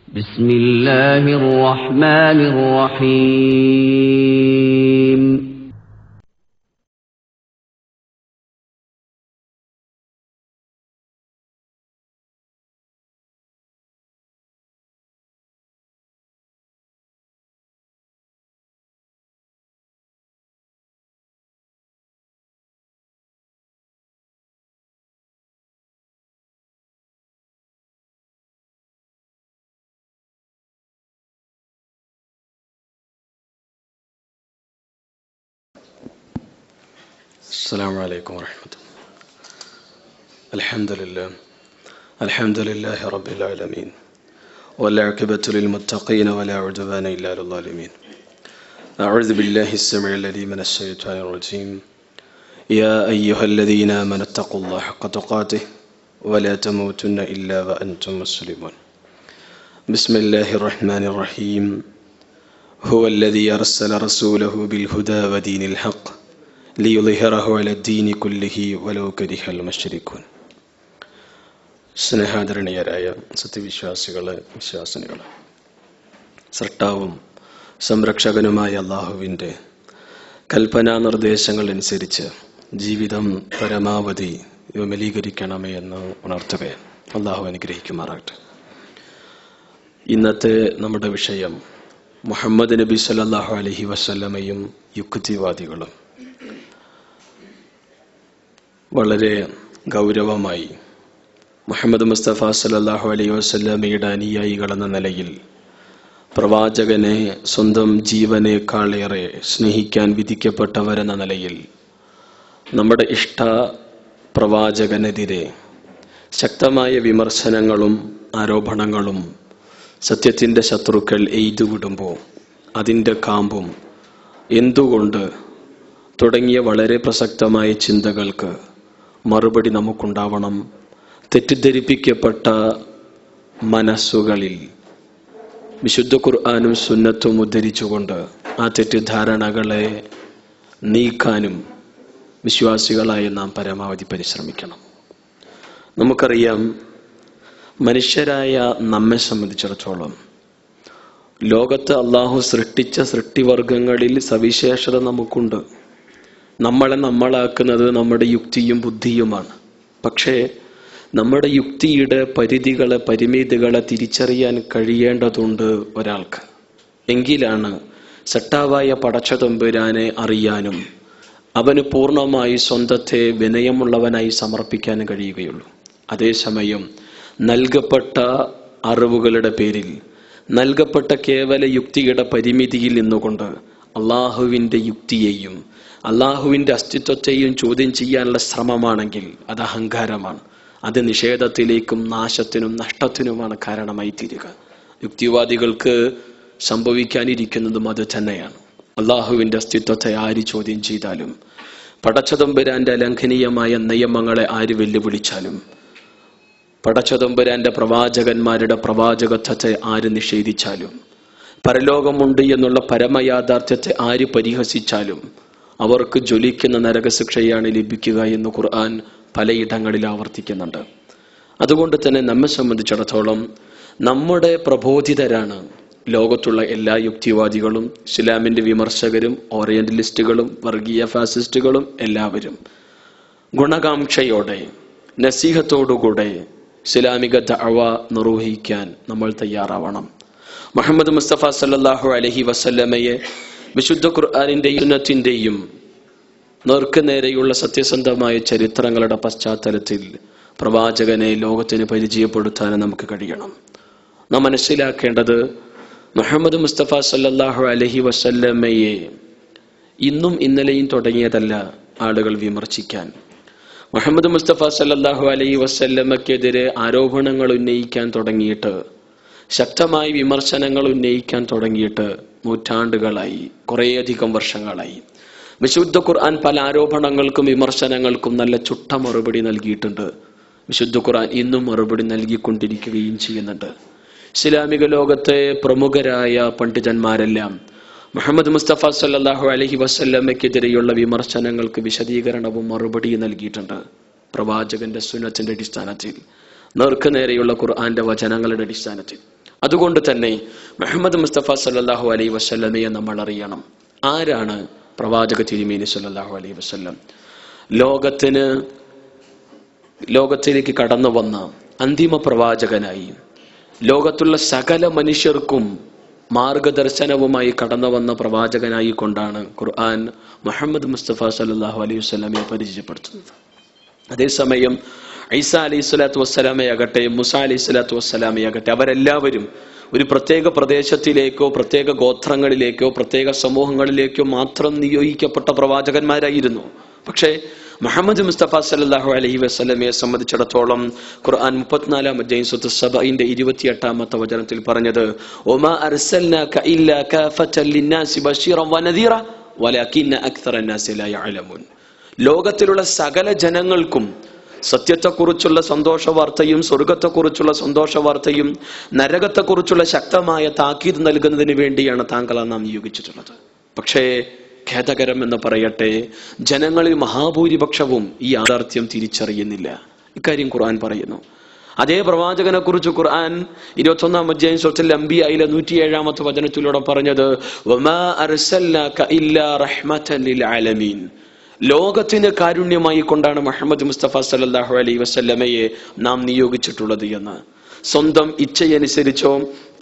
بسم الله الرحمن الرحيم السلام عليكم ورحمة الله. الحمد لله رب العالمين والعاقبة للمتقين ولا عدوان إلا على الظالمين. أعوذ بالله السميع العليم من الشيطان الرجيم. يا أيها الذين آمنوا اتقوا الله حق تقاته ولا تموتن إلا وأنتم مسلمون. بسم الله الرحمن الرحيم. هو الذي أرسل رسوله بالهدى ودين الحق ليظهره على الدين كله ولو كره المشركون. സ്നേഹാദരണീയരായ സത്യവിശ്വാസികളെ, വിശ്വാസിനികളെ, സൃഷ്ടാവും സംരക്ഷകനുമായ അള്ളാഹുവിൻ്റെ കൽപ്പനാ നിർദ്ദേശങ്ങൾ അനുസരിച്ച് ജീവിതം പരമാവധി വിമലീകരിക്കണമേ എന്ന് ഉണർത്തുകയാണ്. അള്ളാഹു അനുഗ്രഹിക്കുമാറാകട്ടെ. ഇന്നത്തെ നമ്മുടെ വിഷയം മുഹമ്മദ് നബി സല്ലല്ലാഹു അലൈഹി വസല്ലമയും യുക്തിവാദികളും. വളരെ ഗൗരവമായി മുഹമ്മദ് മുസ്തഫ സല്ലല്ലാഹു അലൈഹി വസല്ലമയുടെ അനുയായികൾ എന്ന നിലയിൽ പ്രവാചകനെ സ്വന്തം ജീവനേക്കാളേറെ സ്നേഹിക്കാൻ വിധിക്കപ്പെട്ടവരെന്ന നിലയിൽ നമ്മുടെ ഇഷ്ട പ്രവാചകനെതിരെ ശക്തമായ വിമർശനങ്ങളും ആരോപണങ്ങളും സത്യത്തിൻ്റെ ശത്രുക്കൾ എയ്തുവിടുമ്പോൾ അതിൻ്റെ കാമ്പും എന്തുകൊണ്ട് തുടങ്ങിയ വളരെ പ്രസക്തമായ ചിന്തകൾക്ക് മറുപടി നമുക്കുണ്ടാവണം. തെറ്റിദ്ധരിപ്പിക്കപ്പെട്ട മനസ്സുകളിൽ വിശുദ്ധ ഖുർആനും സുന്നത്തും ഉദ്ധരിച്ചുകൊണ്ട് ആ തെറ്റിദ്ധാരണകളെ നീക്കാനും വിശ്വാസികളായ നാം പരമാവധി പരിശ്രമിക്കണം. നമുക്കറിയാം, മനുഷ്യരായ നമ്മെ സംബന്ധിച്ചിടത്തോളം ലോകത്ത് അള്ളാഹു സൃഷ്ടിച്ച സൃഷ്ടിവർഗങ്ങളിൽ സവിശേഷത നമുക്കുണ്ട്. നമ്മളാക്കുന്നത് നമ്മുടെ യുക്തിയും ബുദ്ധിയുമാണ്. പക്ഷേ നമ്മുടെ യുക്തിയുടെ പരിധികളെ, പരിമിതികളെ തിരിച്ചറിയാൻ കഴിയേണ്ടതുണ്ട് ഒരാൾക്ക്. എങ്കിലാണ് സട്ടാവായ പടച്ചതമ്പുരാനെ അറിയാനും അവന് പൂർണ്ണമായി സ്വന്തത്തെ വിനയമുള്ളവനായി സമർപ്പിക്കാൻ കഴിയുകയുള്ളൂ. അതേസമയം നൽകപ്പെട്ട അറിവുകളുടെ പേരിൽ, നൽകപ്പെട്ട കേവല യുക്തിയുടെ പരിമിതിയിൽ നിന്നുകൊണ്ട് അള്ളാഹുവിൻ്റെ യുക്തിയെയും അള്ളാഹുവിൻ്റെ അസ്തിത്വത്തെയും ചോദ്യം ചെയ്യാനുള്ള ശ്രമമാണെങ്കിൽ അത് അഹങ്കാരമാണ്. അത് നിഷേധത്തിലേക്കും നാശത്തിനും നഷ്ടത്തിനുമാണ് കാരണമായി തീരുക. യുക്തിവാദികൾക്ക് സംഭവിക്കാനിരിക്കുന്നതും അത് തന്നെയാണ്. അള്ളാഹുവിൻ്റെ അസ്തിത്വത്തെ ആര് ചോദ്യം ചെയ്താലും, പടച്ചതമ്പുരാന്റെ അലംഘനീയമായ നിയമങ്ങളെ ആര് വെല്ലുവിളിച്ചാലും, പടച്ചതമ്പുരാന്റെ പ്രവാചകന്മാരുടെ പ്രവാചകത്വത്തെ ആര് നിഷേധിച്ചാലും, പരലോകമുണ്ട് എന്നുള്ള പരമയാഥാർത്ഥ്യത്തെ ആര് പരിഹസിച്ചാലും അവർക്ക് ജ്വലിക്കുന്ന നരകശിക്ഷയാണ് ലഭിക്കുക എന്ന് ഖുർആൻ പലയിടങ്ങളിൽ ആവർത്തിക്കുന്നുണ്ട്. അതുകൊണ്ട് തന്നെ നമ്മെ സംബന്ധിച്ചിടത്തോളം നമ്മുടെ പ്രബോധിതരാണ് ലോകത്തുള്ള എല്ലാ യുക്തിവാദികളും, ഇസ്ലാമിൻ്റെ വിമർശകരും, ഓറിയന്റലിസ്റ്റുകളും, വർഗീയ ഫാസിസ്റ്റുകളും എല്ലാവരും. ഗുണകാംക്ഷയോടെ, നസീഹത്തോടുകൂടെ ഇസ്ലാമിക ദഅവ നിർവഹിക്കാൻ നമ്മൾ തയ്യാറാവണം. മുഹമ്മദ് മുസ്തഫ സല്ലല്ലാഹു അലൈഹി വസല്ലമയെ വിശുദ്ധ ഖുർആനിന്റെയും സുന്നത്തിന്റെയും നേർക്കുനേരെയുള്ള സത്യസന്ധമായ ചരിത്രങ്ങളുടെ പശ്ചാത്തലത്തിൽ പ്രവാചകനെ ലോകത്തിന് പരിചയപ്പെടുത്താൻ നമുക്ക് കഴിയണം. നാം മനസ്സിലാക്കേണ്ടത്, മുഹമ്മദ് മുസ്തഫ സല്ലല്ലാഹു അലൈഹി വസല്ലമയെ ഇന്നും ഇന്നലെയും തുടങ്ങിയതല്ല ആളുകൾ വിമർശിക്കാൻ. മുഹമ്മദ് മുസ്തഫ സല്ലല്ലാഹു അലൈഹി വസല്ലമക്കെതിരെ ആരോപണങ്ങൾ ഉന്നയിക്കാൻ തുടങ്ങിയിട്ട്, ശക്തമായ വിമർശനങ്ങൾ ഉന്നയിക്കാൻ തുടങ്ങിയിട്ട് നൂറ്റാണ്ടുകളായി, കുറേയധികം വർഷങ്ങളായി. വിശുദ്ധ ഖുർആൻ പല ആരോപണങ്ങൾക്കും വിമർശനങ്ങൾക്കും നല്ല ചുട്ട മറുപടി നൽകിയിട്ടുണ്ട്. വിശുദ്ധ ഖുർആൻ ഇന്നും മറുപടി നൽകിക്കൊണ്ടിരിക്കുകയും ചെയ്യുന്നുണ്ട്. ഇസ്ലാമിക ലോകത്തെ പ്രമുഖരായ പണ്ഡിതന്മാരെല്ലാം മുഹമ്മദ് മുസ്തഫ സല്ലല്ലാഹു അലൈഹി വസല്ലമയ്ക്കെതിരെയുള്ള വിമർശനങ്ങൾക്ക് വിശദീകരണവും മറുപടിയും നൽകിയിട്ടുണ്ട്. പ്രവാചകന്റെ സുന്നത്തിന്റെ അടിസ്ഥാനത്തിൽ, നേർക്കുനേരെയുള്ള ഖുർആന്റെ വചനങ്ങളുടെ അടിസ്ഥാനത്തിൽ. അതുകൊണ്ട് തന്നെ മുഹമ്മദ് മുസ്തഫ സല്ലല്ലാഹു അലൈഹി വസല്ലമയെ നമ്മൾ അറിയണം. ആരാണ് പ്രവാചക തിരുമേനി സല്ലല്ലാഹു അലൈഹി വസല്ലം? ലോകത്തിലേക്ക് കടന്നു വന്ന അന്തിമ പ്രവാചകനായി, ലോകത്തുള്ള സകല മനുഷ്യർക്കും മാർഗദർശനവുമായി കടന്നു വന്ന പ്രവാചകനായി കൊണ്ടാണ് ഖുർആൻ മുഹമ്മദ് മുസ്തഫ സല്ലല്ലാഹു അലൈഹി വസല്ലമയെ പരിചയപ്പെടുത്തുന്നത്. അതേസമയം ഈസാ അലൈഹി സ്വലാത്തു വസ്സലാമയാകട്ടെ, മൂസാ അലൈഹി സ്വലാത്തു വസ്സലാമയാകട്ടെ, അവരെല്ലാവരും ഒരു പ്രത്യേക പ്രദേശത്തിലേക്കോ പ്രത്യേക ഗോത്രങ്ങളിലേക്കോ പ്രത്യേക സമൂഹങ്ങളിലേക്കോ മാത്രം നിയോഗിക്കപ്പെട്ട പ്രവാചകന്മാരായിരുന്നു. പക്ഷേ മുഹമ്മദ് മുസ്തഫ സല്ലല്ലാഹു അലൈഹി വസല്ലമയെ സംബന്ധിച്ചിടത്തോളം ഖുർആൻ 34-ാം അധ്യായം സൂറത്ത് സബഇന്റെ 28-ാമത്തെ വചനത്തിൽ പറഞ്ഞത് ഒമാ അർസൽനാക ഇല്ലാ കാഫത്തൻ ലിന്നാസി ബശീറൻ വനദീറ വലകിന്ന അക്സറന്നാസി ലാ യഅലമൂൻ. ലോകത്തിലുള്ള സകല ജനങ്ങൾക്കും സത്യത്തെക്കുറിച്ചുള്ള സന്തോഷ വാർത്തയും സ്വർഗത്തെക്കുറിച്ചുള്ള സന്തോഷ വാർത്തയും നരകത്തെക്കുറിച്ചുള്ള ശക്തമായ താക്കീത് നൽകുന്നതിന് വേണ്ടിയാണ് താങ്കളെ നാം നിയോഗിച്ചിട്ടുള്ളത്. പക്ഷേ ഖേദകരം എന്ന് പറയട്ടെ, ജനങ്ങളിൽ മഹാഭൂരിപക്ഷവും ഈ യാഥാർത്ഥ്യം തിരിച്ചറിയുന്നില്ല. ഇക്കാര്യം ഖുർആൻ പറയുന്നു. അതേ പ്രവാചകനെ കുറിച്ച് ഖുർആൻ 21-ാം അധ്യായം സൂറത്തുൽ അംബിയയിലെ 107-ാമത്തെ വചനത്തിലൂടെ പറഞ്ഞത് വമാ അർസൽനാക ഇല്ലാ റഹ്മതൻ ലിൽ ആലമീൻ. ലോകത്തിന് കാരുണ്യമായി കൊണ്ടാണ് മുഹമ്മദ് മുസ്തഫ സല്ലല്ലാഹു അലൈഹി വസല്ലമയെ നാം നിയോഗിച്ചിട്ടുള്ളത് എന്ന്. സ്വന്തം ഇച്ഛയനുസരിച്ചോ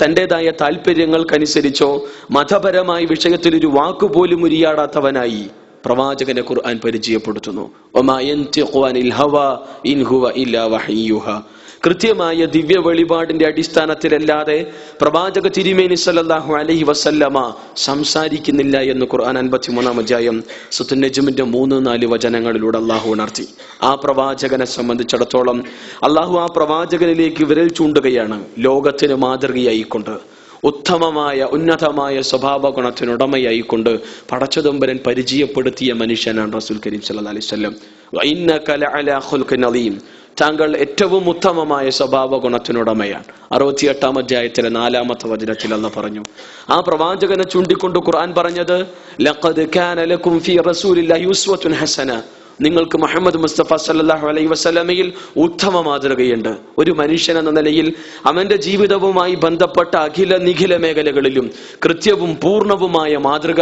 തൻ്റെതായ താല്പര്യങ്ങൾക്കനുസരിച്ചോ മതപരമായ വിഷയത്തിൽ ഒരു വാക്കുപോലും ഉരിയാടാത്തവനായി പ്രവാചകനെ ഖുർആൻ പരിചയപ്പെടുത്തുന്നു. വമാ യൻതിഖു അനിൽ ഹവാ ഇൻ ഹുവ ഇല്ലാ വഹയ്യുഹാ. കൃത്യമായ ദിവ്യ വെളിപാടിന്റെ അടിസ്ഥാനത്തിലല്ലാതെ പ്രവാചക തിരുമേനി സല്ലല്ലാഹു അലൈഹി വസല്ലമ സംസാരിക്കുന്നില്ല എന്ന് ഖുർആൻ 53-ാം അധ്യായം സൂറത്തുൻ നജ്മിന്റെ 3-4 വചനങ്ങളിലൂടെ അള്ളാഹു ഉണർത്തി. ആ പ്രവാചകനെ സംബന്ധിച്ചിടത്തോളം അള്ളാഹു ആ പ്രവാചകനിലേക്ക് വിരൽ ചൂണ്ടുകയാണ്. ലോകത്തിന് മാതൃകയായിക്കൊണ്ട്, ഉത്തമമായ ഉന്നതമായ സ്വഭാവ ഗുണത്തിനുടമയായിക്കൊണ്ട് പടച്ചതമ്പരൻ പരിചയപ്പെടുത്തിയ മനുഷ്യനാണ് റസൂൽ കരീം സല്ലല്ലാഹു അലൈഹി വസല്ലം. വഇന്നക ലഅലാ ഖുൽഖിൻ അദീം. താങ്കൾ ഏറ്റവും ഉത്തമമായ സ്വഭാവ ഗുണത്തിനുടമയാണ്. 68-ാം അധ്യായത്തിലെ 4-ാമത്തെ വചനത്തിൽ അല്ലാഹു പറഞ്ഞു. ആ പ്രവാചകനെ ചൂണ്ടിക്കൊണ്ട് ഖുർആൻ പറഞ്ഞത് ലഖദ് കാന ലക്കും ഫീ റസൂലില്ലാഹി ഉസ്വത്തുൻ ഹസന. നിങ്ങൾക്ക് മുഹമ്മദ് മുസ്തഫ സല്ലല്ലാഹു അലൈഹി വസല്ലമയിൽ ഉത്തമ മാതൃകയുണ്ട്. ഒരു മനുഷ്യൻ എന്ന നിലയിൽ അവന്റെ ജീവിതവുമായി ബന്ധപ്പെട്ട അഖില നിഖില മേഖലകളിലും കൃത്യവും പൂർണ്ണവുമായ മാതൃക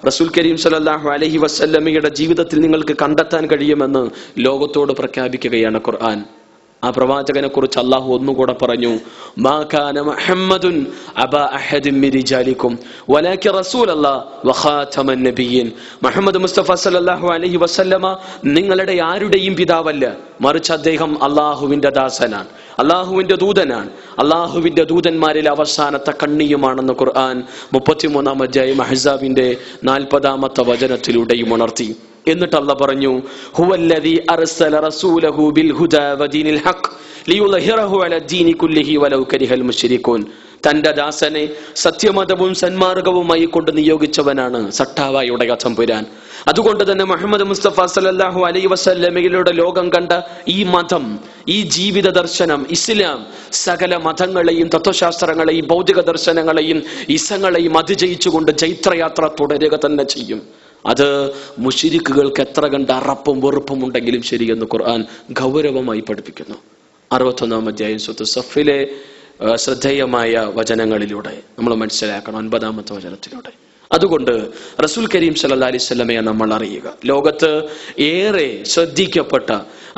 റസൂൽ കരീം സല്ലല്ലാഹു അലൈഹി വസല്ലമയുടെ ജീവിതത്തിൽ നിങ്ങൾക്ക് കണ്ടെത്താൻ കഴിയുമെന്ന് ലോകത്തോട് പ്രഖ്യാപിക്കുകയാണ് ഖുർആൻ. ആ പ്രവാചകനെ കുറിച്ച് അള്ളാഹു ഒന്നുകൂടെ പറഞ്ഞു, മാ കാന മുഹമ്മദുൻ അബാ അഹദിൻ മിൻ റിജാലിക്കും വലാകിൻ റസൂലല്ലാഹ് വഖാതമൻ നബിയ്യീൻ. മുഹമ്മദ് മുസ്തഫ സല്ലല്ലാഹു അലൈഹി വസല്ലമ നിങ്ങളുടെ ആരുടെയും പിതാവല്ല, മറിച്ച് അദ്ദേഹം അള്ളാഹുവിന്റെ ദാസനാണ്, അള്ളാഹുവിന്റെ ദൂതനാണ്, അള്ളാഹുവിന്റെ ദൂതന്മാരിൽ അവസാനത്തെ കണ്ണിയുമാണെന്ന് ഖുർആൻ 33-ാം അധ്യായം അഹ്സാബിന്റെ 40-ാമത്തെ വചനത്തിലൂടെയും ഉണർത്തി. എന്നിട്ട് അല്ലാഹു പറഞ്ഞു ഹുവല്ലദീ അർസല റസൂലഹു ബിൽ ഹുദാ വദീനിൽ ഹഖ് ലിയുളഹിറഹു അലാ ദീനി കുല്ലിഹി വലൗ കരിഹൽ മുശ്രികൂൻ. തന്റെ ദാസനെ സത്യമതവും സന്മാർഗവുമായി കൊണ്ട് നിയോഗിച്ചവനാണ് സട്ടാവായ ഉടയ തമ്പുരാൻ. അതുകൊണ്ട് തന്നെ മുഹമ്മദ് മുസ്തഫ സല്ലല്ലാഹു അലൈഹി വസല്ലമയിലൂടെ ലോകം കണ്ട ഈ മതം, ഈ ജീവിത ദർശനം ഇസ്ലാം സകല മതങ്ങളെയും തത്വശാസ്ത്രങ്ങളെയും ഭൗതിക ദർശനങ്ങളെയും ഇസങ്ങളെയും അതിജയിച്ചുകൊണ്ട് ജൈത്രയാത്ര തുടരുക തന്നെ ചെയ്യും. അത് മുശ്രിക്കുകൾക്ക് എത്ര കണ്ട് അറപ്പും വെറുപ്പും ഉണ്ടെങ്കിലും ശരിയെന്ന് ഖുർആൻ ഗൗരവമായി പഠിപ്പിക്കുന്നു. 61-ാം അധ്യായം സൂറത്ത് സഫിലെ ശ്രദ്ധേയമായ വചനങ്ങളിലൂടെ നമ്മൾ മനസ്സിലാക്കണം, 9-ാമത്തെ വചനത്തിലൂടെ. അതുകൊണ്ട് റസൂൽ കരീം സല്ലല്ലാഹു അലൈഹി വസല്ലമയെ നമ്മൾ അറിയുക. ലോകത്ത് ഏറെ ശ്രദ്ധിക്കപ്പെട്ട,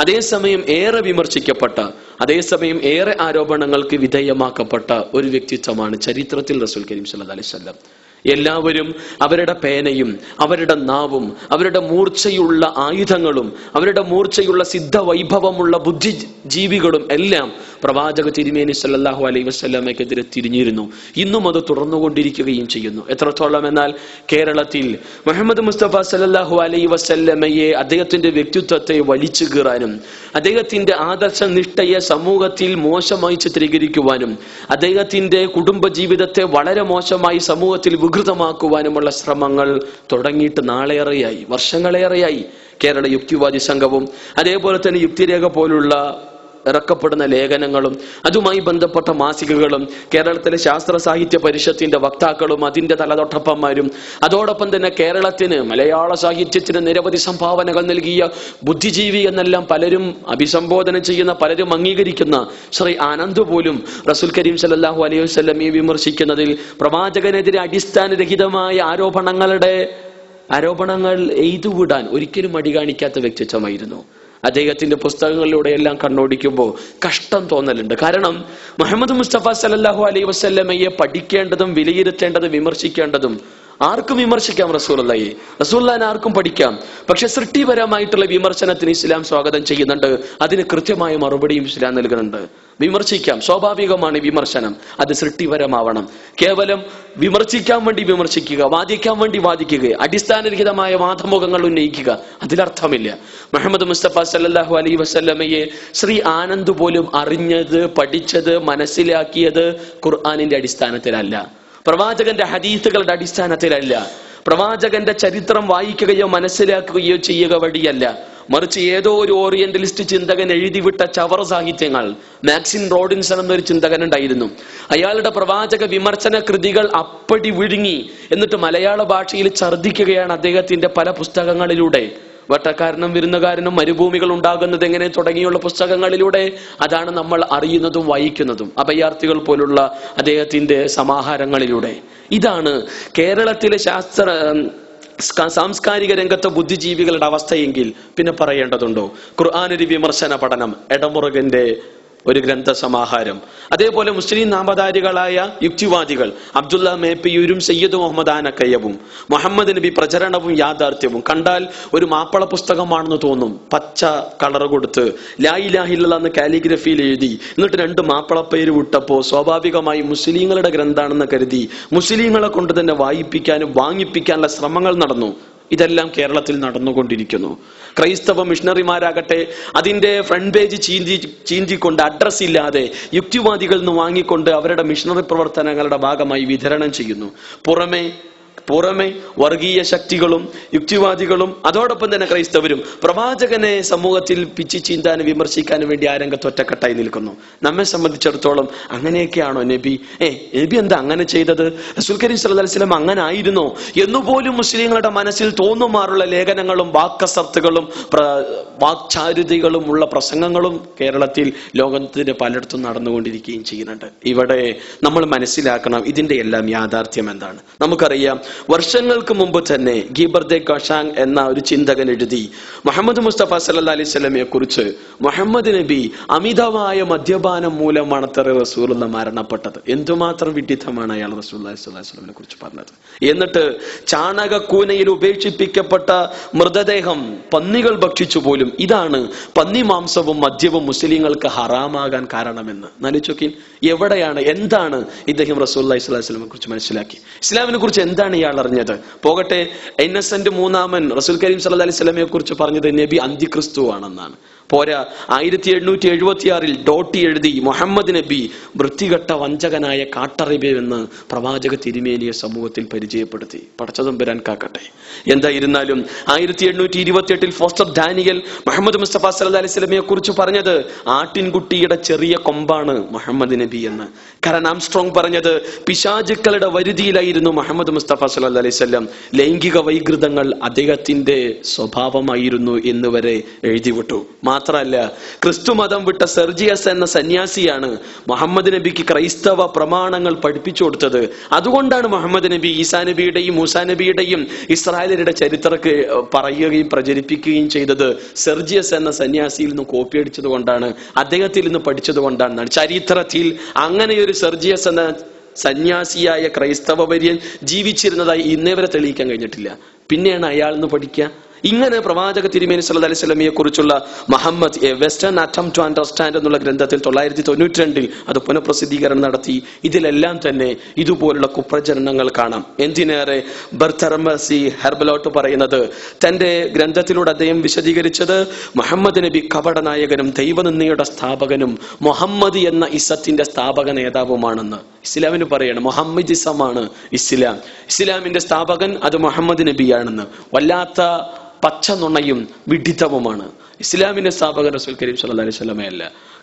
അതേസമയം ഏറെ വിമർശിക്കപ്പെട്ട, അതേസമയം ഏറെ ആരോപണങ്ങൾക്ക് വിധേയമാക്കപ്പെട്ട ഒരു വ്യക്തിത്വമാണ് ചരിത്രത്തിൽ റസൂൽ കരീം സല്ലല്ലാഹു അലൈഹി വസല്ലം. എല്ലാവരും അവരുടെ പേനയും അവരുടെ നാവും അവരുടെ മൂർച്ചയുള്ള ആയുധങ്ങളും അവരുടെ മൂർച്ചയുള്ള സിദ്ധവൈഭവമുള്ള ബുദ്ധിജീവികളും എല്ലാം പ്രവാചക തിരുമേനി സല്ലല്ലാഹു അലൈഹി വസല്ലമയ്ക്കെതിരെ തിരിഞ്ഞിരുന്നു. ഇന്നും അത് തുടർന്നുകൊണ്ടിരിക്കുകയും ചെയ്യുന്നു. എത്രത്തോളം എന്നാൽ കേരളത്തിൽ മുഹമ്മദ് മുസ്തഫ സല്ലല്ലാഹു അലൈഹി വസല്ലമയെ, അദ്ദേഹത്തിന്റെ വ്യക്തിത്വത്തെ വലിച്ചു കീറാനും അദ്ദേഹത്തിന്റെ ആദർശനിഷ്ഠയെ സമൂഹത്തിൽ മോശമായി ചിത്രീകരിക്കുവാനും അദ്ദേഹത്തിന്റെ കുടുംബജീവിതത്തെ വളരെ മോശമായി സമൂഹത്തിൽ വികൃതമാക്കുവാനുമുള്ള ശ്രമങ്ങൾ തുടങ്ങിയിട്ട് നാളേറെയായി, വർഷങ്ങളേറെയായി. കേരള യുക്തിവാദി സംഘവും അതേപോലെ തന്നെ യുക്തിരേഖ പോലുള്ള ഇറക്കപ്പെടുന്ന ലേഖനങ്ങളും അതുമായി ബന്ധപ്പെട്ട മാസികകളും കേരളത്തിലെ ശാസ്ത്ര സാഹിത്യ പരിഷത്തിന്റെ വക്താക്കളും അതിന്റെ തലതൊട്ടപ്പന്മാരും അതോടൊപ്പം തന്നെ കേരളത്തിന് മലയാള സാഹിത്യത്തിന് നിരവധി സംഭാവനകൾ നൽകിയ ബുദ്ധിജീവി എന്നെല്ലാം പലരും അഭിസംബോധന ചെയ്യുന്ന, പലരും അംഗീകരിക്കുന്ന ശ്രീ ആനന്ദ് പോലും റസൂൽ കരീം സല്ലല്ലാഹു അലൈഹി വസല്ലമയെ വിമർശിക്കുന്നതിൽ പ്രവാചകനെതിരെ അടിസ്ഥാനരഹിതമായ ആരോപണങ്ങൾ എയ്തുവിടാൻ ഒരിക്കലും മടി കാണിക്കാത്ത വ്യക്തിത്വമായിരുന്നു. അദ്ദേഹത്തിന്റെ പുസ്തകങ്ങളിലൂടെ എല്ലാം കണ്ണോടിക്കുമ്പോൾ കഷ്ടം തോന്നലുണ്ട്. കാരണം മുഹമ്മദ് മുസ്തഫ സല്ലല്ലാഹു അലൈഹി വസല്ലമയെ പഠിക്കേണ്ടതും വിലയിരുത്തേണ്ടതും വിമർശിക്കേണ്ടതും ആർക്കും വിമർശിക്കാം. റസൂലുള്ളാഹിനെ ആർക്കും പഠിക്കാം. പക്ഷെ സൃഷ്ടിപരമായിട്ടുള്ള വിമർശനത്തിന് ഇസ്ലാം സ്വാഗതം ചെയ്യുന്നുണ്ട്. അതിന് കൃത്യമായ മറുപടിയും ഇസ്ലാം നൽകുന്നുണ്ട്. വിമർശിക്കാം, സ്വാഭാവികമാണ് വിമർശനം. അത് സൃഷ്ടിപരമാവണം. കേവലം വിമർശിക്കാൻ വേണ്ടി വിമർശിക്കുക, വാദിക്കാൻ വേണ്ടി വാദിക്കുക, അടിസ്ഥാനരഹിതമായ വാദമുഖങ്ങൾ ഉന്നയിക്കുക, അതിലർത്ഥമില്ല. മുഹമ്മദ് മുസ്തഫ സല്ലല്ലാഹു അലൈഹി വസല്ലമയെ ശ്രീ ആനന്ദ് പോലും അറിഞ്ഞത്, പഠിച്ചത്, മനസ്സിലാക്കിയത് ഖുർആനിന്റെ അടിസ്ഥാനത്തിലല്ല, പ്രവാചകന്റെ ഹദീസുകളുടെ അടിസ്ഥാനത്തിലല്ല, പ്രവാചകന്റെ ചരിത്രം വായിക്കുകയോ മനസ്സിലാക്കുകയോ ചെയ്യുക വഴിയല്ല. മറിച്ച് ഏതോ ഒരു ഓറിയന്റലിസ്റ്റ് ചിന്തകൻ എഴുതിവിട്ട ചവറ സാഹിത്യങ്ങൾ. മാക്സിൻ റോഡിൻസൺ എന്നൊരു ചിന്തകൻ ഉണ്ടായിരുന്നു. അയാളുടെ പ്രവാചക വിമർശന കൃതികൾ അപ്പടി വിഴുങ്ങി എന്നിട്ട് മലയാള ഭാഷയിൽ ഛർദ്ദിക്കുകയാണ് അദ്ദേഹത്തിന്റെ പല പുസ്തകങ്ങളിലൂടെ. വട്ടക്കാരനും വിരുന്നുകാരനും മരുഭൂമികൾ ഉണ്ടാകുന്നത് എങ്ങനെ തുടങ്ങിയുള്ള പുസ്തകങ്ങളിലൂടെ അതാണ് നമ്മൾ അറിയുന്നതും വായിക്കുന്നതും. അഭയാർത്ഥികൾ പോലുള്ള അദ്ദേഹത്തിന്റെ സമാഹാരങ്ങളിലൂടെ. ഇതാണ് കേരളത്തിലെ സാംസ്കാരിക രംഗത്തെ ബുദ്ധിജീവികളുടെ അവസ്ഥയെങ്കിൽ പിന്നെ പറയേണ്ടതുണ്ടോ? ഖുർആനൊരു വിമർശന പഠനം, എടമുറുകന്റെ ഒരു ഗ്രന്ഥ സമാഹാരം. അതേപോലെ മുസ്ലിം നാമധാരികളായ യുക്തിവാദികൾ അബ്ദുള്ള മേപ്പിയൂരും സയ്യിദ് മുഹമ്മദ് ആനക്കയ്യവും മുഹമ്മദ് നബി പ്രചരണവും യാഥാർത്ഥ്യവും കണ്ടാൽ ഒരു മാപ്പള പുസ്തകമാണെന്ന് തോന്നും. പച്ച കളർ കൊടുത്ത് ലാ ഇലാഹ ഇല്ലല്ലാഹ് എന്ന് കാലിഗ്രഫിയിൽ എഴുതി എന്നിട്ട് 2 മാപ്പള പേര് വിട്ടപ്പോ സ്വാഭാവികമായി മുസ്ലിങ്ങളുടെ ഗ്രന്ഥാണെന്ന് കരുതി മുസ്ലിങ്ങളെ കൊണ്ട് തന്നെ വായിപ്പിക്കാനും വാങ്ങിപ്പിക്കാനുള്ള ശ്രമങ്ങൾ നടന്നു. ഇതെല്ലാം കേരളത്തിൽ നടന്നുകൊണ്ടിരിക്കുന്നു. ക്രൈസ്തവ മിഷണറിമാരാകട്ടെ അതിന്റെ ഫ്രണ്ട് പേജ് ചീന്തിക്കൊണ്ട് അഡ്രസ് ഇല്ലാതെ യുക്തിവാദികളിൽ നിന്ന് വാങ്ങിക്കൊണ്ട് അവരുടെ മിഷണറി പ്രവർത്തനങ്ങളുടെ ഭാഗമായി വിതരണം ചെയ്യുന്നു. പുറമെ വർഗീയ ശക്തികളും യുക്തിവാദികളും അതോടൊപ്പം തന്നെ ക്രൈസ്തവരും പ്രവാചകനെ സമൂഹത്തിൽ പിച്ചി ചീന്താനും വിമർശിക്കാനും വേണ്ടി ആ രംഗത്ത് ഒറ്റക്കെട്ടായി നിൽക്കുന്നു. നമ്മെ സംബന്ധിച്ചിടത്തോളം അങ്ങനെയൊക്കെയാണോ നബി? നബി എന്താ അങ്ങനെ ചെയ്തത്? റസൂൽ കരീം സല്ലല്ലാഹു അലൈഹി വസല്ലം അങ്ങനെ ആയിരുന്നോ എന്നുപോലും മുസ്ലിങ്ങളുടെ മനസ്സിൽ തോന്നുമാറുള്ള ലേഖനങ്ങളും വാക്കസർത്തുകളും വാക്ചാരുതകളും ഉള്ള പ്രസംഗങ്ങളും കേരളത്തിൽ ലോകത്തിന്റെ പലയിടത്തും നടന്നുകൊണ്ടിരിക്കുകയും ചെയ്യുന്നുണ്ട്. ഇവിടെ നമ്മൾ മനസ്സിലാക്കണം ഇതിന്റെ എല്ലാം യാഥാർത്ഥ്യം എന്താണ്. നമുക്കറിയാം, വർഷങ്ങൾക്ക് മുമ്പ് തന്നെ ഗീബർദെ കഷാങ് എന്ന ഒരു ചിന്തകൻ എഴുതി മുഹമ്മദ് മുസ്തഫ സല്ലല്ലാഹു അലൈഹി വസല്ലമയെ കുറിച്ച് മുഹമ്മദ് നബി അമിതമായ മദ്യപാനം മൂലമാണ് റസൂലുള്ളാഹി മരണപ്പെട്ടത്. എന്തുമാത്രം വിഡിത്തമാണ് അയാൾ റസൂലുള്ളാഹി സ്വല്ലല്ലാഹു അലൈഹി വസല്ലമയെ കുറിച്ച് പറഞ്ഞത്. എന്നിട്ട് ചാണകക്കൂനയിൽ ഉപേക്ഷിപ്പിക്കപ്പെട്ട മൃതദേഹം പന്നികൾ ഭക്ഷിച്ചു പോലും. ഇതാണ് പന്നി മാംസവും മദ്യവും മുസ്ലിങ്ങൾക്ക് ഹറാമാകാൻ കാരണമെന്ന്. നലിച്ചോക്കിൻ, എവിടെയാണ്, എന്താണ് ഇദ്ദേഹം റസൂലുള്ളാഹി സ്വല്ലല്ലാഹു അലൈഹി വസല്ലമയെ കുറിച്ച് മനസ്സിലാക്കി? ഇസ്ലാമിനെ കുറിച്ച് എന്താണ് ഇയാൾ അറിഞ്ഞത്? പോകട്ടെ, ഇന്നസെന്റ് മൂന്നാമൻ റസൂൽ കരീം സല്ലല്ലാഹു അലൈഹി വസല്ലമയെ കുറിച്ച് പറഞ്ഞത് നബി അന്തിക്രിസ്തു ആണെന്നാണ്. പോരാ, 1876 ഡോട്ടി എഴുതി മുഹമ്മദ് നബി വൃത്തികെട്ട വഞ്ചകനായ കാട്ടറിബെന്ന് പ്രവാചക തിരുമേനിയെ സമൂഹത്തിൽ പരിചയപ്പെടുത്തി. പടച്ചതമ്പുരാൻ കാക്കട്ടെ. എന്തായിരുന്നാലും 1828 ഫോസ്റ്റർ ഡാനിയൽ മുഹമ്മദ് മുസ്തഫ സല്ലല്ലാഹു അലൈഹി വസല്ലമയെ കുറിച്ച് പറഞ്ഞത് ആട്ടിൻകുട്ടിയുടെ ചെറിയ കൊമ്പാണ് മുഹമ്മദ് നബി എന്ന്. കാരണം ആംസ്ട്രോങ് പറഞ്ഞത് പിശാചുക്കളുടെ വരുതിയിലായിരുന്നു മുഹമ്മദ് മുസ്തഫ സല്ലല്ലാഹു അലൈഹി വസല്ലം. ലൈംഗിക വൈകൃതങ്ങൾ അദ്ദേഹത്തിന്റെ സ്വഭാവമായിരുന്നു എന്ന് വരെ എഴുതിവിട്ടു. മാത്രമല്ല, ക്രിസ്തു മതം വിട്ട സെർജിയസ് എന്ന സന്യാസിയാണ് മുഹമ്മദ് നബിക്ക് ക്രൈസ്തവ പ്രമാണങ്ങൾ പഠിപ്പിച്ചു കൊടുത്തത്. അതുകൊണ്ടാണ് മുഹമ്മദ് നബി ഈസാ നബിയുടെയും മൂസാ നബിയുടെയും ഇസ്രായേലരുടെ ചരിത്രക്ക് പറയുകയും പ്രചരിപ്പിക്കുകയും ചെയ്തത് സെർജിയസ് എന്ന സന്യാസിയിൽ നിന്ന് കോപ്പി അടിച്ചത് കൊണ്ടാണ്, അദ്ദേഹത്തിൽ നിന്ന് പഠിച്ചത് കൊണ്ടാണ്. ചരിത്രത്തിൽ അങ്ങനെയൊരു സെർജിയസ് എന്ന സന്യാസിയായ ക്രൈസ്തവ വര്യൻ ജീവിച്ചിരുന്നതായി ഇന്നേ വരെ തെളിയിക്കാൻ കഴിഞ്ഞിട്ടില്ല. പിന്നെയാണ് അയാൾ നിന്ന് പഠിക്കുക. ഇങ്ങനെ പ്രവാചക തിരുമേനി സല്ലല്ലാഹു അലൈഹി വസല്ലമയെ കുറിച്ചുള്ള Muhammad a western attempt to understand എന്നുള്ള ഗ്രന്ഥത്തിൽ 1992 അത് പുനഃപ്രസിദ്ധീകരണം നടത്തി. ഇതിലെല്ലാം തന്നെ ഇതുപോലുള്ള കുപ്രചരണങ്ങൾ കാണാം. എന്തിനേറെ, ബർത്തറമസി ഹെർബലോട്ട് പറയുന്നത് തന്റെ ഗ്രന്ഥത്തിലൂടെ അദ്ദേഹം വിശദീകരിച്ചത് മുഹമ്മദ് നബി കപടനായകനും ദൈവനിന്ദയുടെ സ്ഥാപകനും മുഹമ്മദ് എന്ന ഇസത്തിന്റെ സ്ഥാപക നേതാവുമാണെന്ന്. ഇസ്ലാമിന് പറയണം മുഹമ്മദിസമാണ് ഇസ്ലാം. ഇസ്ലാമിന്റെ സ്ഥാപകൻ അത് മുഹമ്മദ് നബിയാണെന്ന്. വല്ലാത്ത പച്ച നുണയും വിഡിത്തവുമാണ്. ഇസ്ലാമിന്റെ സ്ഥാപകൻ റസൂൽ കരീം സല്ലല്ലാഹു അലൈഹി വസല്ലമയല്ല.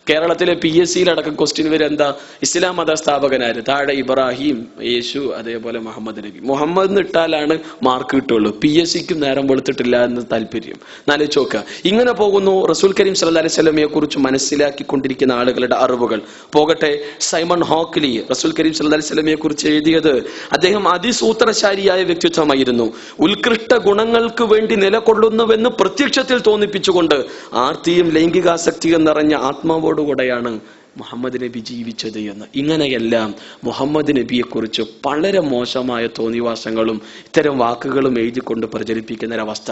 കേരളത്തിലെ PSCയിലടക്കം ക്വസ്റ്റ്യൻ വരെ എന്താ, ഇസ്ലാം മത സ്ഥാപകനാര്, താഴെ ഇബ്രാഹിം, യേശു, അതേപോലെ മുഹമ്മദ് നബി. മുഹമ്മദ് ഇട്ടാലാണ് മാർക്ക് കിട്ടുള്ളൂ. PSCക്കും നേരം വെളുത്തിട്ടില്ല എന്ന് താല്പര്യം. നാല് ചോക്ക ഇങ്ങനെ പോകുന്നു. റസൂൽ കരീം സല്ലല്ലാഹു അലൈഹി വസല്ലമയെ കുറിച്ച് മനസ്സിലാക്കിക്കൊണ്ടിരിക്കുന്ന ആളുകളുടെ അറിവുകൾ പോകട്ടെ. സൈമൺ ഹോക്ലി റസൂൽ കരീം സല്ലല്ലാഹു അലൈഹി വസല്ലമയെ കുറിച്ച് എഴുതിയത്, അദ്ദേഹം അതിസൂത്രശാലിയായ വ്യക്തിത്വമായിരുന്നു. ഉത്കൃഷ്ട ഗുണങ്ങൾക്ക് വേണ്ടി നിലകൊള്ളുന്നുവെന്ന് പ്രത്യക്ഷത്തിൽ തോന്നിപ്പിച്ചുകൊണ്ട് ആർത്തിയും ലൈംഗികാസക്തിയും നിറഞ്ഞ ആത്മാവോടുകൂടെയാണ് മുഹമ്മദ് നബി ജീവിച്ചത് എന്ന്. ഇങ്ങനെയെല്ലാം മുഹമ്മദ് നബിയെ കുറിച്ച് വളരെ മോശമായ തോന്നിവാസങ്ങളും ഇത്തരം വാക്കുകളും എഴുതിക്കൊണ്ട് പ്രചരിപ്പിക്കുന്ന ഒരവസ്ഥ.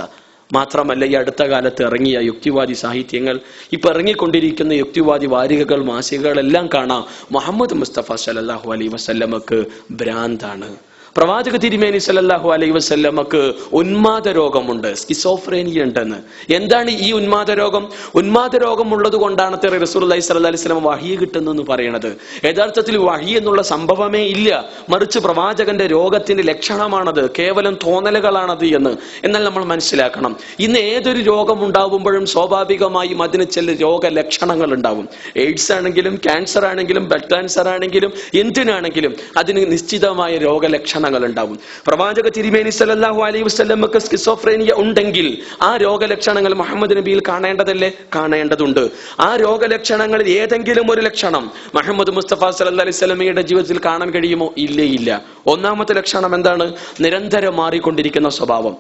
മാത്രമല്ല, ഈ അടുത്ത കാലത്ത് ഇറങ്ങിയ യുക്തിവാദി സാഹിത്യങ്ങൾ, ഇപ്പൊ ഇറങ്ങിക്കൊണ്ടിരിക്കുന്ന യുക്തിവാദി വാരികകൾ, മാസികകളെല്ലാം കാണാം മുഹമ്മദ് മുസ്തഫ സല്ലല്ലാഹു അലൈഹി വസല്ലമക്ക് ഭ്രാന്താണ്. പ്രവാചക തിരുമേനി സല്ലല്ലാഹു അലൈഹി വസല്ലമക്ക് ഉന്മാദ രോഗമുണ്ട്, സ്കിസോഫ്രേനിയ ഉണ്ടെന്ന്. എന്താണ് ഈ ഉന്മാദ രോഗം? ഉന്മാദ രോഗം ഉള്ളത് കൊണ്ടാണ് റസൂലുള്ളാഹി സ്വല്ലല്ലാഹു അലൈഹി വസല്ലം വഹി കിട്ടുന്നെന്ന് പറയുന്നത്. യഥാർത്ഥത്തിൽ വഹി എന്നുള്ള സംഭവമേ ഇല്ല, മറിച്ച് പ്രവാചകന്റെ രോഗത്തിന്റെ ലക്ഷണമാണത്, കേവലം തോന്നലുകളാണത് എന്ന്. എന്നാൽ നമ്മൾ മനസ്സിലാക്കണം, ഇന്ന് ഏതൊരു രോഗം ഉണ്ടാവുമ്പോഴും സ്വാഭാവികമായും അതിന് ചില രോഗലക്ഷണങ്ങൾ ഉണ്ടാവും. എയ്ഡ്സ് ആണെങ്കിലും ക്യാൻസർ ആണെങ്കിലും ബ്ലഡ് ക്യാൻസർ ആണെങ്കിലും എന്തിനാണെങ്കിലും അതിന് നിശ്ചിതമായ രോഗലക്ഷണങ്ങൾ ഉണ്ടാവും. പ്രവാചക തിരുമേനി സല്ലല്ലാഹു അലൈഹി വസല്ലമക്ക് സ്കിസോഫ്രേനിയ ഉണ്ടെങ്കിൽ ആ രോഗലക്ഷണങ്ങൾ മുഹമ്മദ് നബിയിൽ കാണേണ്ടതല്ലേ? കാണേണ്ടതുണ്ട്. ആ രോഗലക്ഷണങ്ങളിൽ ഏതെങ്കിലും ഒരു ലക്ഷണം മുഹമ്മദ് മുസ്തഫ സല്ലല്ലാഹു അലൈഹി വസല്ലമയുടെ ജീവിതത്തിൽ കാണാൻ കഴിയുമോ? ഇല്ല. ഒന്നാമത്തെ ലക്ഷണം എന്താണ്? നിരന്തരം മാറിക്കൊണ്ടിരിക്കുന്ന സ്വഭാവം.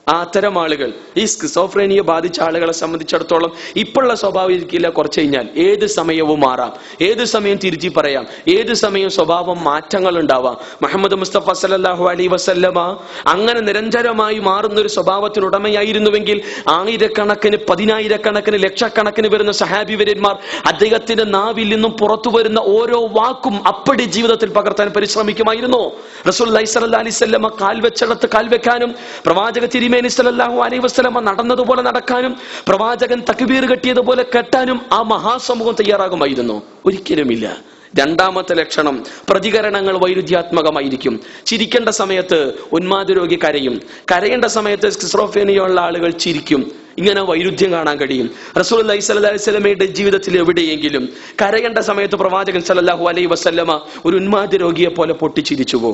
അത്തരം ആളുകൾ, ഈ സ്കിസോഫ്രേനിയ ബാധിച്ച ആളുകളെ സംബന്ധിച്ചിടത്തോളം ഇപ്പോഴുള്ള സ്വഭാവം ഇരിക്കില്ല, കുറച്ച് കഴിഞ്ഞാൽ ഏത് സമയവും മാറാം, ഏത് സമയം തിരിച്ചു പറയാം, ഏത് സമയം സ്വഭാവം മാറ്റങ്ങൾ ഉണ്ടാവാം. മുഹമ്മദ് മുസ്തഫ സല്ലല്ലാഹു അലൈഹി വസല്ലമ അങ്ങനെ നിരന്തരമായി മാറുന്ന ഒരു സ്വഭാവത്തിനുടമയായിരുന്നുവെങ്കിൽ ആയിരക്കണക്കിന്, പതിനായിരക്കണക്കിന്, ലക്ഷക്കണക്കിന് വരുന്ന സഹാബിവര്യന്മാർ അദ്ദേഹത്തിന്റെ നാവിൽ നിന്നും പുറത്തു വരുന്ന ഓരോ വാക്കും അപ്പടി ജീവിതത്തിൽ പകർത്താൻ പരിശ്രമിക്കുമായിരുന്നു. റസൂലുള്ളാഹി സ്വല്ലല്ലാഹു അലൈഹി വസല്ലമ കാൽ വെച്ചിടത്ത് കാൽ വെക്കാനും, പ്രവാചക തിരുമേനി സല്ലല്ലാഹു അലൈഹി വസല്ലമ നടന്നതുപോലെ നടക്കാനും, പ്രവാചകൻ തക്ബീർ കെട്ടിയതുപോലെ കെട്ടാനും ആ മഹാസമൂഹം തയ്യാറാകുമായിരുന്നു? ഒരിക്കലുമില്ല. രണ്ടാമത്തെ ലക്ഷണം, പ്രതികരണങ്ങൾ വൈരുദ്ധ്യാത്മകമായിരിക്കും. ചിരിക്കേണ്ട സമയത്ത് ഉന്മാദ രോഗി കരയും, കരയേണ്ട സമയത്ത് സ്കിസോഫ്രേനിയുള്ള ആളുകൾ ചിരിക്കും. ഇങ്ങനെ വൈരുദ്ധ്യം കാണാൻ കഴിയും. റസൂലുള്ളാഹി സ്വല്ലല്ലാഹു അലൈഹി വസല്ലമയുടെ ജീവിതത്തിൽ എവിടെയെങ്കിലും കരയേണ്ട സമയത്ത് പ്രവാചകൻ സല്ലല്ലാഹു അലൈഹി വസല്ലമ ഒരു ഉന്മാദ രോഗിയെ പോലെ പൊട്ടിച്ചിരിച്ചുവോ?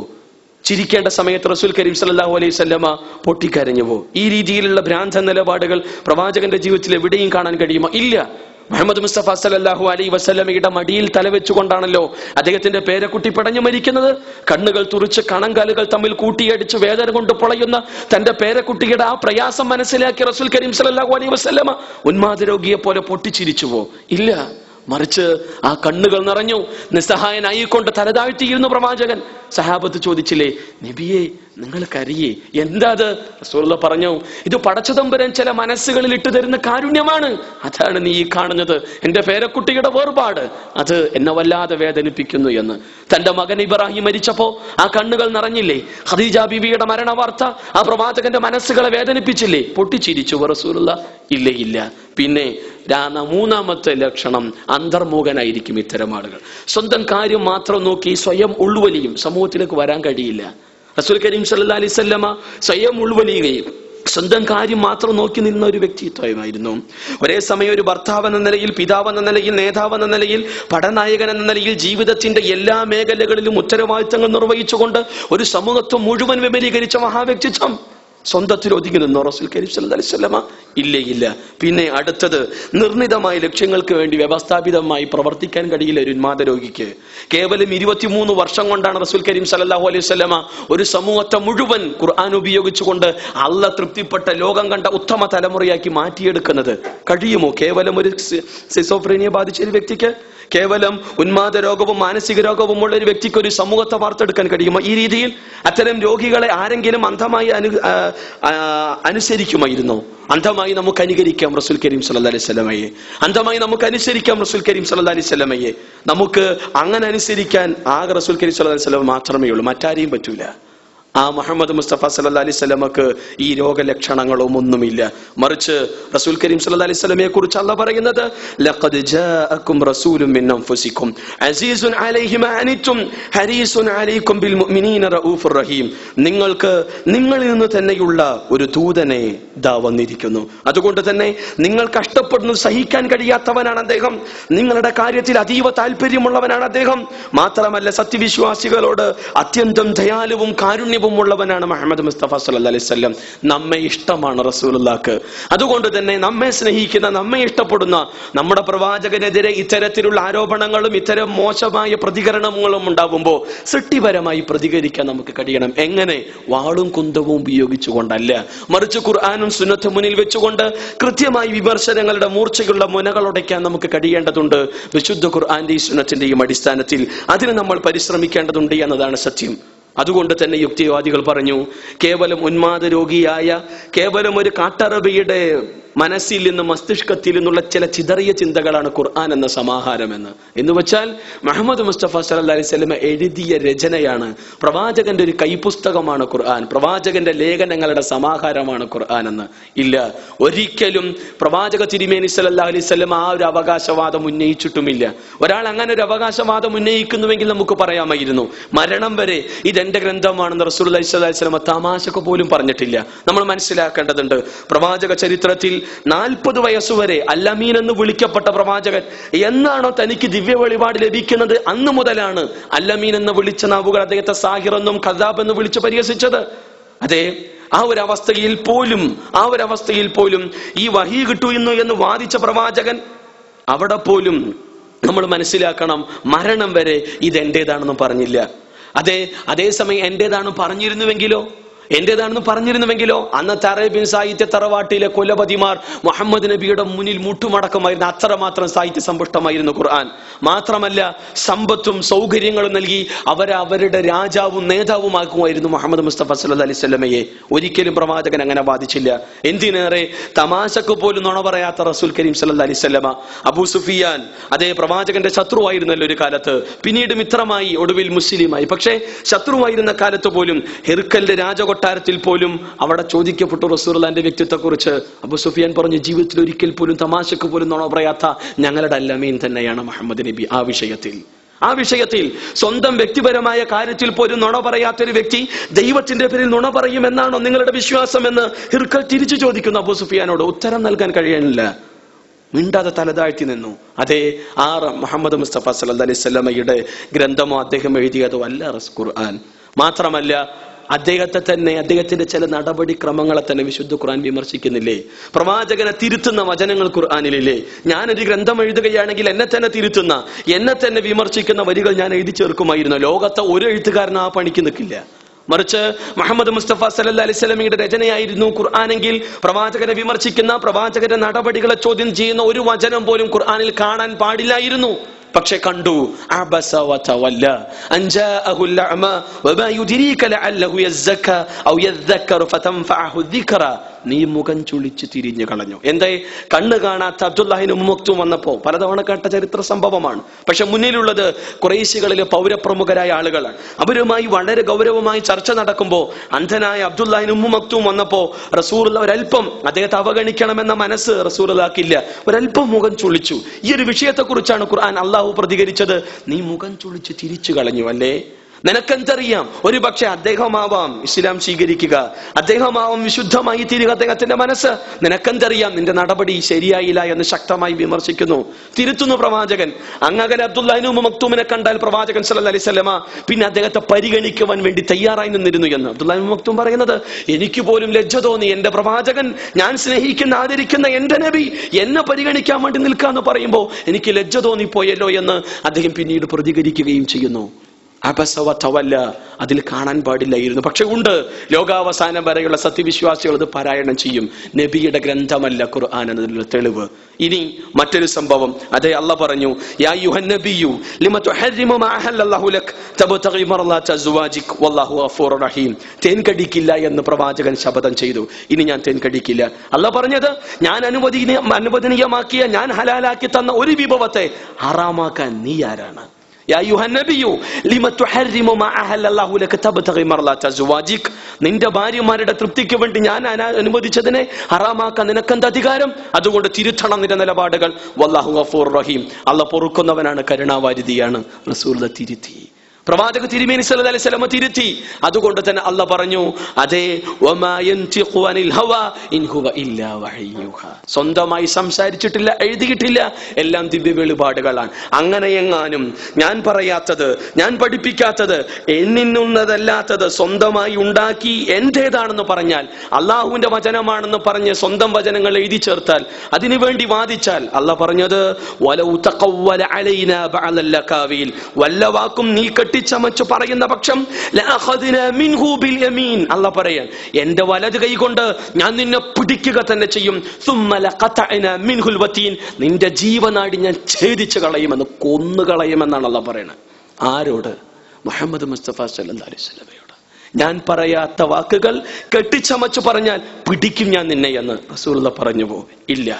ചിരിക്കേണ്ട സമയത്ത് റസൂൽ കരീം സല്ലല്ലാഹു അലൈഹി വസല്ലമ പൊട്ടിക്കരഞ്ഞുവോ? ഈ രീതിയിലുള്ള ഭ്രാന്ത നിലപാടുകൾ പ്രവാചകന്റെ ജീവിതത്തിൽ എവിടെയും കാണാൻ കഴിയുമോ? ഇല്ല. മുഹമ്മദ് മുസ്തഫ സല്ലല്ലാഹു അലൈഹി വസല്ലമയുടെ മടിയിൽ തലവെച്ചുകൊണ്ടാണല്ലോ അദ്ദേഹത്തിന്റെ പേരക്കുട്ടി പിടഞ്ഞു മരിക്കുന്നത്. കണ്ണുകൾ തുറിച്ച് കണങ്കാലുകൾ തമ്മിൽ കൂട്ടിയടിച്ച് വേദന കൊണ്ട് പൊളയുന്ന തന്റെ പേരക്കുട്ടിയുടെ ആ പ്രയാസം മനസ്സിലാക്കി റസൂൽ കരീം സല്ലല്ലാഹു അലൈഹി വസല്ലമ ഉന്മാദ രോഗിയെ പോലെ പൊട്ടിച്ചിരിച്ചുവോ? ഇല്ല. മറിച്ച് ആ കണ്ണുകൾ നിറഞ്ഞു, നിസ്സഹായനായിക്കൊണ്ട് തലതാഴ്ത്തിയിരുന്നു പ്രവാചകൻ. സഹാബത്ത് ചോദിച്ചില്ലേ, നബിയെ നിങ്ങൾ കരയേ, എന്താ അത്? റസൂലുള്ളാഹി പറഞ്ഞു, ഇത് പടച്ചതമ്പുരാൻ ചില മനസ്സുകളിൽ ഇട്ടു തരുന്ന കാരുണ്യമാണ്. അതാണ് നീ കാണുന്നത്. എന്റെ പേരക്കുട്ടിയുടെ വേർപാട് അത് എന്നെ വല്ലാതെ വേദനിപ്പിക്കുന്നു എന്ന്. തന്റെ മകൻ ഇബ്രാഹിം മരിച്ചപ്പോ ആ കണ്ണുകൾ നിറഞ്ഞില്ലേ? ഖദീജ ബീവിയുടെ മരണ വാർത്ത ആ പ്രവാചകന്റെ മനസ്സുകളെ വേദനിപ്പിച്ചില്ലേ? പൊട്ടിച്ചിരിച്ചു റസൂലുള്ളാഹി? ഇല്ല. പിന്നെ മൂന്നാമത്തെ ലക്ഷണം, അന്തർമുഖനായിരിക്കും ഇത്തരം ആളുകൾ. സ്വന്തം കാര്യം മാത്രം നോക്കി സ്വയം ഉൾവലിയും, സമൂഹത്തിലേക്ക് വരാൻ കഴിയില്ല. റസൂൽ കരീം സല്ലല്ലാഹു അലൈഹി വസല്ലമ സ്വയം ഉൾവലിയുകയും സ്വന്തം കാര്യം മാത്രം നോക്കി നിന്ന ഒരു വ്യക്തിത്വമായിരുന്നു. ഒരേ സമയം ഒരു ഭർത്താവ് എന്ന നിലയിൽ, പിതാവ് എന്ന നിലയിൽ, നേതാവ് എന്ന നിലയിൽ, പടനായകൻ എന്ന നിലയിൽ ജീവിതത്തിന്റെ എല്ലാ മേഖലകളിലും ഉത്തരവാദിത്തങ്ങൾ നിർവഹിച്ചുകൊണ്ട് ഒരു സമൂഹത്വം മുഴുവൻ വിപുലീകരിച്ച മഹാവ്യക്തിത്വം. സ്വന്തത്തിൽ ഒതുങ്ങി നിന്നോ റസൂൽ കരീം സല്ലല്ലാഹു അലൈഹി വസല്ലമ? ഇല്ല. പിന്നെ അടുത്തത്, നിർണിതമായ ലക്ഷ്യങ്ങൾക്ക് വേണ്ടി വ്യവസ്ഥാപിതമായി പ്രവർത്തിക്കാൻ കഴിയില്ല ഒരു ഉന്മാദ രോഗിക്ക്. കേവലം 23 വർഷം കൊണ്ടാണ് റസൂൽ കരീം സല്ലല്ലാഹു അലൈഹി വസല്ലമ ഒരു സമൂഹത്തെ മുഴുവൻ ഖുർആൻ ഉപയോഗിച്ചുകൊണ്ട് അല്ലാഹ് തൃപ്തിപ്പെട്ട, ലോകം കണ്ട ഉത്തമ തലമുറയാക്കി മാറ്റിയെടുക്കുന്നത്. കഴിയുമോ കേവലം ഒരു സ്കിസോഫ്രീനിയ ബാധിച്ച ഒരു വ്യക്തിക്ക്? കേവലം ഉന്മാദ രോഗവും മാനസിക രോഗവും ഉള്ള ഒരു വ്യക്തിക്ക് ഒരു സമൂഹത്തെ വാർത്തെടുക്കാൻ കഴിയുമോ ഈ രീതിയിൽ? അത്തരം രോഗികളെ ആരെങ്കിലും അന്ധമായി അനുസരിക്കുമായിരുന്നോ? അന്ധമായി നമുക്ക് അനുകരിക്കാം റസൂൽ കരീം സല്ലല്ലാഹു അലൈഹി വസല്ലമയെ. അന്ധമായി നമുക്ക് അനുസരിക്കാം റസൂൽ കരീം സല്ലല്ലാഹു അലൈഹി വസല്ലമയെ. നമുക്ക് അങ്ങനെ അനുസരിക്കാൻ ആകെ റസൂൽ കരീം സല്ലല്ലാഹു അലൈഹി വസല്ലം മാത്രമേ ഉള്ളൂ, മറ്റാരെയും പറ്റൂല. ആ മുഹമ്മദ് മുസ്തഫ സല്ലല്ലാഹു അലൈഹി വസല്ലമക്ക് ഈ രോഗലക്ഷണങ്ങളും ഒന്നുമില്ല. മറിച്ച് റസൂൽ കരീം സല്ലല്ലാഹു അലൈഹി വസല്ലമയെ കുറിച്ച് അല്ലാഹു പറയുന്നത് ലഖദ് ജാഅക്കും റസൂലുൻ മിൻ അൻഫുസിക്കും അസീസുൻ അലൈഹി മാ അനിതും ഹരീസുൻ അലൈക്കും ബിൽ മുഅ്മിനീന റഊഫുർ റഹീം. നിങ്ങൾക്ക് നിങ്ങളിൽ നിന്ന് തന്നെയുള്ള ഒരു ദൂതനെ ദാ വന്നിരിക്കുന്നു. അതുകൊണ്ട് തന്നെ നിങ്ങൾ കഷ്ടപ്പെടുന്നത് സഹിക്കാൻ കഴിയാത്തവനാണ് അദ്ദേഹം. നിങ്ങളുടെ കാര്യത്തിൽ അതീവ താല്പര്യമുള്ളവനാണ് അദ്ദേഹം. മാത്രമല്ല സത്യവിശ്വാസികളോട് അത്യന്തം ദയാലുവും കാരുണ്യവും ഉള്ളവനാണ് മുഹമ്മദ് മുസ്തഫ സല്ലല്ലാഹു അലൈഹി വസല്ലം. നമ്മെ ഇഷ്ടമാണ് റസൂലുള്ളാഹിക്ക്. അതുകൊണ്ട് തന്നെ നമ്മെ സ്നേഹിക്കുന്ന, നമ്മെ ഇഷ്ടപ്പെടുന്ന നമ്മുടെ പ്രവാചകനെതിരെ ഇത്തരത്തിലുള്ള ആരോപണങ്ങളും ഇത്തരം മോശമായ പ്രതികരണങ്ങളും ഉണ്ടാവുമ്പോൾ സൃഷ്ടിപരമായി പ്രതികരിക്കാൻ നമുക്ക് കഴിയണം. എങ്ങനെ? വാളും കുന്തവും ഉപയോഗിച്ചുകൊണ്ടല്ല, മറിച്ച് ഖുർആനും സുന്നത്തും മുന്നിൽ വെച്ചുകൊണ്ട് കൃത്യമായി വിമർശനങ്ങളുടെ മൂർച്ചയുള്ള മുനകളുടയ്ക്കാൻ നമുക്ക് കഴിയേണ്ടതുണ്ട്. വിശുദ്ധ ഖുർആന്റെയും സുന്നത്തിന്റെയും അടിസ്ഥാനത്തിൽ അതിന് നമ്മൾ പരിശ്രമിക്കേണ്ടതുണ്ട് എന്നതാണ് സത്യം. അതുകൊണ്ട് തന്നെ യുക്തിവാദികൾ പറഞ്ഞു, കേവലം ഉന്മാദ രോഗിയായ, കേവലം ഒരു കാട്ടറബിയുടെ മനസ്സിൽ നിന്ന് മസ്തിഷ്കത്തിൽ നിന്നുള്ള ചില ചിതറിയ ചിന്തകളാണ് ഖുർആൻ എന്ന സമാഹാരമെന്ന്. എന്ന് വെച്ചാൽ മുഹമ്മദ് മുസ്തഫ സല്ലല്ലാഹു അലൈഹി വസല്ലം എഴുതിയ രചനയാണ്, പ്രവാചകന്റെ ഒരു കൈപുസ്തകമാണ് ഖുർആൻ, പ്രവാചകന്റെ ലേഖനങ്ങളുടെ സമാഹാരമാണ് ഖുർആൻ എന്ന്. ഇല്ല, ഒരിക്കലും പ്രവാചക തിരുമേനി സല്ലല്ലാഹു അലൈഹി വസല്ലം ആ ഒരു അവകാശവാദം ഉന്നയിച്ചിട്ടുമില്ല. ഒരാൾ അങ്ങനെ ഒരു അവകാശവാദം ഉന്നയിക്കുന്നുവെങ്കിൽ നമുക്ക് പറയാമായിരുന്നു, മരണം വരെ ഇതെന്റെ ഗ്രന്ഥമാണെന്ന് റസൂലുള്ളാഹി സ്വല്ലല്ലാഹു അലൈഹി വസല്ലം തമാശക്ക് പോലും പറഞ്ഞിട്ടില്ല. നമ്മൾ മനസ്സിലാക്കേണ്ടതുണ്ട്, പ്രവാചക ചരിത്രത്തിൽ 40 വയസ്സുവരെ അല്ലമീൻ എന്ന് വിളിക്കപ്പെട്ട പ്രവാചകൻ എന്നാണോ തനിക്ക് ദിവ്യ വെളിപാട് ലഭിക്കുന്നത് അന്ന് മുതലാണ് അല്ലമീൻ എന്ന് വിളിച്ച നാവുകൾ അദ്ദേഹത്തെ സാഹിർ എന്നും ഖദാബ് എന്ന് വിളിച്ച് പരിഹസിച്ചത്. അതെ, ആ ഒരു അവസ്ഥയിൽ പോലും ഈ വഹി കിട്ടുന്നു എന്ന് വാദിച്ച പ്രവാചകൻ അവിടെ പോലും നമ്മൾ മനസ്സിലാക്കണം, മരണം വരെ ഇത് എന്റേതാണെന്ന് പറഞ്ഞില്ല. അതേസമയം എന്റേതാണെന്ന് പറഞ്ഞിരുന്നുവെങ്കിലോ അന്നത്തെ അറേബ്യൻ സാഹിത്യ തറവാട്ടിലെ കൊലപതിമാർ മുഹമ്മദ് നബിയുടെ മുന്നിൽ മുട്ടുമടക്കമായിരുന്നു. അത്രമാത്രം സാഹിത്യ സമ്പുഷ്ടമായിരുന്നു ഖുർആൻ. മാത്രമല്ല സമ്പത്തും സൗകര്യങ്ങളും നൽകി അവരുടെ രാജാവും നേതാവുമാക്കുമായിരുന്നു മുഹമ്മദ് മുസ്തഫ സല്ലല്ലാഹു അലൈഹി വസല്ലമയെ. ഒരിക്കലും പ്രവാചകൻ അങ്ങനെ വാദിച്ചില്ല. എന്തിനേറെ തമാശക്ക് പോലും നുണ പറയാത്ത റസൂൽ കരീം സല്ലല്ലാഹു അലൈഹി വസല്ലമ അബൂ സുഫിയാൻ അതേ പ്രവാചകന്റെ ശത്രുവായിരുന്നല്ലോ ഒരു കാലത്ത്, പിന്നീട് മിത്രമായി, ഒടുവിൽ മുസ്ലിമായി. പക്ഷേ ശത്രുവായിരുന്ന കാലത്ത് പോലും ഹിർക്കലിന്റെ കൊട്ടാരത്തിൽ പോലും അവിടെ ചോദിക്കപ്പെട്ടു റസൂലുള്ളാഹിന്റെ വ്യക്തിത്വത്തെ കുറിച്ച്. അബൂ സുഫിയാൻ പറഞ്ഞു, ജീവിതത്തിൽ ഒരിക്കൽ പോലും തമാശക്ക് പോലും നുണ പറയാത്ത ഞങ്ങളുടെ അല്ലമീൻ തന്നെയാണ് മുഹമ്മദ് നബി. ആ വിഷയത്തിൽ സ്വന്തം വ്യക്തിപരമായ കാര്യത്തിൽ പോലും നുണ പറയാത്തൊരു വ്യക്തി ദൈവത്തിന്റെ പേരിൽ നുണ പറയുമെന്നാണോ നിങ്ങളുടെ വിശ്വാസം എന്ന് ഹിർക്കൽ തിരിച്ചു ചോദിക്കുന്നു അബൂ സുഫിയാനോട്. ഉത്തരം നൽകാൻ കഴിയാനില്ല, മിണ്ടാതെ തലതാഴ്ത്തി നിന്നു. അതേ, ആ മുഹമ്മദ് മുസ്തഫ സല്ലല്ലാഹു അലൈഹി വസല്ലമയുടെ ഗ്രന്ഥമോ അദ്ദേഹം എഴുതിയതോ അല്ല ഖുർആൻ. മാത്രമല്ല അദ്ദേഹത്തിന്റെ ചില നടപടിക്രമങ്ങളെ തന്നെ വിശുദ്ധ ഖുർആൻ വിമർശിക്കുന്നില്ലേ? പ്രവാചകനെ തിരുത്തുന്ന വചനങ്ങൾ ഖുർആനിലില്ലേ? ഞാനൊരു ഗ്രന്ഥം എഴുതുകയാണെങ്കിൽ എന്നെ തന്നെ തിരുത്തുന്ന, എന്നെ തന്നെ വിമർശിക്കുന്ന വരികൾ ഞാൻ എഴുതി ചേർക്കുമായിരുന്നു. ലോകത്തെ ഒരു എഴുത്തുകാരൻ ആ പണിക്ക് നിൽക്കില്ല. മറിച്ച് മുഹമ്മദ് മുസ്തഫ സല്ലല്ലാഹു അലൈഹി വസല്ലമയുടെ രചനയായിരുന്നു ഖുർആനെങ്കിൽ പ്രവാചകനെ വിമർശിക്കുന്ന, പ്രവാചകന്റെ നടപടികളെ ചോദ്യം ചെയ്യുന്ന ഒരു വചനം പോലും ഖുർആനിൽ കാണാൻ പാടില്ലായിരുന്നു. പക്ഷെ കണ്ടു. അബസ വതവല്ല അൻ ജാഅഹുൽ അഅമ വമാ യുദ്രീക ലഅല്ലഹു യസ്സക്ക ഔ യദ്ദക്കറു ഫതൻഫഅഹു ദിക്റ. നീ മുഖം ചുളിച്ച് തിരിഞ്ഞു കളഞ്ഞു. എന്തേ? കണ്ണ് കാണാത്ത അബ്ദുല്ലാഹിബ്നു ഉമ്മ മക്തൂം വന്നപ്പോ പലതവണ കേട്ട ചരിത്ര സംഭവമാണ്. പക്ഷെ മുന്നിലുള്ളത് ഖുറൈശികളിലെ പൗരപ്രമുഖരായ ആളുകളാണ്. അവരുമായി വളരെ ഗൗരവമായി ചർച്ച നടക്കുമ്പോൾ അന്ധനായ അബ്ദുല്ലാഹിബ്നു ഉമ്മ മക്തൂം വന്നപ്പോ റസൂലുള്ള ഒരൽപ്പം അദ്ദേഹത്തെ അവഗണിക്കണമെന്ന മനസ്സ് റസൂലുള്ളാഹിക്കില്ല. ഒരൽപ്പം മുഖം ചുളിച്ചു. ഈ ഒരു വിഷയത്തെ കുറിച്ചാണ് ഖുർആൻ അള്ളാഹു പ്രതികരിച്ചത്. നീ മുഖം ചുളിച്ച് തിരിച്ചു കളഞ്ഞു അല്ലേ? നിനക്കെന്തറിയാം, ഒരു പക്ഷെ അദ്ദേഹമാവാം ഇസ്ലാം സ്വീകരിക്കുക, അദ്ദേഹമാവാം വിശുദ്ധമായി തീരുക അദ്ദേഹത്തിന്റെ മനസ്സ്. നിനക്കെന്തറിയാം, നിന്റെ നടപടി ശരിയായില്ല എന്ന് ശക്തമായി വിമർശിക്കുന്നു, തിരുത്തുന്നു പ്രവാചകൻ. അങ്ങനെ അബ്ദുല്ലാഹിബ്നു ഉമ്മ മക്തൂമിനെ കണ്ടാൽ പ്രവാചകൻ സല്ലല്ലാഹു അലൈഹി വസല്ലമ പിന്നെ അദ്ദേഹത്തെ പരിഗണിക്കുവാൻ വേണ്ടി തയ്യാറായി നിന്നിരുന്നു എന്ന് അബ്ദുല്ലാഹിബ്നു ഉമ്മ മക്തൂം പറയുന്നത്. എനിക്ക് പോലും ലജ്ജ തോന്നി, എന്റെ പ്രവാചകൻ, ഞാൻ സ്നേഹിക്കുന്ന ആദരിക്കുന്ന എന്റെ നബി എന്നെ പരിഗണിക്കാൻ വേണ്ടി നിൽക്കാന്ന് പറയുമ്പോൾ എനിക്ക് ലജ്ജ തോന്നിപ്പോയല്ലോ എന്ന് അദ്ദേഹം പിന്നീട് പ്രതികരിക്കുകയും ചെയ്യുന്നു. അബസവതവല്ല, അതിൽ കാണാൻ പാടില്ലായിരുന്നു. പക്ഷെ ഉണ്ട്, ലോകാവസാനം വരെയുള്ള സത്യവിശ്വാസികൾ അത് പാരായണം ചെയ്യും. നബിയുടെ ഗ്രന്ഥമല്ല ഖുർആൻ എന്നതിനുള്ള തെളിവ്. ഇനി മറ്റൊരു സംഭവം. അതേ അല്ലാഹ് പറഞ്ഞു, യാ അയ്യുഹൻ നബിയ്യു ലിമ തുഹർരിമു മാ അഹല്ലല്ലാഹു ലക് തബ്തഗി മർളാത അസ്വാജിക് വല്ലാഹു ഗഫൂറുർ റഹീം. തേൻ കടിക്കില്ല എന്ന് പ്രവാചകൻ ശപഥം ചെയ്തു. ഇനി ഞാൻ തേൻ കടിക്കില്ല. അല്ലാഹ് പറഞ്ഞത്, ഞാൻ അനുവദനീയമാക്കിയ, ഞാൻ ഹലാലാക്കി തന്ന ഒരു വിഭവത്തെ ഹറാമാക്കാൻ നീ ആരാണ്? യാ അയ്യുഹൻ നബിയു ലിമ തുഹർരിമു മാ അഹല്ലല്ലാഹു ലക തബ്തഗി മർളാത അസ്വാജിക്. നിന്റെ ഭാര്യമാരുടെ തൃപ്തിക്ക് വേണ്ടി ഞാൻ അനുവദിച്ചതിനെ ഹറാമാക്കാൻ നിനക്കെന്ത് അധികാരം? അതുകൊണ്ട് തിരുത്തണം നിന്റെ നിലപാടുകൾ. വല്ലാഹു ഗഫൂർ റഹീം. അല്ലാഹ് പൊറുക്കുന്നവനാണ്, കരുണാവാരിധിയാണ്. റസൂൽ തിരുത്തി, പ്രവാചക തിരുമേനി സല്ലല്ലാഹു അലൈഹി വസല്ലം തിരുത്തി. അതുകൊണ്ട് തന്നെ അല്ലാഹ് പറഞ്ഞു, അതേ വമാ യൻതിഖു അനിൽ ഹവാ ഇൻ ഹുവ ഇല്ലാ വഹയ്യുഹ. സ്വന്തമായി സംസാരിച്ചിട്ടില്ല, എഴുതിയിട്ടില്ല, എല്ലാം ദിവ്യ വെളിപാടുകളാണ്. അങ്ങനെ എങ്ങാനും ഞാൻ പറയാത്തത്, ഞാൻ പഠിപ്പിക്കാത്തത്, എന്നിന്നുള്ളതല്ലാത്തത് സ്വന്തമായി ഉണ്ടാക്കി എന്റേതാണെന്ന് പറഞ്ഞാൽ, അള്ളാഹുവിന്റെ വചനമാണെന്ന് പറഞ്ഞ് സ്വന്തം വചനങ്ങൾ എഴുതി ചേർത്താൽ, അതിനുവേണ്ടി വാദിച്ചാൽ, അല്ലാഹ് പറഞ്ഞത് വലൗ തഖവ്വല അലൈനാ ബഅദൽ ലകാവീൽ, വല്ല വാക്കും നീ ചമച്ചു പറയുന്ന പക്ഷം അല്ലാഹ് പറയാൻ, എന്റെ വലത് കൈ കൊണ്ട് ഞാൻ നിന്നെ പിടിക്കുക തന്നെ ചെയ്യും. നിന്റെ ജീവനാടി ഞാൻ ഛേദിച്ചു കളയുമെന്ന്, കൊന്നുകളയുമെന്നാണ് അല്ലാഹ് പറയുന്നത്. ആരോട്? മുഹമ്മദ് മുസ്തഫ സല്ലല്ലാഹു അലൈഹി വസല്ലമയോട്. ഞാൻ പറയാത്ത വാക്കുകൾ കെട്ടിച്ചമച്ചു പറഞ്ഞാൽ പിടിക്കും ഞാൻ നിന്നെ എന്ന് റസൂലുള്ളാഹ് പറഞ്ഞു പോ? ഇല്ല.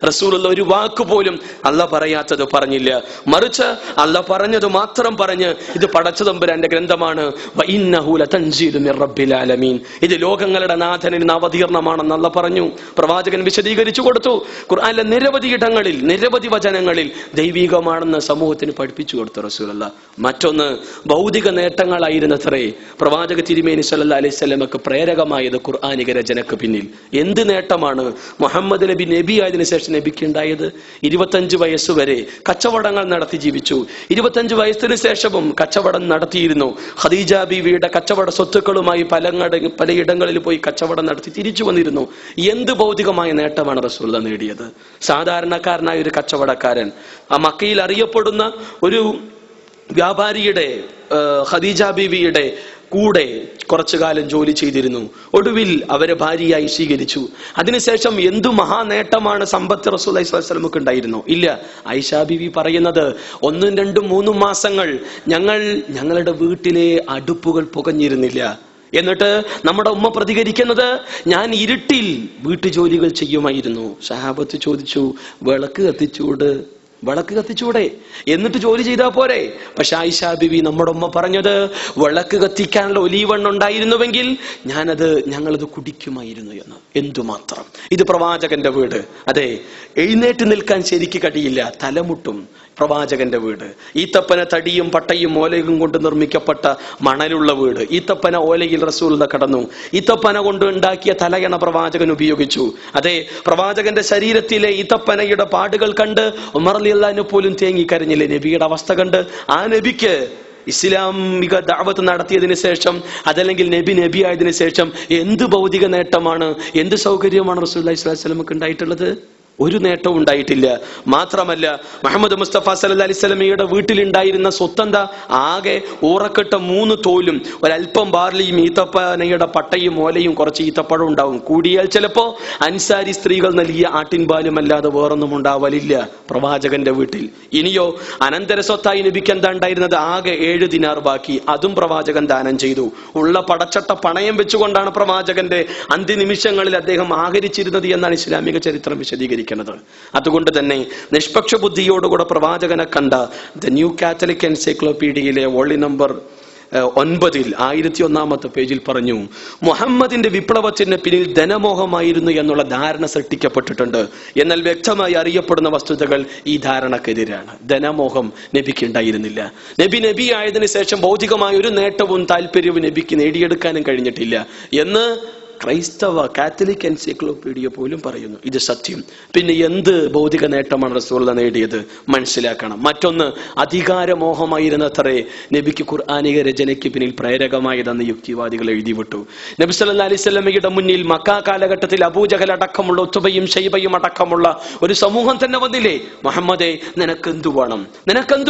റസൂലുള്ളാഹ് ഒരു വാക്ക് പോലും അല്ലാഹ് പറയാത്തത് പറഞ്ഞില്ല. മറിച്ച് അല്ലാഹ് പറഞ്ഞത് മാത്രം പറഞ്ഞ്, ഇത് പടച്ചതമ്പുരാന്റെ ഗ്രന്ഥമാണ്, വഇന്നഹു ലതൻസീലു മിർ റബ്ബിൽ ആലമീൻ, ഇത് ലോകങ്ങളുടെ നാഥനിൽ അവതീർണമാണെന്ന് അല്ലാഹ് പറഞ്ഞു. പ്രവാചകൻ വിശദീകരിച്ചു കൊടുത്തു. ഖുർആനിലെ നിരവധി ഇടങ്ങളിൽ, നിരവധി വചനങ്ങളിൽ ദൈവികമാണെന്ന് സമൂഹത്തിന് പഠിപ്പിച്ചു കൊടുത്തു റസൂലുള്ളാഹ്. മറ്റൊന്ന് ഭൗതിക നേട്ടങ്ങളായിരുന്നത്രേ പ്രവാചക തിരുമേനി സല്ലല്ലാഹു അലൈഹി വസല്ലമക്ക് പ്രേരകമായത് ഖുർആനിക രചനക്ക് പിന്നിൽ. എന്ത് നേട്ടമാണ് മുഹമ്മദ് നബി നബിയായതിനു ശേഷം നബിക്ക് ഉണ്ടായത്? 25 വയസ്സ് വരെ കച്ചവടങ്ങൾ നടത്തി ജീവിച്ചു. 25 വയസ്സിന് ശേഷവും കച്ചവടം നടത്തിയിരുന്നു. ഖദീജ ബീവിയുടെ കച്ചവട സ്വത്തുക്കളുമായി പലയിടങ്ങളിൽ പോയി കച്ചവടം നടത്തി തിരിച്ചു വന്നിരുന്നു. എന്ത് ഭൗതികമായ നേട്ടമാണ് റസൂലുള്ളാഹ് നേടിയത്? സാധാരണക്കാരനായ ഒരു കച്ചവടക്കാരൻ, ആ മക്കയിൽ അറിയപ്പെടുന്ന ഒരു വ്യാപാരിയുടെ, ഖദീജ ബീവിയുടെ കൂടെ കുറച്ചു കാലം ജോലി ചെയ്തിരുന്നു. ഒടുവിൽ അവരെ ഭാര്യയായി സ്വീകരിച്ചു. അതിനുശേഷം എന്തു മഹാനേട്ടമാണ് സമ്പത്ത് റസൂലുള്ളാഹി സ്വല്ലല്ലാഹു അലൈഹി വസല്ലമക്ക് ഉണ്ടായിരുന്നു? ഇല്ല. ആയിഷ ബീവി പറയുന്നത്, 1, 2, 3 മാസങ്ങൾ ഞങ്ങളുടെ വീട്ടിലെ അടുപ്പുകൾ പുകഞ്ഞിരുന്നില്ല. എന്നിട്ട് നമ്മുടെ ഉമ്മ പ്രതികരിക്കുന്നത്, ഞാൻ ഇരുട്ടിൽ വീട്ടുജോലികൾ ചെയ്യുമായിരുന്നു. സഹാബത്ത് ചോദിച്ചു, വിളക്ക് കത്തിച്ചൂടെ, എന്നിട്ട് ജോലി ചെയ്താൽ പോരെ? പക്ഷെ ആയിഷ ബീവി, നമ്മുടെ ഉമ്മ പറഞ്ഞത്, വിളക്ക് കത്തിക്കാനുള്ള ഒലീവെണ്ണ ഉണ്ടായിരുന്നുവെങ്കിൽ ഞങ്ങളത് കുടിക്കുമായിരുന്നു എന്ന്. എന്തുമാത്രം! ഇത് പ്രവാചകന്റെ വീട്. അതെ, എഴുന്നേറ്റ് നിൽക്കാൻ ശരിക്ക് കഴിയില്ല, തലമുട്ടും. പ്രവാചകന്റെ വീട് ഈത്തപ്പന തടിയും പട്ടയും ഓലയും കൊണ്ട് നിർമ്മിക്കപ്പെട്ട മണലുള്ള വീട്. ഈത്തപ്പന ഓലയിൽ റസൂലുള്ളാഹി കടന്നു. ഈത്തപ്പന കൊണ്ട് ഉണ്ടാക്കിയ തലയണ പ്രവാചകൻ ഉപയോഗിച്ചു. അതെ, പ്രവാചകന്റെ ശരീരത്തിലെ ഈത്തപ്പനയുടെ പാടുകൾ കണ്ട് ഉമർ റളിയല്ലാഹു അൻഹു പോലും തേങ്ങിക്കരഞ്ഞില്ലേ? നബിയുടെ അവസ്ഥ കണ്ട്. ആ നബിക്ക് ഇസ്ലാമിക ദഅവത്ത് നടത്തിയതിനു ശേഷം, അതല്ലെങ്കിൽ നബി ആയതിനു ശേഷം എന്ത് ഭൗതിക നേട്ടമാണ്, എന്ത് സൗകര്യമാണ് റസൂലുള്ളാഹി സ്വല്ലല്ലാഹു അലൈഹി വസല്ലമക്ക് ഉണ്ടായിട്ടുള്ളത്? ഒരു നേട്ടവും ഉണ്ടായിട്ടില്ല. മാത്രമല്ല, മുഹമ്മദ് മുസ്തഫ സല്ലല്ലാഹു അലൈഹി വസല്ലമയുടെ വീട്ടിലുണ്ടായിരുന്ന സ്വത്തെന്താ? ആകെ ഊറക്കെട്ട 3 തോലും ഒരൽപ്പം ബാർലിയും ഈത്തപ്പനയുടെ പട്ടയും ഓലയും കുറച്ച് ഈത്തപ്പഴം ഉണ്ടാവും. കൂടിയാൽ ചിലപ്പോ അൻസാരി സ്ത്രീകൾ നൽകിയ ആട്ടിൻപാലും അല്ലാതെ വേറൊന്നും ഉണ്ടാവലില്ല പ്രവാചകന്റെ വീട്ടിൽ. ഇനിയോ അനന്തര സ്വത്തായി നബിക്ക് എന്താ ഉണ്ടായിരുന്നത്? ആകെ 7 ദിനാർ ബാക്കി. അതും പ്രവാചകൻ ദാനം ചെയ്തു. ഉള്ള പടച്ചട്ട പണയം വെച്ചുകൊണ്ടാണ് പ്രവാചകന്റെ അന്ത്യനിമിഷങ്ങളിൽ അദ്ദേഹം ആഹരിച്ചിരുന്നത് എന്നാണ് ഇസ്ലാമിക ചരിത്രം വിശദീകരിക്കുന്നത്. അതുകൊണ്ട് തന്നെ നിഷ്പക്ഷ ബുദ്ധിയോടുകൂടെ പ്രവാചകനെ കണ്ട ദ ന്യൂ കാത്തലിക് എൻസൈക്ലോപീഡിയയിലെ വോളി നമ്പർ 9 101-ാമത്തെ പേജിൽ പറഞ്ഞു, മുഹമ്മദിന്റെ വിപ്ലവത്തിന് പിന്നിൽ ധനമോഹമായിരുന്നു എന്നുള്ള ധാരണ സൃഷ്ടിക്കപ്പെട്ടിട്ടുണ്ട്. എന്നാൽ വ്യക്തമായി അറിയപ്പെടുന്ന വസ്തുതകൾ ഈ ധാരണക്കെതിരാണ്. ധനമോഹം നബിക്ക് ഉണ്ടായിരുന്നില്ല. നബി ആയതിനു ശേഷം ഭൗതികമായ ഒരു നേട്ടവും താല്പര്യവും നബിക്ക് നേടിയെടുക്കാനും കഴിഞ്ഞിട്ടില്ല എന്ന് ക്രൈസ്തവ കാത്തലിക് എൻസൈക്ലോപീഡിയ പോലും പറയുന്നു. ഇത് സത്യം. പിന്നെ എന്ത് ഭൗതിക നേട്ടമാണ് റസൂലുള്ളാഹി നേടിയത്? മനസ്സിലാക്കണം. മറ്റൊന്ന്, അധികാരമോഹമായിരുന്നത്രേ നബിക്ക് ഖുർആനിക രചനയ്ക്ക് പിന്നിൽ പ്രേരകമായതെന്ന് യുക്തിവാദികൾ എഴുതിവിട്ടു. നബി സല്ലല്ലാഹു അലൈഹി വസല്ലമയുടെ മുന്നിൽ മക്ക കാലഘട്ടത്തിൽ അബൂജഹൽ അടക്കമുള്ള ഉത്ബയും ശൈബയും അടക്കമുള്ള ഒരു സമൂഹം തന്നെ വന്നില്ലേ? മുഹമ്മദേ, നിനക്കെന്തു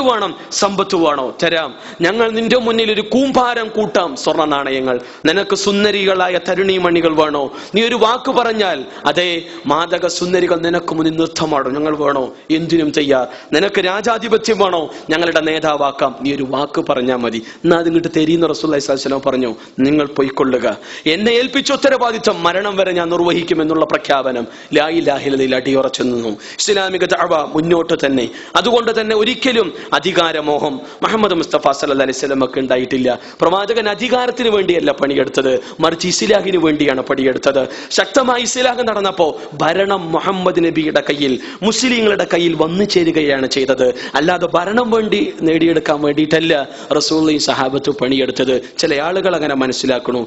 വേണം? സമ്പത്ത് വേണോ? തരാം. ഞങ്ങൾ നിന്റെ മുന്നിൽ ഒരു കൂമ്പാരം കൂട്ടാം സ്വർണ്ണ നാണയങ്ങൾ. നിനക്ക് സുന്ദരികളായ തരുണീമണി പണികൾ വേണോ? നീ ഒരു വാക്ക് പറഞ്ഞാൽ അതേ മാദക സുന്ദരികൾ നിനക്ക് മുന്നിൽ നൃത്തമാടോ, ഞങ്ങൾ വേണോ? എന്തിനും തയ്യാർ. നിനക്ക് രാജാധിപത്യം വേണോ? ഞങ്ങളുടെ നേതാവാക്കാം. നീ ഒരു വാക്ക് പറഞ്ഞാൽ മതി. എന്നാ അതിങ്ങോട്ട് തെരീന്ന് റസൂലുള്ളാഹി സ്വല്ലല്ലാഹു അലൈഹി വസല്ലം പറഞ്ഞു. നിങ്ങൾ പൊയ്ക്കൊള്ളുക, എന്നെ ഏൽപ്പിച്ച ഉത്തരവാദിത്വം മരണം വരെ ഞാൻ നിർവഹിക്കുമെന്നുള്ള പ്രഖ്യാപനം ലാ ഇലാഹ ഇല്ലല്ലാഹ് അടിയുറച്ചു നിന്നു. ഇസ്ലാമിക ദഅവ മുന്നോട്ട് തന്നെ. അതുകൊണ്ട് തന്നെ ഒരിക്കലും അധികാരമോഹം മുഹമ്മദ് മുസ്തഫ സല്ലല്ലാഹു അലൈഹി വസല്ലമക്ക് ഉണ്ടായിട്ടില്ല. പ്രവാചകൻ അധികാരത്തിന് വേണ്ടിയല്ല പണിയെടുത്തത്, മറിച്ച് ഇസ്ലാഹിന് വേണ്ടിയാണ് പണിയെടുത്തത്. ശക്തമായ ഇസ്ലാഹ് നടന്നപ്പോ ഭരണം മുഹമ്മദ് നബിയുടെ കയ്യിൽ, മുസ്ലിങ്ങളുടെ കയ്യിൽ വന്നു ചേരുകയാണ് ചെയ്തത്. അല്ലാതെ ഭരണം വേണ്ടി നേടിയെടുക്കാൻ വേണ്ടിയിട്ടല്ല റസൂലുള്ളാഹി സഹാബത്ത് പണിയെടുത്തത്. ചില ആളുകൾ അങ്ങനെ മനസ്സിലാക്കണു.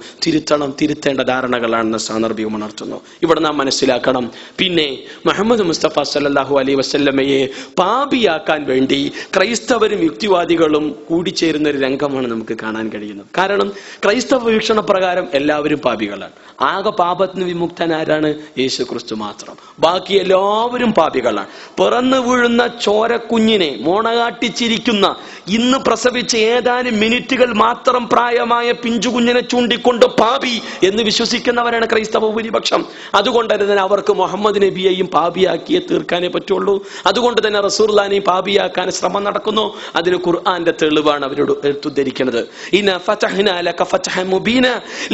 തിരുത്തേണ്ട ധാരണകളാണെന്ന് സാന്ദർഭികം ഉണർത്തുന്നു. ഇവിടെ നാം മനസ്സിലാക്കണം. പിന്നെ മുഹമ്മദ് മുസ്തഫ സല്ലല്ലാഹു അലൈഹി വസല്ലമയെ പാപിയാക്കാൻ വേണ്ടി ക്രൈസ്തവരും യുക്തിവാദികളും കൂടിച്ചേരുന്ന ഒരു രംഗമാണ് നമുക്ക് കാണാൻ കഴിയുന്നത്. കാരണം ക്രൈസ്തവ വീക്ഷണ പ്രകാരം എല്ലാവരും പാപികളാണ്. ആകെ പാപത്തിന് വിമുക്തനാരാണ്? യേശു ക്രിസ്തു മാത്രം. ബാക്കി എല്ലാവരും പാപികളാണ്. പിറന്നു വീഴുന്ന ചോരക്കുഞ്ഞിനെ മോണകാട്ടിച്ചിരിക്കുന്ന, ഇന്ന് പ്രസവിച്ച ഏതാനും മിനിറ്റുകൾ മാത്രം പ്രായമായ പിഞ്ചുകുഞ്ഞിനെ ചൂണ്ടിക്കൊണ്ട് പാപി എന്ന് വിശ്വസിക്കുന്നവരാണ് ക്രൈസ്തവ ഭൂരിപക്ഷം. അതുകൊണ്ട് തന്നെ അവർക്ക് മുഹമ്മദ് നബിയെയും പാപിയാക്കിയേ തീർക്കാനേ പറ്റുള്ളൂ. അതുകൊണ്ട് തന്നെ റസൂലുള്ളാഹിനെയും പാപിയാക്കാൻ ശ്രമം നടക്കുന്നു. അതിന് ഖുർആന്റെ തെളിവാണ് അവരോട് എടുത്തുദ്ധരിക്കുന്നത്. ഇന്ന ഫതഹ്നാ ലക ഫതഹൻ മുബീന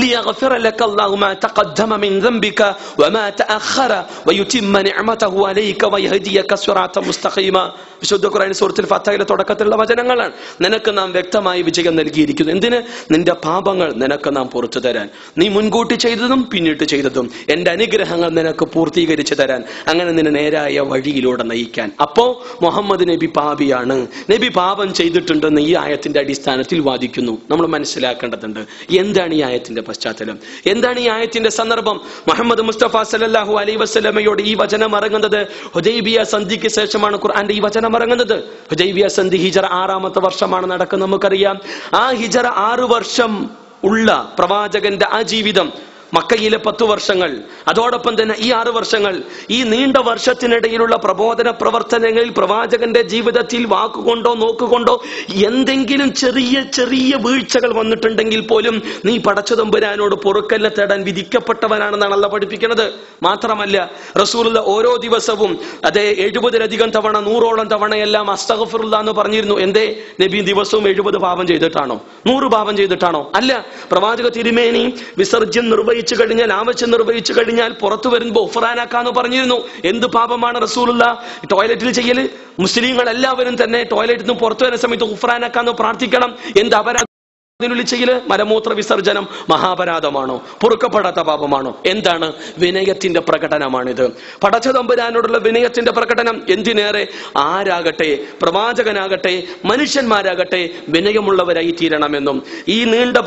ലിയഗ്ഫിറ ലക അല്ലാഹു മാ തഖദ്ദമ മിൻ ദംബിക വമാ തഅഖറ വയുതിമ്മ നിഅമതഹു അലൈക വയഹ്ദിയക സിറാത്തൻ മുസ്തഖീമ. വിശുദ്ധ ഖുർആൻ സൂറത്തുൽ ഫാത്തിഹയിലെ തുടക്കത്തിലുള്ള വചനങ്ങളാണ്. നിനക്ക് നാം വ്യക്തമായ വിജയം നൽകിയിരിക്കുന്നു. എന്തിന്? നിന്റെ പാപങ്ങൾ നിനക്ക് നാം പുറത്തു തരാൻ, നീ മുൻകൂട്ടി ചെയ്തതും പിന്നിട്ട് ചെയ്തതും എന്റെ അനുഗ്രഹങ്ങൾ നിനക്ക് പൂർത്തീകരിച്ചു തരാൻ, അങ്ങനെ നിന്നെ നേരായ വഴിയിലൂടെ നയിക്കാൻ. അപ്പോ മുഹമ്മദ് നബി പാപിയാണ്, നബി പാപം ചെയ്തിട്ടുണ്ടെന്ന് ഈ ആയത്തിന്റെ അടിസ്ഥാനത്തിൽ വാദിക്കുന്നു. നമ്മൾ മനസ്സിലാക്കേണ്ടതുണ്ട്, എന്താണ് ഈ ആയത്തിന്റെ പശ്ചാത്തലം, എന്താണ് ഈ ആയത്തിന്റെ സന്ദർഭം. മുഹമ്മദ് മുസ്തഫ സല്ലല്ലാഹു അലൈഹി വസല്ലമയോട് ഈ വചനം ഇറങ്ങുന്നത് ഹുദൈബിയ സന്ധിക്ക് ശേഷമാണ്. ഖുർആന്റെ ഈ വചനം ഇറങ്ങുന്നത് ഹുദൈബിയ സന്ധി ഹിജറ 6ാമത്തെ വർഷമാണ് നടക്കുന്നത്. നമുക്കറിയാം, ആ ഹിജറ 6 വർഷം ഉള്ള പ്രവാചകന്റെ ആ ജീവിതം, മക്കയിലെ 10 വർഷങ്ങൾ, അതോടൊപ്പം തന്നെ ഈ 6 വർഷങ്ങൾ, ഈ നീണ്ട വർഷത്തിനിടയിലുള്ള പ്രബോധന പ്രവർത്തനങ്ങളിൽ പ്രവാചകന്റെ ജീവിതത്തിൽ വാക്കുകൊണ്ടോ നോക്കുകൊണ്ടോ എന്തെങ്കിലും ചെറിയ ചെറിയ വീഴ്ചകൾ വന്നിട്ടുണ്ടെങ്കിൽ പോലും നീ പടച്ചതമ്പുരാനോട് പൊറുക്കലിനെ തേടാൻ വിധിക്കപ്പെട്ടവനാണെന്നാണല്ലോ പഠിപ്പിക്കുന്നത്. മാത്രമല്ല റസൂലുള്ള ഓരോ ദിവസവും അതേ 70-ലധികം തവണ 100ഓളം തവണയെല്ലാം അസ്തഗ്ഫിറുല്ലാഹ് എന്ന് പറഞ്ഞിരുന്നു. എന്തേ? നബി ദിവസവും 70 പാപം ചെയ്തിട്ടാണോ? 100 പാപം ചെയ്തിട്ടാണോ? അല്ല. പ്രവാചക തിരുമേനി വിസർജ്യം നിർവഹിച്ചു കഴിഞ്ഞാൽ, ആവശ്യം നിർവഹിച്ചു കഴിഞ്ഞാൽ പുറത്തു വരുമ്പോ ഉഫ്രാനാക്കാന്ന് പറഞ്ഞിരുന്നു. എന്ത് പാപമാണ് റസൂലുള്ളാഹ് ടോയ്ലറ്റിൽ ചെയ്യല്? മുസ്ലിങ്ങൾ എല്ലാവരും തന്നെ ടോയ്ലറ്റിൽ നിന്ന് പുറത്തു വരുന്ന സമയത്ത് ഉഫ്രാനാക്കാന്ന് പ്രാർത്ഥിക്കണം. എന്ത് അപരാധം അതിനുള്ളിൽ ചെയ്യല്? മലമൂത്ര വിസർജനം മഹാപരാധമാണോ? പൊറുക്കപ്പെടാത്ത പാപമാണോ? എന്താണ്? വിനയത്തിന്റെ പ്രകടനമാണിത്. പടച്ചതമ്പുരാനോടുള്ള വിനയത്തിന്റെ പ്രകടനം. എന്തിനേറെ ആരാകട്ടെ, പ്രവാചകനാകട്ടെ, മനുഷ്യന്മാരാകട്ടെ വിനയമുള്ളവരായി തീരണമെന്നും ഈ നീണ്ട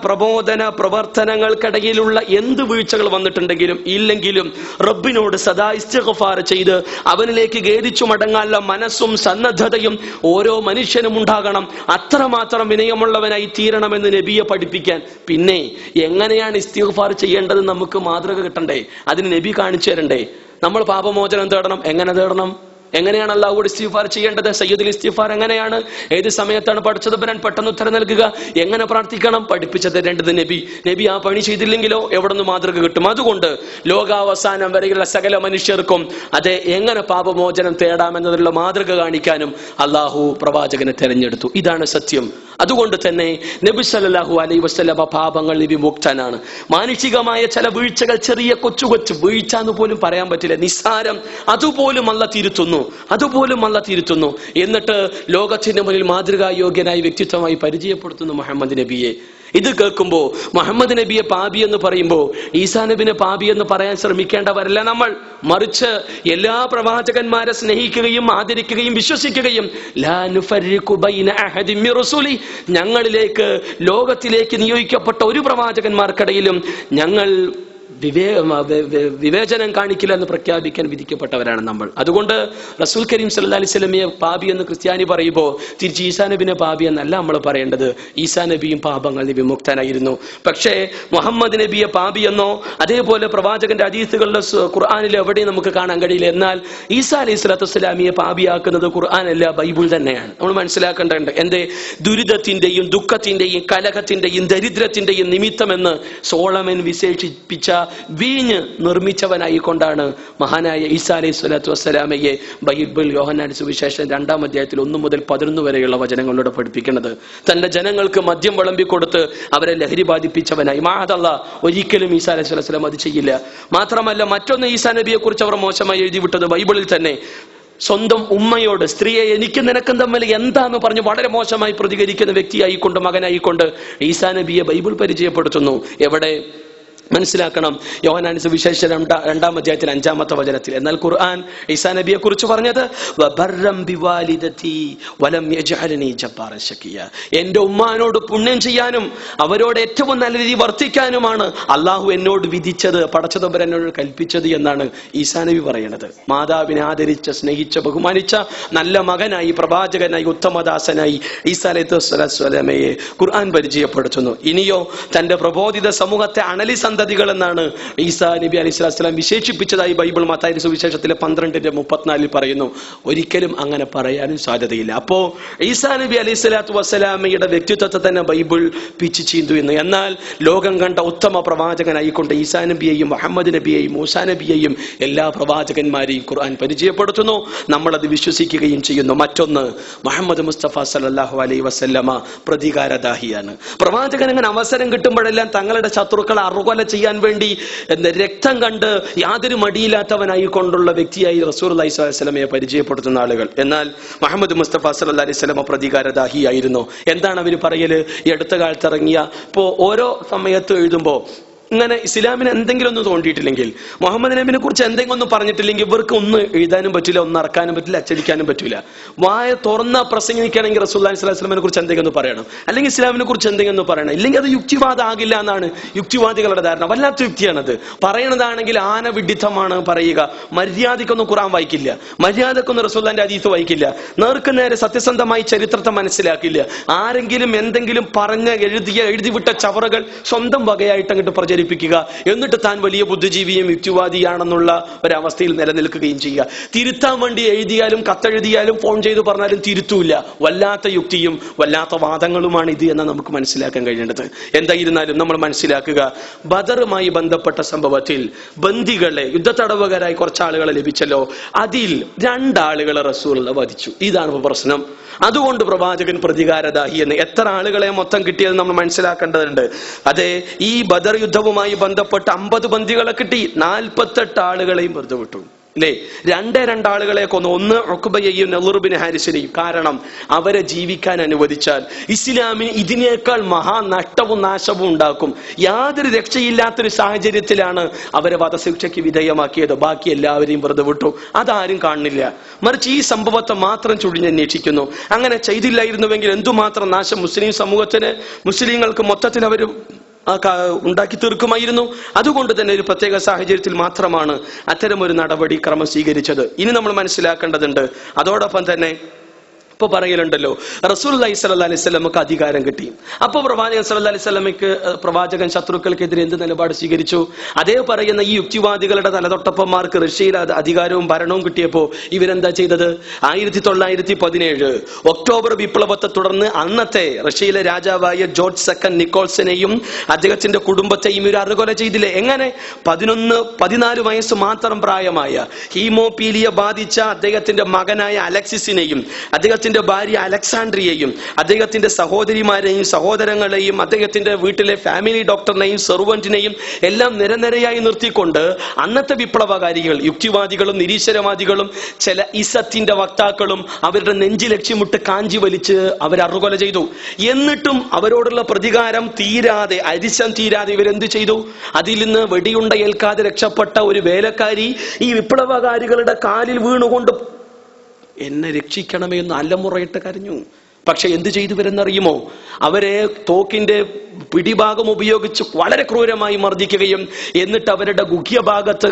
പ്രബോധന പ്രവർത്തനങ്ങൾക്കിടയിലുള്ള എന്ത് വീഴ്ചകൾ വന്നിട്ടുണ്ടെങ്കിലും ഇല്ലെങ്കിലും റബ്ബിനോട് സദാ ഇസ്തിഗ്ഫാർ ചെയ്ത് അവനിലേക്ക് ഖേദിച്ചു മടങ്ങാനുള്ള മനസ്സും സന്നദ്ധതയും ഓരോ മനുഷ്യനും ഉണ്ടാകണം. അത്രമാത്രം വിനയമുള്ളവനായി തീരണം എന്ന് നബിയെ പഠിപ്പിക്കാൻ. പിന്നെ എങ്ങനെയാണ് ഇസ്തിഗ്ഫാർ ചെയ്യേണ്ടത് നമുക്ക് മാതൃക കിട്ടണ്ടേ? അതിന് നബി കാണിച്ചു തരണ്ടേ? നമ്മൾ പാപമോചനം തേടണം. എങ്ങനെ തേടണം? എങ്ങനെയാണ് അല്ലാഹുവോട് ഇസ്തിഗ്ഫാർ ചെയ്യേണ്ടത്? സയ്യിദുൽ ഇസ്തിഗ്ഫാർ എങ്ങനെയാണ്? ഏത് സമയത്താണ് പടച്ചതമ്പുരാൻ പെട്ടെന്ന് ഉത്തരം നൽകുക? എങ്ങനെ പ്രാർത്ഥിക്കണം? പഠിപ്പിച്ചു തരേണ്ടത് നബി. നബി ആ പണി ചെയ്തില്ലെങ്കിലോ എവിടെ നിന്ന് മാതൃക കിട്ടും? അതുകൊണ്ട് ലോകാവസാനം വരെയുള്ള സകല മനുഷ്യർക്കും അതെ എങ്ങനെ പാപമോചനം തേടാമെന്നതിലുള്ള മാതൃക കാണിക്കാനും അള്ളാഹു പ്രവാചകനെ തെരഞ്ഞെടുത്തു. ഇതാണ് സത്യം. അതുകൊണ്ട് തന്നെ നബി സല്ലല്ലാഹു അലൈഹി വസല്ലം പാപങ്ങൾ വിമുക്തനാണ്. മാനുഷികമായ ചില വീഴ്ചകൾ, ചെറിയ കൊച്ചു കൊച്ചു വീഴ്ച എന്ന് പോലും പറയാൻ പറ്റില്ല, നിസ്സാരം, അതുപോലും അല്ലാഹു തിരുത്തുന്നു. എന്നിട്ട് ലോകത്തിന്റെ മുന്നിൽ മാതൃകായോഗ്യനായ വ്യക്തിത്വമായി പരിചയപ്പെടുത്തുന്നു മുഹമ്മദ് നബിയെ. ഇത് കേൾക്കുമ്പോ മുഹമ്മദ് നബിയെ പാപി എന്ന് പറയുമ്പോ ഈസാ നബിനെ പാപി എന്ന് പറയാൻ ശ്രമിക്കേണ്ടവരല്ല നമ്മൾ. മറിച്ച് എല്ലാ പ്രവാചകന്മാരെ സ്നേഹിക്കുകയും ആദരിക്കുകയും വിശ്വസിക്കുകയും ലാ നുഫർരിഖു ബൈന അഹദിൻ മിർ റസൂലി, ഞങ്ങളിലേക്ക് ലോകത്തിലേക്ക് നിയോഗിക്കപ്പെട്ട ഒരു പ്രവാചകന്മാർക്കിടയിലും ഞങ്ങൾ വിവേചനം കാണിക്കില്ല എന്ന് പ്രഖ്യാപിക്കാൻ വിധിക്കപ്പെട്ടവരാണ് നമ്മൾ. അതുകൊണ്ട് റസൂൽ കരീം സല്ലല്ലാഹു അലൈഹി വസല്ലമയെ പാപി എന്ന് ക്രിസ്ത്യാനി പറയുമ്പോൾ തിരിച്ച് ഈസാ നബിനെ പാപി എന്നല്ല നമ്മൾ പറയേണ്ടത്. ഈസാ നബിയും പാപങ്ങളിൽ വിമുക്തനായിരുന്നു. പക്ഷേ മുഹമ്മദ് നബിയെ പാപി എന്നോ അതേപോലെ പ്രവാചകന്റെ ഹദീസുകളിലെ ഖുർആനിൽ എവിടെയും നമുക്ക് കാണാൻ കഴിയില്ല. എന്നാൽ ഈസാ അലൈഹി സ്വലാത്തു വസ്സലാമിയെ പാപിയാക്കുന്നത് ഖുർആനല്ല, ബൈബിൾ തന്നെയാണ്. നമ്മൾ മനസ്സിലാക്കേണ്ടതുണ്ട്. എന്റെ ദുരിതത്തിന്റെയും ദുഃഖത്തിന്റെയും കലഹത്തിന്റെയും ദരിദ്രത്തിന്റെയും നിമിത്തമെന്ന് സോളമൻ വിശേഷിപ്പിച്ച വീഞ്ഞ് നിർമ്മിച്ചവനായിക്കൊണ്ടാണ് മഹാനായ ഈസാ അലൈഹി സ്വലാത്തു വസ്സലാമയെ ബൈബിൾ യോഹന്നാന്റെ സുവിശേഷം 2-ാം അധ്യായത്തിൽ 1 മുതൽ 11 വരെയുള്ള വചനങ്ങളോട് പഠിപ്പിക്കുന്നത്. തന്റെ ജനങ്ങൾക്ക് മദ്യം വിളമ്പിക്കൊടുത്ത് അവരെ ലഹരി ബാധിപ്പിച്ചവനായി. മഅദല്ലാഹ്, ഒരിക്കലും ഈസാ അലൈഹി സ്വലാത്തു വസ്സലാം അത് ചെയ്യില്ല. മാത്രമല്ല, മറ്റൊന്ന് ഈസാ നബിയെ കുറിച്ച് അവർ മോശമായി എഴുതി വിട്ടത് ബൈബിളിൽ തന്നെ സ്വന്തം ഉമ്മയോട്, സ്ത്രീയെ എനിക്ക് നിനക്കും തമ്മിൽ എന്താന്ന് പറഞ്ഞ് വളരെ മോശമായി പ്രതികരിക്കുന്ന വ്യക്തിയായിക്കൊണ്ട്, മകനായിക്കൊണ്ട് ഈസാ നബിയെ ബൈബിൾ പരിചയപ്പെടുത്തുന്നു. എവിടെ മനസ്സിലാക്കണം? യോഹന്നാന്റെ സുവിശേഷം 2-ാം അധ്യായത്തിൽ 5-ാമത്തെ വചനത്തിൽ. എന്നാൽ ഖുർആൻ ഈസാ നബിയെ കുറിച്ച് പറഞ്ഞത് വബർറം ബിവാലിദതി വലം യജ്അലനി ജബ്ബാറൻ ശഖിയ, എന്റെ ഉമ്മാനോട് പുണ്യം ചെയ്യാനും അവരോട് ഏറ്റവും നല്ല രീതി വർത്തിക്കാനുമാണ് അള്ളാഹു എന്നോട് വിധിച്ചത്, പടച്ചതമ്പുരാൻ എന്നോട് കൽപ്പിച്ചത് എന്നാണ് ഈസാ നബി പറയുന്നത്. മാതാവിനെ ആദരിച്ച, സ്നേഹിച്ച, ബഹുമാനിച്ച നല്ല മകനായി, പ്രവാചകനായി, ഉത്തമദാസനായി ഈസാ അലൈഹി സ്വലാമയെ ഖുർആൻ പരിചയപ്പെടുത്തുന്നു. ഇനിയോ തന്റെ പ്രബോധിത സമൂഹത്തെ അണലി സന്തതികൾ എന്നാണ് ഈസാ നബി അലൈഹി സ്വലാത്തു വസ്സലാം വിശേഷിപ്പിച്ചതായി ബൈബിൾ മത്തായി സുവിശേഷത്തിലെ 12:34 പറയുന്നു. ഒരിക്കലും അങ്ങനെ പറയാനും സാധ്യതയില്ല. അപ്പോ ഈസാ നബി അലൈഹി സ്വലാത്തു വസ്സലാമയുടെ വ്യക്തിത്വത്തെ തന്നെ ബൈബിൾ പിച്ചു ചീന്തു എന്ന്. എന്നാൽ ലോകം കണ്ട ഉത്തമ പ്രവാചകനായിക്കൊണ്ട് ഈസാ നബിയെയും മുഹമ്മദ് നബിയെയും മൂസാ നബിയെയും എല്ലാ പ്രവാചകന്മാരെയും ഖുർആൻ പരിചയപ്പെടുത്തുന്നു. നമ്മളത് വിശ്വസിക്കുകയും ചെയ്യുന്നു. മറ്റൊന്ന്, മുഹമ്മദ് മുസ്തഫ സല്ലല്ലാഹു അലൈഹി വസല്ലമ പ്രതികാരദാഹിയാണ്. പ്രവാചകൻ അങ്ങനെ അവസരം കിട്ടുമ്പോഴെല്ലാം തങ്ങളുടെ ശത്രുക്കളെ അറുകൊല ചെയ്യാൻ വേണ്ടി രക്തം കണ്ട് യാതൊരു മടിയില്ലാത്തവനായി കൊണ്ടുള്ള വ്യക്തിയായി റസൂലുള്ളാഹി സ്വല്ലല്ലാഹു അലൈഹി വസല്ലമയെ പരിചയപ്പെടുത്തുന്ന ആളുകൾ. എന്നാൽ മുഹമ്മദ് മുസ്തഫ സല്ലല്ലാഹു അലൈഹി വസല്ലമ പ്രതികാരദാഹിയായിരുന്നു. എന്താണ് അവർ പറയല്? ഈ അടുത്ത കാലത്ത് ഇറങ്ങിയ, ഇപ്പോ ഓരോ സമയത്ത് എഴുതുമ്പോ ഇങ്ങനെ ഇസ്ലാമിന് എന്തെങ്കിലും ഒന്നും തോണ്ടിയിട്ടില്ലെങ്കിൽ, മുഹമ്മദ് നബിനെ കുറിച്ച് എന്തെങ്കിലും ഒന്നും പറഞ്ഞിട്ടില്ലെങ്കിൽ ഇവർക്ക് ഒന്നും എഴുതാനും പറ്റില്ല, ഒന്നും ഇറക്കാനും പറ്റില്ല, അച്ചടിക്കാനും പറ്റില്ല. വായ തുറന്ന പ്രസംഗിക്കുകയാണെങ്കിൽ റസൂലുള്ളാഹി സ്വല്ലല്ലാഹു അലൈഹി വസല്ലമയെ കുറിച്ച് എന്തെങ്കിലും ഒന്ന് പറയണം, അല്ലെങ്കിൽ ഇസ്ലാമിനെ കുറിച്ച് എന്തെങ്കിലും ഒന്ന് പറയണം. ഇല്ലെങ്കിൽ അത് യുക്തിവാദം ആകില്ല എന്നാണ് യുക്തിവാദികളുടെ ധാരണ. വല്ലാത്ത യുക്തിയാണത്. പറയണതാണെങ്കിൽ ആന വിഡിത്തമാണ് പറയുക. മര്യാദക്കൊന്നും ഖുർആൻ വായിക്കില്ല, മര്യാദക്കൊന്നും റസൂലുള്ളാഹിന്റെ ഹദീസ് വായിക്കില്ല, നേർക്ക് നേരെ സത്യസന്ധമായി ചരിത്രത്തെ മനസ്സിലാക്കില്ല. ആരെങ്കിലും എന്തെങ്കിലും എഴുതിവിട്ട ചവറുകൾ സ്വന്തം വകയായിട്ട് അങ്ങോട്ട് പ്രചരിപ്പിക്കുക, എന്നിട്ട് താൻ വലിയ ബുദ്ധിജീവിയും യുക്തിവാദിയാണെന്നുള്ള ഒരവസ്ഥയിൽ നിലനിൽക്കുകയും ചെയ്യുക. തിരുത്താൻ വേണ്ടി എഴുതിയാലും കത്തെഴുതിയാലും ഫോൺ ചെയ്ത് പറഞ്ഞാലും തിരുത്തൂല്ല. വല്ലാത്ത യുക്തിയും വല്ലാത്ത വാദങ്ങളുമാണ് ഇത് എന്ന് നമുക്ക് മനസ്സിലാക്കാൻ കഴിയേണ്ടത്. എന്തായിരുന്നാലും നമ്മൾ മനസ്സിലാക്കുക, ബദറുമായി ബന്ധപ്പെട്ട സംഭവത്തിൽ ബന്ദികളെ, യുദ്ധത്തടവുകാരായി കുറച്ച് ആളുകളെ ലഭിച്ചല്ലോ, അതിൽ 2 ആളുകളെ റസൂലുള്ളാഹി വധിച്ചു. ഇതാണ് പ്രശ്നം. അതുകൊണ്ട് പ്രവാചകൻ പ്രതികാരദാഹി എന്ന്. എത്ര ആളുകളെ മൊത്തം കിട്ടിയത് നമ്മൾ മനസ്സിലാക്കേണ്ടതുണ്ട്. അതെ, ഈ ബദർ യുദ്ധവുമായി ബന്ധപ്പെട്ട് 50 ബന്ദികളെ കിട്ടി, 48 ആളുകളെയും വെറുതെ വിട്ടു. അല്ലേ? 2 ആളുകളെ കൊന്നു. ഒന്ന് ഉഖബയെയും നളർ ബിൻ ഹാരിസിനെയും. കാരണം അവരെ ജീവിക്കാൻ അനുവദിച്ചാൽ ഇസ്ലാമിന് ഇതിനേക്കാൾ മഹാനഷ്ടവും നാശവും ഉണ്ടാക്കും. യാതൊരു രക്ഷയില്ലാത്തൊരു സാഹചര്യത്തിലാണ് അവരെ വധശിക്ഷയ്ക്ക് വിധേയമാക്കിയത്. ബാക്കി എല്ലാവരെയും വെറുതെ വിട്ടു. അതാരും കാണുന്നില്ല. മറിച്ച് ഈ സംഭവത്തെ മാത്രം ചുഴിഞ്ഞന്വേഷിക്കുന്നു. അങ്ങനെ ചെയ്തില്ലായിരുന്നുവെങ്കിൽ എന്തുമാത്രം നാശം മുസ്ലിം സമൂഹത്തിന്, മുസ്ലിങ്ങൾക്ക് മൊത്തത്തിൽ അവർ ഉണ്ടാക്കി തീർക്കുമായിരുന്നു. അതുകൊണ്ട് തന്നെ ഒരു പ്രത്യേക സാഹചര്യത്തിൽ മാത്രമാണ് അത്തരമൊരു നടപടി ക്രമം സ്വീകരിച്ചത്. ഇനി നമ്മൾ മനസ്സിലാക്കേണ്ടതുണ്ട്. അതോടൊപ്പം തന്നെ ഇപ്പൊ പറയലുണ്ടല്ലോ, റസൂലുള്ളാഹി സ്വല്ലല്ലാഹു അലൈഹി വസല്ലമക്ക് അധികാരം കിട്ടി. അപ്പൊ പ്രവാചകൻ സ്വല്ലല്ലാഹു അലൈഹി വസല്ലമക്ക് പ്രവാചകൻ ശത്രുക്കൾക്കെതിരെ എന്ത് നിലപാട് സ്വീകരിച്ചു? അതേ പറയുന്ന ഈ യുക്തിവാദികളുടെ തലതൊട്ടപ്പന്മാർക്ക് റഷ്യയിൽ അധികാരവും ഭരണവും കിട്ടിയപ്പോ ഇവരെന്താ ചെയ്തത്? 1917 ഒക്ടോബർ വിപ്ലവത്തെ തുടർന്ന് അന്നത്തെ റഷ്യയിലെ രാജാവായ ജോർജ് സെക്കൻഡ് നിക്കോൾസനെയും അദ്ദേഹത്തിന്റെ കുടുംബത്തെയും ഇവർ അറുകൊല ചെയ്തില്ലേ? എങ്ങനെ? 14 വയസ്സ് മാത്രം പ്രായമായ ഹീമോപീലിയ ബാധിച്ച അദ്ദേഹത്തിന്റെ മകനായ അലക്സിസിനെയും അദ്ദേഹത്തിന്റെ ഭാര്യ അലക്സാൻഡ്രിയയെയും അദ്ദേഹത്തിന്റെ സഹോദരിമാരെയും സഹോദരങ്ങളെയും അദ്ദേഹത്തിന്റെ വീട്ടിലെ ഫാമിലി ഡോക്ടറിനെയും സെർവന്റിനെയും എല്ലാം നിരനിരയായി നിർത്തിക്കൊണ്ട് അന്നത്തെ വിപ്ലവകാരികൾ, യുക്തിവാദികളും നിരീശ്വരവാദികളും ചില ഇസത്തിന്റെ വക്താക്കളും അവരുടെ നെഞ്ചി ലക്ഷ്യമിട്ട് കാഞ്ചി വലിച്ച് അവരെ അറുകൊല ചെയ്തു. എന്നിട്ടും അവരോടുള്ള പ്രതികാരം തീരാതെ, അരിശം തീരാതെ ഇവരെന്ത് ചെയ്തു? അതിൽ നിന്ന് വെടിയുണ്ട ഏൽക്കാതെ രക്ഷപ്പെട്ട ഒരു വേലക്കാരി ഈ വിപ്ലവകാരികളുടെ കാലിൽ വീണുകൊണ്ട് എന്നെ രക്ഷിക്കണമേ എന്ന് അലമുറയിട്ട് കരഞ്ഞു. പക്ഷെ എന്ത് ചെയ്തു വരുന്നറിയുമോ? അവരെ തോക്കിന്റെ പിടിഭാഗം ഉപയോഗിച്ച് വളരെ ക്രൂരമായി മർദ്ദിക്കുകയും എന്നിട്ട് അവരുടെ ഗുഹ്യഭാഗത്ത്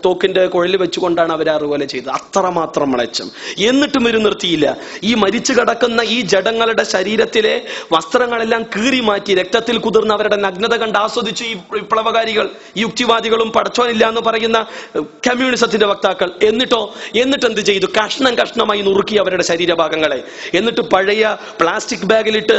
തോക്കിന്റെ കുഴൽ വെച്ചുകൊണ്ടാണ് അവരെ അറുകൊല ചെയ്തത്. അത്രമാത്രം മളച്ചം. എന്നിട്ടും ഒരു നിർത്തിയില്ല. ഈ മരിച്ചു കിടക്കുന്ന ഈ ജഡങ്ങളുടെ ശരീരത്തിലെ വസ്ത്രങ്ങളെല്ലാം കീറി മാറ്റി രക്തത്തിൽ കുതിർന്ന് അവരുടെ നഗ്നത കണ്ട് ആസ്വദിച്ചു ഈ വിപ്ലവകാരികൾ, ഈ യുക്തിവാദികളും പടച്ചോനില്ല എന്ന് പറയുന്ന കമ്മ്യൂണിസത്തിന്റെ വക്താക്കൾ. എന്നിട്ട് എന്ത് ചെയ്തു? കഷ്ണം കഷ്ണമായി നുറുക്കി അവരുടെ ശരീരഭാഗങ്ങളെ. എന്നിട്ട് പഴയ പ്ലാസ്റ്റിക് ബാഗിലിട്ട്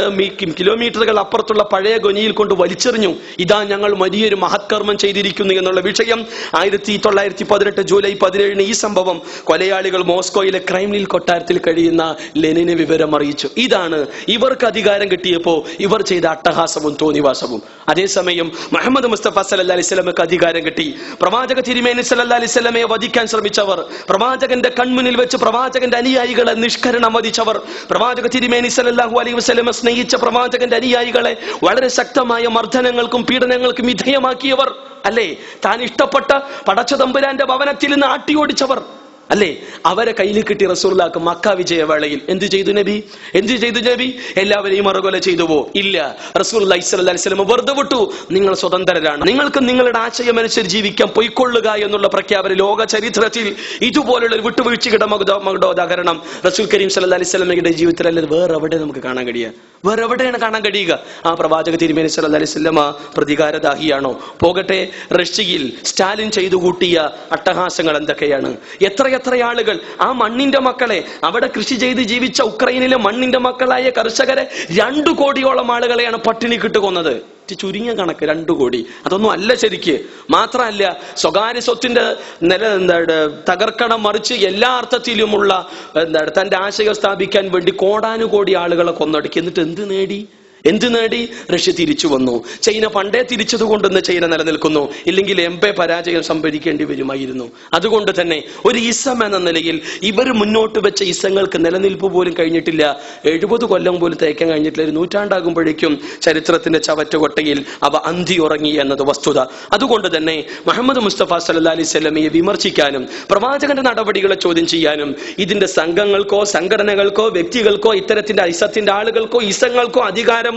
കിലോമീറ്ററുകൾ അപ്പുറത്തുള്ള പഴയ ഗൊനിയിൽ കൊണ്ട് വലിച്ചെറിഞ്ഞു. ഇതാ ഞങ്ങൾ വലിയൊരു മഹത്കർമ്മം ചെയ്തിരിക്കുന്നു എന്നുള്ള വിഷയം 1918 ജൂലൈ 17 ഈ സംഭവം കൊലയാളികൾ മോസ്കോയിലെ ക്രൈംലിൻ കൊട്ടാരത്തിൽ കഴിയുന്ന ലെനിനെ വിവരം അറിയിച്ചു. ഇതാണ് ഇവർക്ക് അധികാരം കിട്ടിയപ്പോ ഇവർ ചെയ്ത അട്ടഹാസവും തോന്നിവാസവും. അതേസമയം മുഹമ്മദ് മുസ്തഫ സല്ലല്ലാഹു അലൈഹി വസല്ലമക്ക് അധികാരം കിട്ടി. പ്രവാചക തിരുമേനി സല്ലല്ലാഹു അലൈഹി വസല്ലമയെ വധിക്കാൻ ശ്രമിച്ചവർ, പ്രവാചകന്റെ കൺമുന്നിൽ വെച്ച് പ്രവാചകന്റെ അനുയായികളെ നിഷ്കരണം വധിച്ചവർ, പ്രവാചക തിരുമേനി സല്ലല്ലാഹു അലൈഹി വസല്ലമയെ സ്നേഹിച്ച പ്രവാചകന്റെ അനുയായികളെ വളരെ ശക്തമായ മർദ്ദനങ്ങൾക്കും പീഡനങ്ങൾക്കും വിധേയമാക്കിയവർ അല്ലേ, താൻ ഇഷ്ടപ്പെട്ട പടച്ച തമ്പുരാന്റെ ഭവനത്തിൽ നിന്ന് ആട്ടിയോടിച്ചവർ അല്ലേ, അവരെ കയ്യിൽ കിട്ടി റസൂലുള്ളാഹിക്ക് മക്ക വിജയവേളയിൽ എന്ത് ചെയ്തു നബി? എല്ലാവരെയും മറുകൊല ചെയ്തുവോ? ഇല്ല. റസൂലുള്ളാഹി സ്വല്ലല്ലാഹി അലൈഹി വസല്ലം വെറുതെ വിട്ടു. നിങ്ങൾ സ്വതന്ത്രരാണ്, നിങ്ങൾക്ക് നിങ്ങളുടെ ആശയം അനുസരിച്ച് ജീവിക്കാൻ പൊയ്ക്കൊള്ളുക എന്നുള്ള പ്രഖ്യാപനം ലോക ചരിത്രത്തിൽ ഇതുപോലുള്ള ഒരു വിട്ടുവീഴ്ചയുടെ മകുടോദാഹരണം റസൂൽ കരീം സ്വല്ലല്ലാഹി അലൈഹി വസല്ലമയുടെ ജീവിതത്തിൽ അല്ലാതെ വേറെ എവിടെ നമുക്ക് കാണാൻ കഴിയുക? വേറെ എവിടെയാണ് കാണാൻ കഴിയുക? ആ പ്രവാചക തിരുമേനി സല്ലല്ലാഹു അലൈഹി വസല്ലമ പ്രതികാരദാഹിയാണോ? പോകട്ടെ, റഷ്യയിൽ സ്റ്റാലിൻ ചെയ്തു കൂട്ടിയ അട്ടഹാസങ്ങൾ എന്തൊക്കെയാണ്? എത്ര ആളുകൾ ആ മണ്ണിന്റെ മക്കളെ, അവിടെ കൃഷി ചെയ്ത് ജീവിച്ച ഉക്രൈനിലെ മണ്ണിന്റെ മക്കളായ കർഷകരെ 2 കോടിയോളം ആളുകളെയാണ് പട്ടിണി കിട്ടുകൊന്നത്. ചുരുങ്ങിയ കണക്ക് 2 കോടി. അതൊന്നും അല്ല ശരിക്ക്. മാത്രമല്ല, സ്വകാര്യ സ്വത്തിന്റെ തകർക്കണം, മറിച്ച് എല്ലാ അർത്ഥത്തിലുമുള്ള തന്റെ ആശയം സ്ഥാപിക്കാൻ വേണ്ടി കോടാനുകോടി ആളുകളെ കൊന്നൊടുക്കി. എന്നിട്ട് എന്ത് നേടി? റഷ്യ തിരിച്ചു വന്നു. ചൈന പണ്ടേ തിരിച്ചതുകൊണ്ടെന്ന് ചൈന നിലനിൽക്കുന്നു. ഇല്ലെങ്കിൽ പരാജയം സംഭരിക്കേണ്ടി വരുമായിരുന്നു. അതുകൊണ്ട് തന്നെ ഒരു ഇസം എന്ന നിലയിൽ ഇവർ മുന്നോട്ട് വെച്ച ഇസങ്ങൾക്ക് നിലനിൽപ്പ് പോലും കഴിഞ്ഞിട്ടില്ല. 70 കൊല്ലം പോലും തയ്ക്കാൻ കഴിഞ്ഞിട്ടില്ല. 1 നൂറ്റാണ്ടാകുമ്പോഴേക്കും ചരിത്രത്തിന്റെ ചവറ്റുകൊട്ടയിൽ അവ അന്തി ഉറങ്ങി എന്നത് വസ്തുത. അതുകൊണ്ട് തന്നെ മുഹമ്മദ് മുസ്തഫ സല്ലല്ലാഹു അലൈഹി വസല്ലമയെ വിമർശിക്കാനും പ്രവാചകന്റെ നടപടികളെ ചോദ്യം ചെയ്യാനും ഇതിന്റെ സംഘങ്ങൾക്കോ സംഘടനകൾക്കോ വ്യക്തികൾക്കോ ഇത്തരത്തിന്റെ ഇസത്തിന്റെ ആളുകൾക്കോ ഇസങ്ങൾക്കോ അധികാരം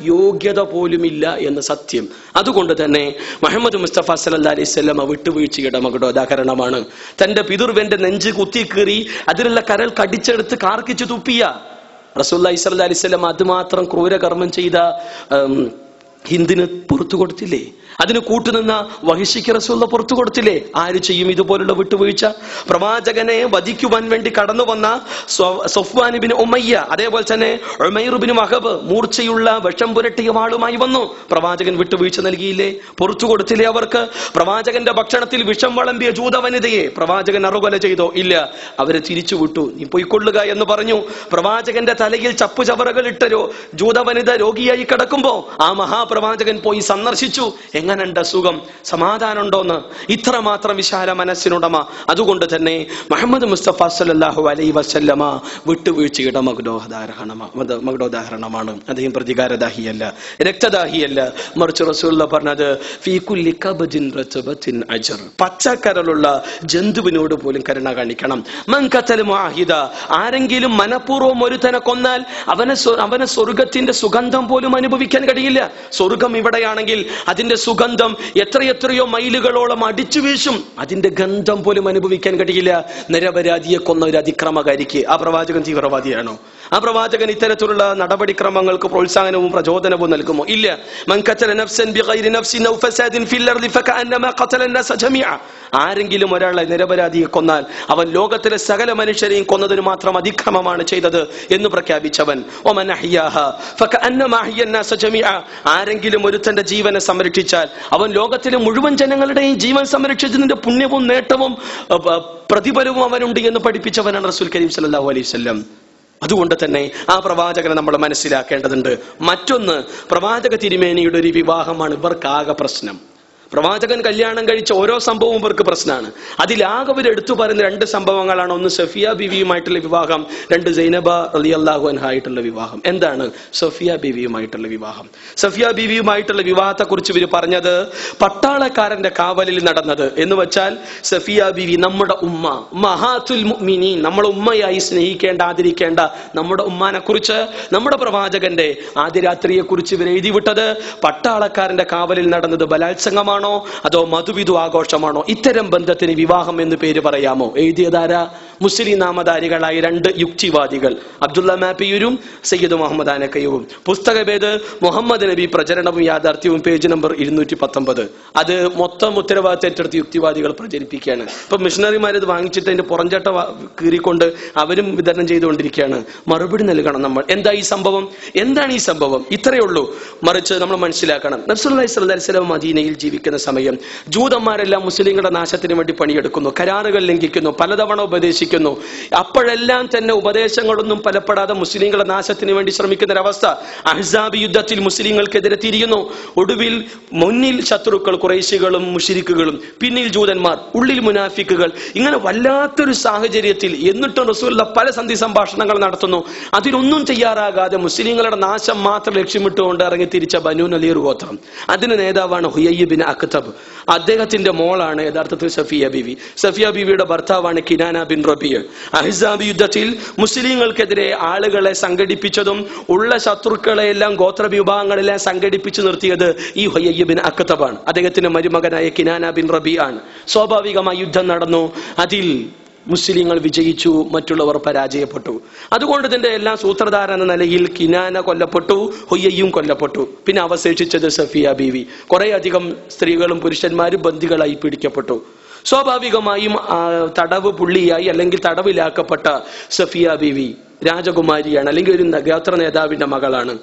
യോഗ്യത പോലുമില്ല എന്ന സത്യം. അതുകൊണ്ട് തന്നെ മുഹമ്മദ് മുസ്തഫ സല്ലല്ലാഹു അലൈഹി വസല്ലം വിട്ടുവീഴ്ചയുടെ മകുടോദാഹരണമാണ്. തന്റെ പിതൃവ്യന്റെ നെഞ്ച് കുത്തിക്കീറി അതിലുള്ള കരൾ കടിച്ചെടുത്ത് കാർക്കിച്ചു തുപ്പിയ റസൂലുള്ളാഹി സ്വല്ലല്ലാഹു അലൈഹി വസല്ലം അതുമാത്രം ക്രൂരകർമ്മം ചെയ്ത ഹിന്ദിന് പുറത്തു കൊടുത്തില്ലേ? അതിന് കൂട്ടുനിന്ന വഹിഷിക്ക് റസൂലുള്ള പുറത്തു കൊടുത്തില്ലേ? ആര് ചെയ്യും ഇതുപോലുള്ള വിട്ടുവീഴ്ച? പ്രവാചകനെ വധിക്കുവാൻ വേണ്ടി കടന്നു വന്ന സഫ്വാൻ ഇബ്നു ഉമയ്യ, അതേപോലെ തന്നെ ഉമൈർ ഇബ്നു വഹബ് മൂർച്ചയുള്ള വിഷം പുരട്ടിയ വാളുമായി വന്നു. പ്രവാചകൻ വിട്ടുവീഴ്ച നൽകിയില്ലേ? പുറത്തു കൊടുത്തില്ലേ അവർക്ക്? പ്രവാചകന്റെ ഭക്ഷണത്തിൽ വിഷം വളമ്പിയ ജൂത വനിതയെ പ്രവാചകൻ അറുകൊല ചെയ്തോ? ഇല്ല. അവരെ തിരിച്ചുവിട്ടു. നീ പൊയ്ക്കൊള്ളുക എന്ന് പറഞ്ഞു. പ്രവാചകന്റെ തലയിൽ ചപ്പുചവറകൾ ഇട്ട ജൂത വനിത രോഗിയായി കിടക്കുമ്പോ ആ മഹാപ്രവാചകൻ പോയി സന്ദർശിച്ചു. എങ്ങനെയുണ്ട് സുഖം, സമാധാനം ഉണ്ടോന്ന്? ഇത്രമാത്രം വിശാല മനസ്സിനുടമ. അതുകൊണ്ട് തന്നെ മുഹമ്മദ് മുസ്തഫ സല്ലല്ലാഹു അലൈഹി വസല്ലമ വിട്ടുവീഴ്ചയുടെ മകുടോദാഹരണമാണ്. അദ്ദേഹം പ്രതികാരദാഹിയല്ല, രക്തദാഹിയല്ല. മറിച്ച് റസൂലുള്ളാഹി പറഞ്ഞത് ഫീ കുല്ലി കബദിൻ റതബത്തിൻ അജ്ർ, പച്ചക്കരലുള്ള ജന്തുവിനോട് പോലും കരുണ കാണിക്കണം. മൻ ഖതല മുഅഹിദ, ആരെങ്കിലും മനഃപൂർവ്വം ഒരുത്തനെ കൊന്നാൽ അവന് സ്വർഗത്തിന്റെ സുഗന്ധം പോലും അനുഭവിക്കാൻ കഴിയില്ല. സ്വർഗം ഇവിടെയാണെങ്കിൽ അതിന്റെ സുഗന്ധം എത്രയെത്രയോ മൈലുകളോളം അടിച്ചു വീശും. അതിന്റെ ഗന്ധം പോലും അനുഭവിക്കാൻ കഴിയില്ല. നിരപരാധിയെ കൊന്ന ഒരു അതിക്രമകാരിക്ക് ആ പ്രവാചകൻ തീവ്രവാദിയാണോ? ആ പ്രവാചകൻ ഇത്തരത്തിലുള്ള നടപടിക്രമങ്ങൾക്ക് പ്രോത്സാഹനവും പ്രചോദനവും നൽകുമോ? ഇല്ല. മൻ ഖതല നഫ്സൻ ബിഗൈരി നഫ്സിൻ ഔ ഫസാദിൻ ഫിൽ അർളി ഫകഅന്നമാ ഖതല അൻ-നാസ ജമീഅ, ആരെങ്കിലും ഒരാളെ നിരപരാധിയെ കൊന്നാൽ അവൻ ലോകത്തിലെ സകല മനുഷ്യരെയും കൊന്നതിന് മാത്രം അതിക്രമമാണ് ചെയ്തത് എന്ന് പ്രഖ്യാപിച്ചവൻ. വമൻ അഹ്യാഹ ഫകഅന്നമാ അഹ്യ അൻ-നാസ ജമീഅ, ആരെങ്കിലും ഒരുത്തന്റെ ജീവനെ സംരക്ഷിച്ചാൽ അവൻ ലോകത്തിലെ മുഴുവൻ ജനങ്ങളുടെയും ജീവൻ സംരക്ഷിച്ചതിന്റെ പുണ്യവും നേട്ടവും പ്രതിഫലവും അവനുണ്ട് എന്ന് പഠിപ്പിച്ചവനാണ് റസൂൽ കരീം സല്ലല്ലാഹു അലൈഹി വസല്ലം. അതുകൊണ്ട് തന്നെ ആ പ്രവാചകനെ നമ്മൾ മനസ്സിലാക്കേണ്ടതുണ്ട്. മറ്റൊന്ന്, പ്രവാചക തിരുമേനിയുടെ ഒരു വിവാഹമാണ് ഇവർക്കാകെ പ്രശ്നം. പ്രവാചകൻ കല്യാണം കഴിച്ച ഓരോ സംഭവവും ഇവർക്ക് പ്രശ്നമാണ്. അതിലാകെ അവർ എടുത്തു പറയുന്ന 2 സംഭവങ്ങളാണ്. ഒന്ന് സഫിയ ബീവിയുമായിട്ടുള്ള വിവാഹം, 2 സൈനബ റളിയല്ലാഹു അൻഹ ആയിട്ടുള്ള വിവാഹം. എന്താണ് സഫിയ ബീവിയുമായിട്ടുള്ള വിവാഹം? സഫിയ ബീവിയുമായിട്ടുള്ള വിവാഹത്തെ കുറിച്ച് ഇവർ പറഞ്ഞത് പട്ടാളക്കാരന്റെ കാവലിൽ നടന്നത് എന്ന് വെച്ചാൽ സഫിയ ബീവി നമ്മുടെ ഉമ്മ, മഹാത്തുൽ മുഅ്മിനീൻ, നമ്മളെ ഉമ്മയായി സ്നേഹിക്കേണ്ട ആദരിക്കേണ്ട നമ്മുടെ ഉമ്മാനെ കുറിച്ച്, നമ്മുടെ പ്രവാചകന്റെ ആദ്യരാത്രിയെ കുറിച്ച് ഇവർ എഴുതി വിട്ടത് പട്ടാളക്കാരന്റെ കാവലിൽ നടന്നത് ബലാത്സംഗമാണ് അതോ മധുവിധു ആഘോഷമാണോ? ഇത്തരം ബന്ധത്തിന് വിവാഹം എന്ന് പേര് പറയാമോ? എഴുതിയതാരാ? മുസ്ലിം നാമധാരികളായ 2 യുക്തിവാദികൾ, അബ്ദുള്ള മാപ്പിയൂരും സയ്യിദ് മുഹമ്മദ് ആനക്കയവും. പുസ്തകഭേദ് മുഹമ്മദ് നബി പ്രചരണവും യാഥാർത്ഥ്യവും, പേജ് നമ്പർ 219. അത് മൊത്തം ഉത്തരവാദിത്തം ഏറ്റെടുത്ത് യുക്തിവാദികൾ പ്രചരിപ്പിക്കുകയാണ്. ഇപ്പൊ മിഷണറിമാർ ഇത് വാങ്ങിച്ചിട്ട് അതിന്റെ പുറംചട്ട കീറിക്കൊണ്ട് അവരും വിതരണം ചെയ്തുകൊണ്ടിരിക്കുകയാണ്. മറുപടി നൽകണം നമ്മൾ. എന്താണ് ഈ സംഭവം? ഇത്രയേ ഉള്ളൂ. മറിച്ച് നമ്മൾ മനസ്സിലാക്കണം, റസൂലുള്ളാഹി സ്വല്ലല്ലാഹി അലൈഹി വസല്ലം മദീനയിൽ ജീവിക്കുന്ന സമയം ജൂതന്മാരെല്ലാം മുസ്ലിങ്ങളുടെ നാശത്തിന് വേണ്ടി പണിയെടുക്കുന്നു, കരാറുകൾ ലംഘിക്കുന്നു, പലതവണ ഉപദേശിക്കുന്നു. അപ്പോഴെല്ലാം തന്നെ ഉപദേശങ്ങളൊന്നും ഫലപ്പെടാതെ മുസ്ലിങ്ങളുടെ നാശത്തിന് വേണ്ടി ശ്രമിക്കുന്ന ഒരവസ്ഥ. അഹ്സാബ് യുദ്ധത്തിൽ മുസ്ലിങ്ങൾക്കെതിരെ തിരിയുന്നു. ഒടുവിൽ മുന്നിൽ ശത്രുക്കൾ ഖുറൈശികളും മുശ്രിക്കുകളും, പിന്നിൽ ജൂതന്മാർ, ഉള്ളിൽ മുനാഫിക്കുകൾ. ഇങ്ങനെ വല്ലാത്തൊരു സാഹചര്യത്തിൽ എന്നിട്ടും റസൂലുള്ളാഹി പല സന്ധി സംഭാഷണങ്ങൾ നടത്തുന്നു. അതിനൊന്നും തയ്യാറാകാതെ മുസ്ലിങ്ങളുടെ നാശം മാത്രം ലക്ഷ്യമിട്ടുകൊണ്ട് ഇറങ്ങി തിരിച്ച ബനൂ നളീർ ഗോത്രം. അതിന് നേതാവാണ് ഹുയയ്യ് ബിൻ അഖ്തബ്. അദ്ദേഹത്തിന്റെ മോളാണ് യഥാർത്ഥത്തിൽ സഫിയ ബീവി. സഫിയ ബീവിയുടെ ഭർത്താവാണ് കിനാന ബിൻ റബീഅ്. അഹ്സാബ് യുദ്ധത്തിൽ മുസ്ലിങ്ങൾക്കെതിരെ ആളുകളെ സംഘടിപ്പിച്ചതും ഉള്ള ശത്രുക്കളെല്ലാം ഗോത്ര വിഭാഗങ്ങളെല്ലാം സംഘടിപ്പിച്ചു നിർത്തിയത് ഈ ഹുയയ്യ് ബിൻ അഖ്തബാണ്. അദ്ദേഹത്തിന്റെ മരുമകനായ കിനാന ബിൻ റബീഅ് ആണ്. സ്വാഭാവികമായി യുദ്ധം നടന്നു. അതിൽ മുസ്ലിങ്ങൾ വിജയിച്ചു, മറ്റുള്ളവർ പരാജയപ്പെട്ടു. അതുകൊണ്ട് ഇതിന്റെ എല്ലാ സൂത്രധാര എന്ന നിലയിൽ കിനാന കൊല്ലപ്പെട്ടു, ഹുയയ്യും കൊല്ലപ്പെട്ടു. പിന്നെ അവശേഷിച്ചത് സഫിയ ബീവി. കുറെ അധികം സ്ത്രീകളും പുരുഷന്മാരും ബന്ദികളായി പിടിക്കപ്പെട്ടു. സ്വാഭാവികമായും തടവ് പുള്ളിയായി അല്ലെങ്കിൽ തടവിലാക്കപ്പെട്ട സഫിയ ബീവി രാജകുമാരിയാണ്, അല്ലെങ്കിൽ ഒരു ഗോത്ര നേതാവിന്റെ മകളാണ്.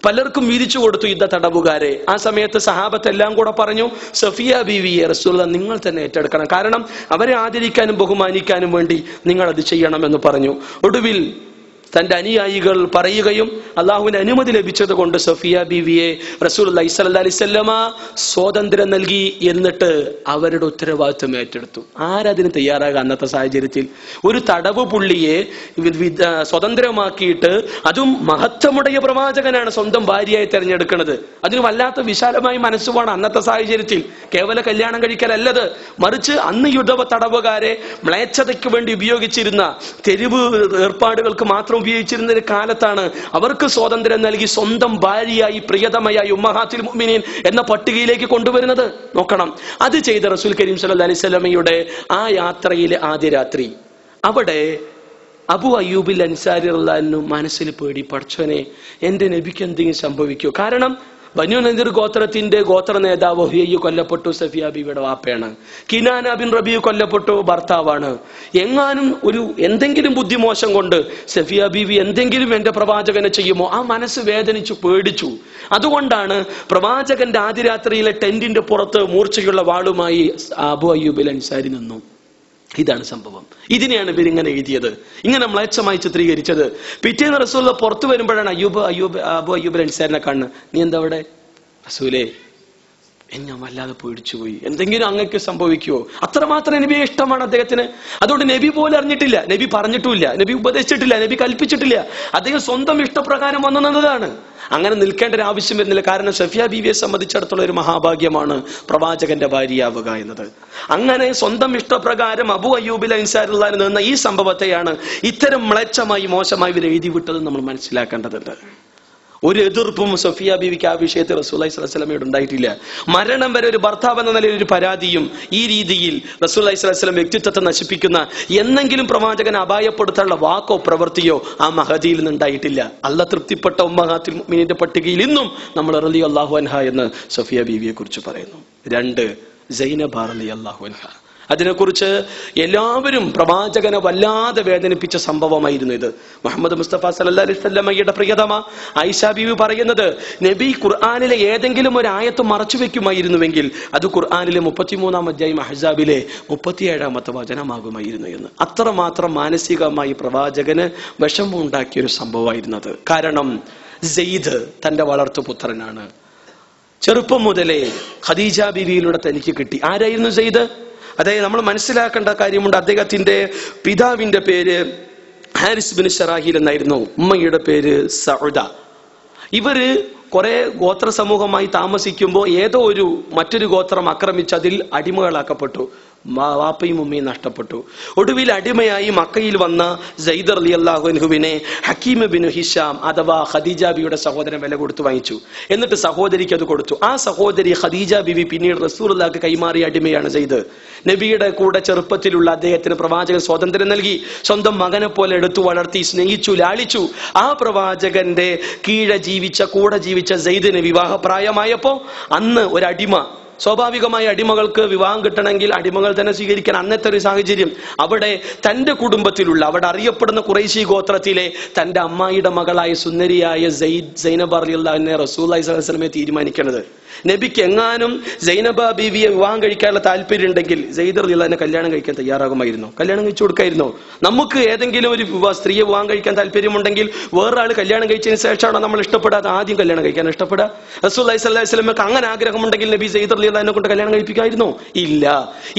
പലർക്കും വീതിച്ചു കൊടുത്തു യുദ്ധ തടവുകാരെ. ആ സമയത്ത് സഹാബത്ത് എല്ലാം കൂടെ പറഞ്ഞു, സഫിയ ബീവിയെ റസൂലുള്ളാഹി നിങ്ങൾ തന്നെ ഏറ്റെടുക്കണം, കാരണം അവരെ ആദരിക്കാനും ബഹുമാനിക്കാനും വേണ്ടി നിങ്ങൾ അത് ചെയ്യണമെന്ന് പറഞ്ഞു. ഒടുവിൽ തന്റെ അനുയായികൾ പറയുകയും അള്ളാഹുവിന്റെ അനുമതി ലഭിച്ചത് കൊണ്ട് സഫിയ ബീവിയെ റസൂലുള്ളാഹി സ്വല്ലല്ലാഹി അലൈഹി വസല്ലമ സ്വാതന്ത്ര്യം നൽകി. എന്നിട്ട് അവരുടെ ഉത്തരവാദിത്വം ഏറ്റെടുത്തു. ആരതിന് തയ്യാറാകുക അന്നത്തെ സാഹചര്യത്തിൽ? ഒരു തടവ് പുള്ളിയെ സ്വതന്ത്രമാക്കിയിട്ട്, അതും മഹത്വമുடைய പ്രവാചകനാണ് സ്വന്തം ഭാര്യയായി തെരഞ്ഞെടുക്കുന്നത്. അതിന് വല്ലാത്ത വിശാലമായ മനസ്സുമാണ് അന്നത്തെ സാഹചര്യത്തിൽ. കേവല കല്യാണം കഴിക്കലല്ലത്, മറിച്ച് അന്ന് യുദ്ധ തടവുകാരെ മ്ലേച്ഛതയ്ക്ക് വേണ്ടി ഉപയോഗിച്ചിരുന്ന, തെരുവ് ഏർപ്പാടുകൾക്ക് മാത്രം ഉപയോഗിച്ചിരുന്ന ഒരു കാലത്താണ് അവർക്ക് സ്വാതന്ത്ര്യം നൽകി സ്വന്തം ഭാര്യയായി, പ്രിയതമയായി, ഉമ്മഹാത്തുൽ മുഅ്മിനീൻ എന്ന പട്ടികയിലേക്ക് കൊണ്ടുവരുന്നത്. നോക്കണം, അത് ചെയ്ത റസൂൽ കരീം സ്വല്ലല്ലാഹി അലൈഹി വസല്ലമയുടെ ആ യാത്രയിലെ ആദ്യ രാത്രി അവിടെ അബു അയ്യൂബിൽ അൻസാരി റളിയല്ലാഹു അൻഹു മനസ്സിൽ പേടി, പടച്ചോനെ എന്റെ നബിക്ക് എന്തെങ്കിലും സംഭവിക്കോ? കാരണം ബനൂ നദീർ ഗോത്രത്തിന്റെ ഗോത്ര നേതാവ് ഹുയയ്യ് കൊല്ലപ്പെട്ടു, സഫിയ ബീവിയുടെ വാപ്പയാണ്. കിനാന ബിൻ റബീഅ് കൊല്ലപ്പെട്ടു, ഭർത്താവാണ്. എങ്ങാനും എന്തെങ്കിലും ബുദ്ധിമോശം കൊണ്ട് സഫിയ ബീവി എന്തെങ്കിലും എന്റെ പ്രവാചകനെ ചെയ്യുമോ? ആ മനസ്സ് വേദനിച്ചു, പേടിച്ചു. അതുകൊണ്ടാണ് പ്രവാചകന്റെ ആദ്യരാത്രിയിലെ ടെന്റിന്റെ പുറത്ത് മൂർച്ചയുള്ള വാളുമായി അബു അയ്യൂബിൽ അൻസാരി നിന്നു. ഇതാണ് സംഭവം. ഇതിനെയാണ് ഇവരിങ്ങനെ എഴുതിയത്, ഇങ്ങനെ മ്ലേച്ഛമായി ചിത്രീകരിച്ചത്. പിറ്റേന്ന് റസൂലുള്ളാഹി പുറത്തു വരുമ്പോഴാണ് അബു അയ്യൂബ് അൻസാരിനെ കാണുന്നത്. നീ എന്താ അവിടെ? റസൂലേ, ഞാൻ വല്ലാതെ പേടിച്ചുപോയി, എന്തെങ്കിലും അങ്ങക്ക് സംഭവിക്കുമോ? അത്രമാത്രം നബിയെ ഇഷ്ടമാണ് അദ്ദേഹത്തിന്. അതുകൊണ്ട് നബി പോലും അറിഞ്ഞിട്ടില്ല, നബി പറഞ്ഞിട്ടില്ല, നബി ഉപദേശിച്ചിട്ടില്ല, നബി കൽപ്പിച്ചിട്ടില്ല. അദ്ദേഹം സ്വന്തം ഇഷ്ടപ്രകാരം വന്നു നിന്നതാണ്. അങ്ങനെ നിൽക്കേണ്ട ഒരു ആവശ്യം വരുന്നില്ല. കാരണം സഫിയ ബീവിയെ സംബന്ധിച്ചിടത്തോളം ഒരു മഹാഭാഗ്യമാണ് പ്രവാചകന്റെ ഭാര്യയാവുക എന്നത്. അങ്ങനെ സ്വന്തം ഇഷ്ടപ്രകാരം അബു അയ്യൂബിൽ അൻസാരി നിന്ന ഈ സംഭവത്തെയാണ് ഇത്തരം മ്ലേച്ഛമായി, മോശമായി ഇവർ എഴുതി വിട്ടത് നമ്മൾ മനസ്സിലാക്കേണ്ടതുണ്ട്. ഒരു എതിർപ്പും സഫിയ ബീവിക്ക് ആ വിഷയത്തിൽ റസൂലുള്ളാഹി സ്വല്ലല്ലാഹി അലൈഹി വസല്ലം ഉണ്ടായിട്ടില്ല. മരണം വരെ ഒരു ഭർത്താവ് എന്ന നിലയിൽ ഒരു പരാതിയും ഈ രീതിയിൽ റസൂലുള്ളാഹി സ്വല്ലല്ലാഹി അലൈഹി വസല്ലം വ്യക്തിത്വത്തെ നശിപ്പിക്കുന്ന എന്നെങ്കിലും പ്രവാചകനെ അപായപ്പെടുത്താനുള്ള വാക്കോ പ്രവൃത്തിയോ ആ മഹദിയിൽ നിന്നുണ്ടായിട്ടില്ല. അല്ലാഹ് തൃപ്തിപ്പെട്ട ഉമ്മഹാത്തുൽ മുഅ്മിനീന്റെ പട്ടികയിൽ ഇന്നും നമ്മൾ റളിയല്ലാഹു അൻഹ എന്ന് സഫിയ ബീവിയെ കുറിച്ച് പറയുന്നു. 2 സൈനബ റളിയല്ലാഹു അൻഹ. അതിനെക്കുറിച്ച് എല്ലാവരും പ്രവാചകനെ വല്ലാതെ വേദനിപ്പിച്ച സംഭവമായിരുന്നു ഇത്. മുഹമ്മദ് മുസ്തഫ സല്ലല്ലാഹു അലൈഹി വസല്ലമയുടെ പ്രിയതമ ആയിഷ ബീവി പറയുന്നത്, നബി ഖുർആനിലെ ഏതെങ്കിലും ഒരു ആയത്ത് മറച്ചു വെക്കുമായിരുന്നുവെങ്കിൽ അത് ഖുർആനിലെ 33-ാം അധ്യായം അഹ്സാബിലെ 37-ാമത്തെ വചനമാകുമായിരുന്നു എന്ന്. അത്രമാത്രം മാനസികമായി പ്രവാചകന് വിഷമമുണ്ടാക്കിയൊരു സംഭവമായിരുന്നത്. കാരണം സെയ്ദ് തന്റെ വളർത്തുപുത്രനാണ്. ചെറുപ്പം മുതലേ ഖദീജ ബീവിയിലൂടെ തനിക്ക് കിട്ടി. ആരായിരുന്നു സെയ്ദ്? അതായത് നമ്മൾ മനസ്സിലാക്കേണ്ട കാര്യമുണ്ട്. അദ്ദേഹത്തിന്റെ പിതാവിന്റെ പേര് ഹാരിസ് ബിൻ ഷറാഹിൽ എന്നായിരുന്നു, ഉമ്മയുടെ പേര് സഉദ. ഇവര് കുറെ ഗോത്ര സമൂഹമായി താമസിക്കുമ്പോൾ ഏതോ മറ്റൊരു ഗോത്രം ആക്രമിച്ച് അതിൽ അടിമകളാക്കപ്പെട്ടു. വാപ്പയും ഉമ്മയും നഷ്ടപ്പെട്ടു. ഒടുവിൽ അടിമയായി മക്കയിൽ വന്ന സയ്യിദ് റളിയല്ലാഹു അൻഹുവിനെ ഹക്കീം ബിൻ ഹിഷാം അഥവാ ഖദീജ ബിയുടെ സഹോദരൻ വില കൊടുത്തു വാങ്ങിച്ചു. എന്നിട്ട് സഹോദരിക്ക് അത് കൊടുത്തു. ആ സഹോദരി ഖദീജ ബിബി പിന്നീട് റസൂലുള്ളാഹിക്ക് കൈമാറിയ അടിമയാണ് സയ്യിദ്. നബിയുടെ കൂടെ ചെറുപ്പത്തിലുള്ള അദ്ദേഹത്തിന് പ്രവാചകൻ സ്വാതന്ത്ര്യം നൽകി. സ്വന്തം മകനെ പോലെ എടുത്തു വളർത്തി, സ്നേഹിച്ചു, ലാളിച്ചു. ആ പ്രവാചകന്റെ കൂടെ ജീവിച്ച സയ്യിദിന് വിവാഹപ്രായമായപ്പോ അന്ന് ഒരടിമ, സ്വാഭാവികമായ അടിമകൾക്ക് വിവാഹം കിട്ടണമെങ്കിൽ അടിമകൾ തന്നെ സ്വീകരിക്കാൻ അന്നത്തെ ഒരു സാഹചര്യം. അവിടെ തന്റെ കുടുംബത്തിലുള്ള, അവിടെ അറിയപ്പെടുന്ന ഖുറൈശി ഗോത്രത്തിലെ തന്റെ അമ്മായിയുടെ മകളായ സുന്ദരിയായ സൈനബ റളിയല്ലാഹു അൻഹ റസൂലുള്ളാഹി സ്വല്ലല്ലാഹു അലൈഹി വസല്ലമയെ തീരുമാനിക്കുന്നത്. നബിക്ക് എങ്ങാനും സൈനബ ബീവിയെ വിവാഹം കഴിക്കാനുള്ള താല്പര്യം ഉണ്ടെങ്കിൽ സയ്യിദ് റളിയല്ലാഹു അൻഹു കല്യാണം കഴിക്കാൻ തയ്യാറാകുമായിരുന്നു, കല്യാണം കഴിച്ചു കൊടുക്കായിരുന്നു. നമുക്ക് ഏതെങ്കിലും ഒരു സ്ത്രീയെ വിവാഹം കഴിക്കാൻ താല്പര്യമുണ്ടെങ്കിൽ വേറൊരാൾ കല്യാണം കഴിച്ചതിന് ശേഷമാണോ നമ്മൾ ഇഷ്ടപ്പെടാതെ ആദ്യം കല്യാണം കഴിക്കാൻ ഇഷ്ടപ്പെടുക? റസൂലുള്ളാഹി സ്വല്ലല്ലാഹു അലൈഹി വസല്ലമക്ക് അങ്ങനെ ആഗ്രഹമുണ്ടെങ്കിൽ നബി സയ്യിദ് റളിയല്ലാഹു അൻഹു കൊണ്ട് കല്യാണം കഴിപ്പിക്കായിരുന്നോ? ഇല്ല.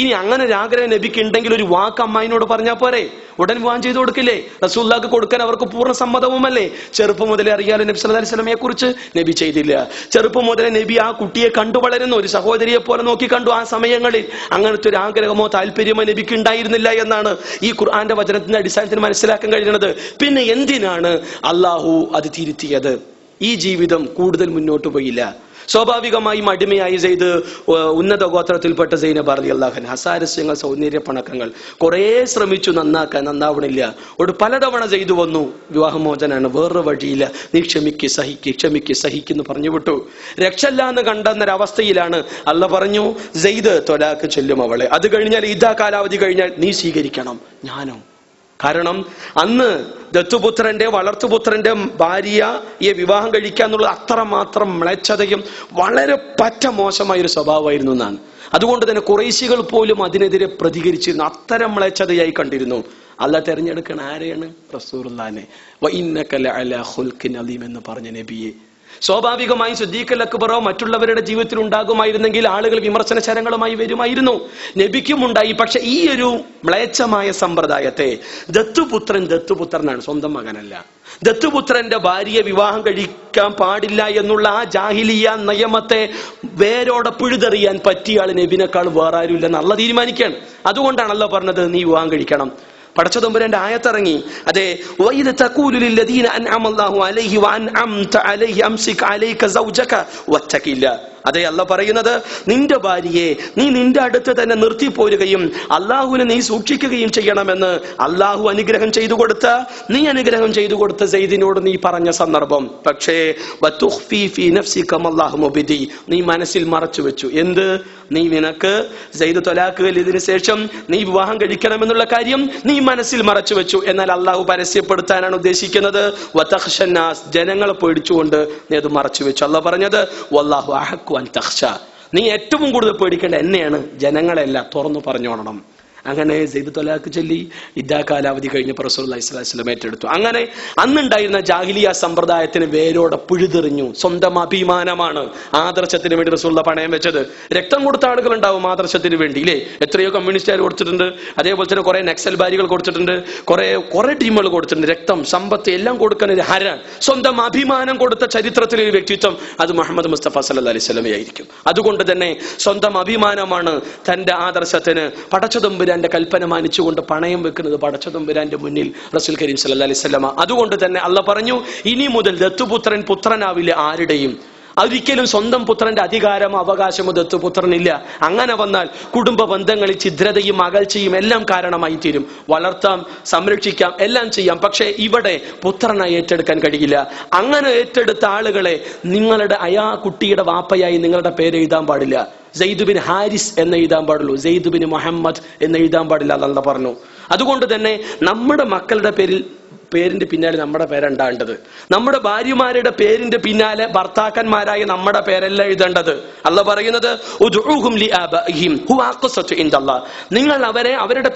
ഇനി അങ്ങനെ ഒരു ആഗ്രഹം നബിക്ക് ഉണ്ടെങ്കിൽ ഒരു വാക്ക് അമ്മായിനോട് പറഞ്ഞാൽ പോരെ, ഉടൻ വിവാഹം ചെയ്തു കൊടുക്കില്ലേ? റസൂലുള്ളാഹിക്ക് കൊടുക്കാൻ അവർക്ക് പൂർണ്ണ സമ്മതവുമല്ലേ? ചെറുപ്പം മുതലേ അറിയാലോ നബി സല്ലല്ലാഹു അലൈഹി വസല്ലമയെ കുറിച്ച്. നബി ചെയ്തില്ല. ചെറുപ്പം മുതലേ നബി ആ കുട്ടിയെ കണ്ടു വളരുന്നു, ഒരു സഹോദരിയെ പോലെ നോക്കി കണ്ടു. ആ സമയങ്ങളിൽ അങ്ങനത്തെ ഒരു ആഗ്രഹമോ താല്പര്യമോ നബിക്ക് ഉണ്ടായിരുന്നില്ല എന്നാണ് ഈ ഖുർആന്റെ വചനത്തിന്റെ അടിസ്ഥാനത്തിൽ മനസ്സിലാക്കാൻ കഴിയുന്നത്. പിന്നെ എന്തിനാണ് അള്ളാഹു അത് തിരുത്തിയത്? ഈ ജീവിതം കൂടുതൽ മുന്നോട്ട് പോയില്ല. സ്വാഭാവികമായും അടിമയായി സയ്യിദ് ഉന്നത ഗോത്രത്തിൽപ്പെട്ട സൈനബ റളിയല്ലാഹു അൻഹ ഹസാരസ്യങ്ങൾ, സൗന്ദര്യ പണക്കങ്ങൾ കുറെ ശ്രമിച്ചു, നന്നാവണില്ല. ഒരു പലതവണ സയ്യിദ് വന്നു, വിവാഹമോചനാണ്, വേറൊരു വഴിയില്ല, നീ ക്ഷമിക്ക് സഹിക്കുന്നു പറഞ്ഞു വിട്ടു. രക്ഷല്ല എന്ന് കണ്ടെന്നൊരവസ്ഥയിലാണ് അള്ളാഹ് പറഞ്ഞു, സയ്യിദ് ത്വലാഖ് ചൊല്ലും അവളെ. അത് കഴിഞ്ഞാൽ ഇദാ കാലാവധി കഴിഞ്ഞാൽ നീ സ്വീകരിക്കണം. ഞാനോ? കാരണം അന്ന് ദത്തുപുത്രന്റെ വളർത്തുപുത്രന്റെ ഭാര്യയെ വിവാഹം കഴിക്കുക എന്നുള്ളത് അത്രമാത്രം മ്ലേച്ഛതയും വളരെ പറ്റ മോശമായൊരു സ്വഭാവമായിരുന്നു എന്നാണ്. അതുകൊണ്ട് തന്നെ ഖുറൈശികൾ പോലും അതിനെതിരെ പ്രതികരിച്ചിരുന്നു, അത്തരം മ്ലേച്ഛതയായി കണ്ടിരുന്നു. അള്ളാഹ് തെരഞ്ഞെടുക്കണ ആരെയാണ്? റസൂലുള്ളാഹിനെ. വഇന്നക ലഅലാ ഖുൽഖിൻ അലീം എന്ന് പറഞ്ഞ നബിയെ. സ്വാഭാവികമായി സിദ്ദീഖുൽ അക്ബറോ മറ്റുള്ളവരുടെ ജീവിതത്തിൽ ഉണ്ടാകുമായിരുന്നെങ്കിൽ ആളുകൾ വിമർശന ശരങ്ങളുമായി വരുമായിരുന്നു. നബിക്കും ഉണ്ടായി. പക്ഷെ ഈ ഒരു മ്ലേച്ഛമായ സമ്പ്രദായത്തെ ദത്തുപുത്രനാണ്, സ്വന്തം മകനല്ല. ദത്തുപുത്രന്റെ ഭാര്യയെ വിവാഹം കഴിക്കാൻ പാടില്ല എന്നുള്ള ആ ജാഹിലിയ നിയമത്തെ വേരോടെ പിഴുതെറിയാൻ പറ്റിയ ആൾ നബിനേക്കാൾ വേറെ ആരും ഇല്ലെന്ന് അള്ളാഹ് തീരുമാനിക്കുകയാണ്. അതുകൊണ്ടാണ് അള്ളാഹ് പറഞ്ഞത് നീ വിവാഹം കഴിക്കണം. പടച്ചതമ്പുരാന്റെ ആയത്തിറങ്ങി. അതെ, വഇദ തഖൂലു ലില്ലദീന അൻഅമല്ലാഹു അലൈഹി വഅൻഅംത അലൈഹി അംസിക് അലൈക സൗജക വത്തഖില്ല. അതെ, അള്ളാഹ് പറയുന്നത്, നിന്റെ ഭാര്യയെ നീ നിന്റെ അടുത്ത് തന്നെ നിർത്തിപ്പോരുകയും അള്ളാഹുവിനെ നീ സൂക്ഷിക്കുകയും ചെയ്യണമെന്ന് അള്ളാഹു അനുഗ്രഹം ചെയ്തു കൊടുത്ത സയ്യിദിനോട് നീ പറഞ്ഞ സന്ദർഭം. പക്ഷേ നീ മനസ്സിൽ മറച്ചു വെച്ചു. എന്ത്? നിനക്ക് സയ്യിദ് ത്വലാഖ് ഇതിനു ശേഷം നീ വിവാഹം കഴിക്കണമെന്നുള്ള കാര്യം നീ മനസ്സിൽ മറച്ചു വെച്ചു. എന്നാൽ അള്ളാഹു പരസ്യപ്പെടുത്താനാണ് ഉദ്ദേശിക്കുന്നത്. വതഖ്ശന്നാസ്, ജനങ്ങളെ പേടിച്ചുകൊണ്ട് നീ അത് മറച്ചു വെച്ചു. അള്ളാഹ് പറഞ്ഞത്, വല്ലാഹു അഹഖു അൻ തഖ്ശ, നീ ഏറ്റവും കൂടുതൽ പേടിക്കേണ്ട എന്നെയാണ്, ജനങ്ങളെല്ലാം തുറന്നു പറഞ്ഞോളണം. അങ്ങനെ സയ്യിദ് ത്വലാഖ് ചൊല്ലി ഇദ്ദാ കാലാവധി കഴിഞ്ഞപ്പോൾ റസൂലുള്ളാഹി സ്വല്ലല്ലാഹു അലൈഹി വസല്ലം ഏറ്റെടുത്തു. അങ്ങനെ അന്നുണ്ടായിരുന്ന ജാഹിലിയ സമ്പ്രദായത്തിന് വേരോടെ പിഴുതെറിഞ്ഞു. സ്വന്തം അഭിമാനമാണ് ആദർശത്തിന് വേണ്ടി റസൂലുള്ളാഹി പണയം വെച്ചത്. രക്തം കൊടുത്ത ആളുകൾ ഉണ്ടാവും ആദർശത്തിന് വേണ്ടി, ഇല്ലേ? എത്രയോ കമ്മ്യൂണിസ്റ്റുകാർ കൊടുത്തിട്ടുണ്ട്, അതേപോലെ തന്നെ കുറെ നക്സൽബാരികൾ കൊടുത്തിട്ടുണ്ട്, കുറെ ടീമുകൾ കൊടുത്തിട്ടുണ്ട്. രക്തം, സമ്പത്ത് എല്ലാം കൊടുക്കുന്ന ഒരു ഹരാണ്. സ്വന്തം അഭിമാനം കൊടുത്ത ചരിത്രത്തിലെ ഒരു വ്യക്തിത്വം അത് മുഹമ്മദ് മുസ്തഫ സല്ലല്ലാഹു അലൈഹി വസല്ലം ആയിരിക്കും. അതുകൊണ്ട് തന്നെ സ്വന്തം അഭിമാനമാണ് തന്റെ ആദർശത്തിന് പടച്ചതമ്പുരാന്റെ കൽപ്പന മാനിച്ചുകൊണ്ട് പണയം വെക്കുന്നത് പടച്ചതമ്പുരാന്റെ മുന്നിൽ റസൂൽ കരീം സല്ലല്ലാഹു അലൈഹി വസല്ലം. അതുകൊണ്ട് തന്നെ അള്ളാഹ് പറഞ്ഞു, ഇനി മുതൽ ദത്തുപുത്രൻ പുത്രനാവില്ല ആരുടെയും. ഒരിക്കലും സ്വന്തം പുത്രന്റെ അധികാരമോ അവകാശമോ ദത്തുപുത്രനില്ല. അങ്ങനെ വന്നാൽ കുടുംബ ബന്ധങ്ങളിൽ ഛിദ്രതയും അകൽച്ചയും എല്ലാം കാരണമായി തീരും. വളർത്താം, സംരക്ഷിക്കാം, എല്ലാം ചെയ്യാം, പക്ഷേ ഇവിടെ പുത്രനായി ഏറ്റെടുക്കാൻ കഴിയില്ല. അങ്ങനെ ഏറ്റെടുത്ത ആളുകളെ നിങ്ങളുടെ കുട്ടിയുടെ വാപ്പയായി നിങ്ങളുടെ പേര് എഴുതാൻ പാടില്ല. സെയ്ദ് ബിൻ ഹാരിസ് എന്ന് എഴുതാൻ പാടുള്ളൂ, സെയ്ദ് ബിൻ മുഹമ്മദ് എന്ന് എഴുതാൻ പാടില്ല അല്ലാഹ് പറഞ്ഞു. അതുകൊണ്ട് തന്നെ നമ്മുടെ മക്കളുടെ പേരിന്റെ പിന്നാലെ നമ്മുടെ പേരുണ്ടാകേണ്ടത്. നമ്മുടെ ഭാര്യമാരുടെ പേരിന്റെ പിന്നാലെ ഭർത്താക്കന്മാരായ നമ്മുടെ പേരല്ല എഴുതേണ്ടത്. അള്ളാഹ് പറയുന്നത്, നിങ്ങൾ അവരെ അവരുടെ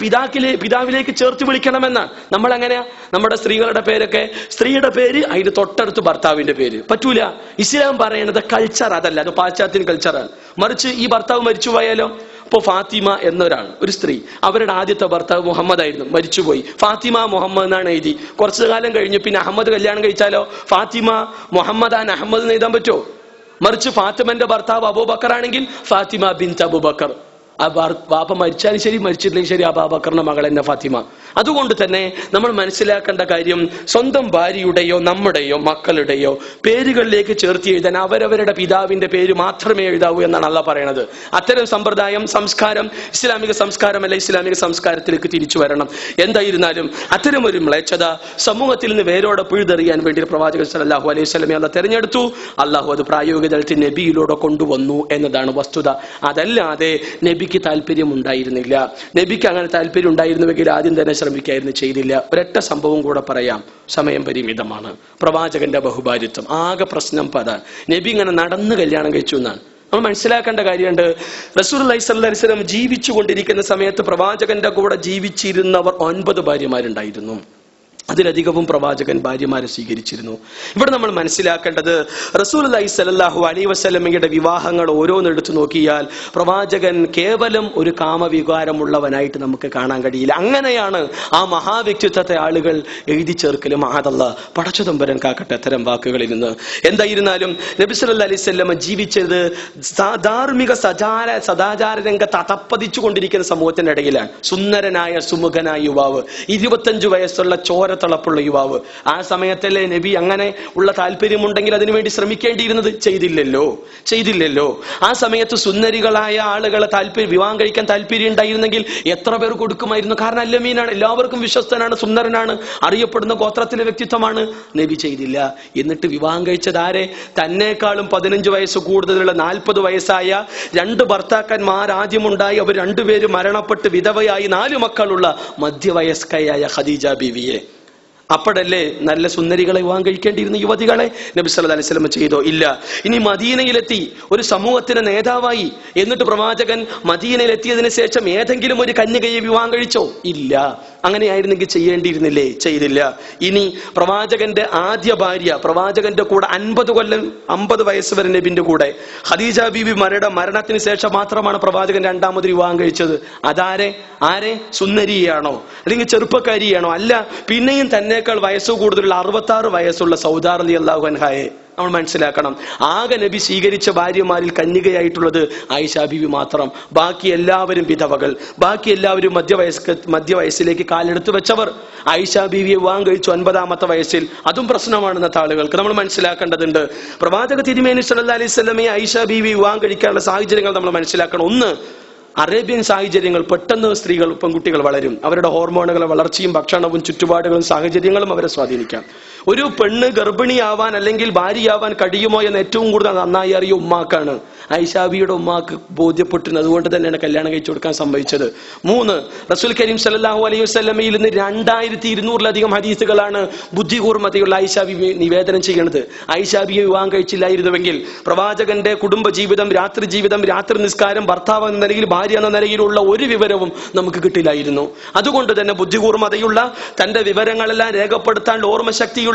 പിതാവിലേക്ക് ചേർത്ത് വിളിക്കണമെന്ന്. നമ്മൾ എങ്ങനെയാ നമ്മുടെ സ്ത്രീകളുടെ പേരൊക്കെ, സ്ത്രീയുടെ പേര് അതിന് തൊട്ടടുത്ത് ഭർത്താവിന്റെ പേര് പറ്റൂല. ഇസ്ലാം പറയുന്നത് കൾച്ചർ അതല്ല, അത് പാശ്ചാത്യൻ കൾച്ചറാണ്. മറിച്ച് ഈ ഭർത്താവ് മരിച്ചു പോയാലോ, ഇപ്പൊ ഫാത്തിമ എന്നൊരാൾ, ഒരു സ്ത്രീ, അവരുടെ ആദ്യത്തെ ഭർത്താവ് മുഹമ്മദ് ആയിരുന്നു, മരിച്ചുപോയി. ഫാത്തിമ മുഹമ്മദ് എന്നാണ് എഴുതി. കുറച്ചു കാലം കഴിഞ്ഞ് പിന്നെ അഹമ്മദ് കല്യാണം കഴിച്ചാലോ ഫാത്തിമ മുഹമ്മദ് ആൻ അഹമ്മദ് എന്ന് എഴുതാൻ പറ്റുമോ? മറിച്ച് ഫാത്തിമന്റെ ഭർത്താവ് അബൂബക്കർ ആണെങ്കിൽ ഫാത്തിമ ബിൻത് അബൂബക്കർ. ആ ബാപ്പ മരിച്ചാലും ശരി, മരിച്ചിട്ടില്ലെങ്കിൽ ശരി, അബൂബക്കറിന്റെ മകൾ എന്നെ ഫാത്തിമ. അതുകൊണ്ട് തന്നെ നമ്മൾ മനസ്സിലാക്കേണ്ട കാര്യം, സ്വന്തം ഭാര്യയുടെയോ നമ്മുടെയോ മക്കളുടെയോ പേരുകളിലേക്ക് ചേർത്ത് എഴുതാൻ അവരവരുടെ പിതാവിന്റെ പേര് മാത്രമേ എഴുതാവൂ എന്നാണ് അള്ളാഹ് പറയുന്നത്. അത്തരം സമ്പ്രദായം, സംസ്കാരം ഇസ്ലാമിക സംസ്കാരമല്ല. ഇസ്ലാമിക സംസ്കാരത്തിലേക്ക് തിരിച്ചു വരണം. എന്തായിരുന്നാലും അത്തരം ഒരു മ്ലേച്ഛത സമൂഹത്തിൽ നിന്ന് വേരോടെ പിഴുതെറിയാൻ വേണ്ടി പ്രവാചകൻ സല്ലല്ലാഹു അലൈഹി വസല്ലമയെ അള്ളാഹ് തെരഞ്ഞെടുത്തു. അള്ളാഹു അത് പ്രായോഗിക തലത്തിൽ നബിയിലൂടെ കൊണ്ടുവന്നു എന്നതാണ് വസ്തുത. അതല്ലാതെ നബിക്ക് താല്പര്യം ഉണ്ടായിരുന്നില്ല. നബിക്ക് അങ്ങനെ താല്പര്യം ഉണ്ടായിരുന്നുവെങ്കിൽ ആദ്യം തന്നെ ശ്രമിക്കായിരുന്നു, ചെയ്തില്ല. ഒരൊറ്റ സംഭവം കൂടെ പറയാം, സമയം പരിമിതമാണ്. പ്രവാചകന്റെ ബഹുഭാര്യത്വം ആകെ പ്രശ്നം അതാണ്. നബി ഇങ്ങനെ നടന്ന് കല്യാണം കഴിച്ചു എന്നാണ്. നമ്മൾ മനസ്സിലാക്കേണ്ട കാര്യമുണ്ട്. റസൂലുള്ളാഹി സ്വല്ലല്ലാഹു അലൈഹി വസല്ലം ജീവിച്ചു കൊണ്ടിരിക്കുന്ന സമയത്ത് പ്രവാചകന്റെ കൂടെ ജീവിച്ചിരുന്നവർ 9 ഭാര്യമാരുണ്ടായിരുന്നു. അതിലധികവും പ്രവാചകൻ ഭാര്യമാരെ സ്വീകരിച്ചിരുന്നു. ഇവിടെ നമ്മൾ മനസ്സിലാക്കേണ്ടത്, റസൂലുള്ളാഹി സ്വല്ലല്ലാഹു അലൈഹി വസല്ലമയുടെ വിവാഹങ്ങൾ ഓരോന്നെടുത്തു നോക്കിയാൽ പ്രവാചകൻ കേവലം ഒരു കാമവികാരമുള്ളവനായിട്ട് നമുക്ക് കാണാൻ കഴിയില്ല. അങ്ങനെയാണ് ആ മഹാവ്യക്തിത്വത്തെ ആളുകൾ എഴുതി ചേർക്കലും. മഅദല്ലാഹ്, പടച്ചതമ്പുരാൻ കാക്കട്ടെ അത്തരം വാക്കുകളിൽ നിന്ന്. എന്തായിരുന്നാലും നബി സല്ലല്ലാഹു അലൈഹി വസല്ലം ജീവിച്ചത് ധാർമ്മിക സദാചാര രംഗത്ത് അതപ്പതിച്ചു കൊണ്ടിരിക്കുന്ന സമൂഹത്തിന്റെ ഇടയിലാണ്. സുന്ദരനായ സുമുഖനായ യുവാവ്, 25 വയസ്സുള്ള ചോരത്തളപ്പുള്ള യുവാവ്. ആ സമയത്തല്ലേ നബി അങ്ങനെ ഉള്ള താല്പര്യമുണ്ടെങ്കിൽ അതിനുവേണ്ടി ശ്രമിക്കേണ്ടിയിരുന്നത്? ചെയ്തില്ലല്ലോ. ആ സമയത്ത് സുന്ദരികളായ ആളുകളെ വിവാഹം കഴിക്കാൻ താല്പര്യം ഉണ്ടായിരുന്നെങ്കിൽ എത്ര പേർ കൊടുക്കുമായിരുന്നു? കാരണം അല്ലമീനാണ്, എല്ലാവർക്കും വിശ്വസ്തനാണ്, സുന്ദരനാണ്, അറിയപ്പെടുന്ന ഗോത്രത്തിലെ വ്യക്തിത്വമാണ്. നബി ചെയ്തില്ല. എന്നിട്ട് വിവാഹം കഴിച്ചത് ആരെ? തന്നേക്കാളും 15 വയസ്സ് കൂടുതലുള്ള 40 വയസ്സായ 2 ഭർത്താക്കന്മാർ ആദ്യമുണ്ടായി. അവർ 2 പേരും മരണപ്പെട്ട് വിധവയായി 4 മക്കളുള്ള മധ്യവയസ്കയായ ഖദീജ ബീവിയെ. അപ്പോഴല്ലേ നല്ല സുന്ദരികളെ വിവാഹം കഴിക്കേണ്ടിയിരുന്ന യുവതികളെ? നബി സല്ലല്ലാഹു അലൈഹി വസല്ലം ചെയ്തോ? ഇല്ല. ഇനി മദീനയിലെത്തി ഒരു സമൂഹത്തിന് നേതാവായി. എന്നിട്ട് പ്രവാചകൻ മദീനയിലെത്തിയതിനു ശേഷം ഏതെങ്കിലും ഒരു കന്യകയെ വിവാഹം കഴിച്ചോ? ഇല്ല. അങ്ങനെയായിരുന്നെങ്കിൽ ചെയ്യേണ്ടിയിരുന്നില്ലേ? ചെയ്തില്ല. ഇനി പ്രവാചകന്റെ ആദ്യ ഭാര്യ, പ്രവാചകന്റെ കൂടെ 50 കൊല്ലം 50 വയസ്സ് വരെ നബിന്റെ കൂടെ, ഖദീജ ബീബി മരണത്തിന് ശേഷം മാത്രമാണ് പ്രവാചകൻ രണ്ടാമത് വിവാഹം കഴിച്ചത്. ആരെ? സുന്ദരിയാണോ അല്ലെങ്കിൽ ചെറുപ്പക്കാരിയാണോ? അല്ല. പിന്നെയും തന്നേക്കാൾ വയസ്സ് കൂടുതലുള്ള 66 വയസ്സുള്ള സൗദാ റളിയല്ലാഹു അൻഹയെ നമ്മൾ മനസ്സിലാക്കണം. ആകെ നബി സ്വീകരിച്ച ഭാര്യമാരിൽ കന്യകയായിട്ടുള്ളത് ആയിഷ ബീവി മാത്രം. ബാക്കി എല്ലാവരും വിധവകൾ, ബാക്കി എല്ലാവരും മധ്യവയസ്സിലേക്ക് കാലെടുത്ത് വെച്ചവർ. ആയിഷ ബീവിയെ വിവാഹം കഴിച്ചു 50-ാമത്തെ വയസ്സിൽ. അതും പ്രശ്നമാണ് ഇന്നത്തെ ആളുകൾക്ക്. നമ്മൾ മനസ്സിലാക്കേണ്ടതുണ്ട്. പ്രവാചക തിരുമേനി സല്ലല്ലാഹു അലൈഹി വസല്ലമയെ ആയിഷ ബീവി വിവാഹം കഴിക്കാനുള്ള സാഹചര്യങ്ങൾ നമ്മൾ മനസ്സിലാക്കണം. ഒന്ന്, അറേബ്യൻ സാഹചര്യങ്ങൾ. പെട്ടെന്ന് പെൺകുട്ടികൾ വളരും. അവരുടെ ഹോർമോണുകളുടെ വളർച്ചയും ഭക്ഷണവും ചുറ്റുപാടുകളും സാഹചര്യങ്ങളും അവരെ സ്വാധീനിക്കാം. ഒരു പെണ്ണ് ഗർഭിണിയാവാൻ അല്ലെങ്കിൽ ഭാര്യയാവാൻ കഴിയുമോ എന്ന് ഏറ്റവും കൂടുതൽ നന്നായി അറിയ ഉമ്മാക്കാണ്. ഐഷാബിയുടെ ഉമ്മാക്ക് ബോധ്യപ്പെട്ടിരുന്നത്. അതുകൊണ്ട് തന്നെയാണ് കല്യാണം കഴിച്ചു കൊടുക്കാൻ സംഭവിച്ചത്. 3, റസൂൽ കരീം സല്ലല്ലാഹു അലൈഹി വസല്ലമയിൽ നിന്ന് 2200-ലധികം ഹദീസുകളാണ് ബുദ്ധികൂർമ്മതയുള്ള ഐഷാബി നിവേദനം ചെയ്യുന്നത്. ഐഷാബിയെ വിവാഹം കഴിച്ചില്ലായിരുന്നുവെങ്കിൽ പ്രവാചകന്റെ കുടുംബ ജീവിതം, രാത്രി ജീവിതം, രാത്രി നിസ്കാരം, ഭർത്താവ് എന്ന നിലയിൽ, ഭാര്യ എന്ന നിലയിലുള്ള ഒരു വിവരവും നമുക്ക് കിട്ടില്ലായിരുന്നു. അതുകൊണ്ട് തന്നെ ബുദ്ധികൂർമ്മതയുള്ള, തന്റെ വിവരങ്ങളെല്ലാം രേഖപ്പെടുത്താൻ ഓർമ്മശക്തിയുള്ള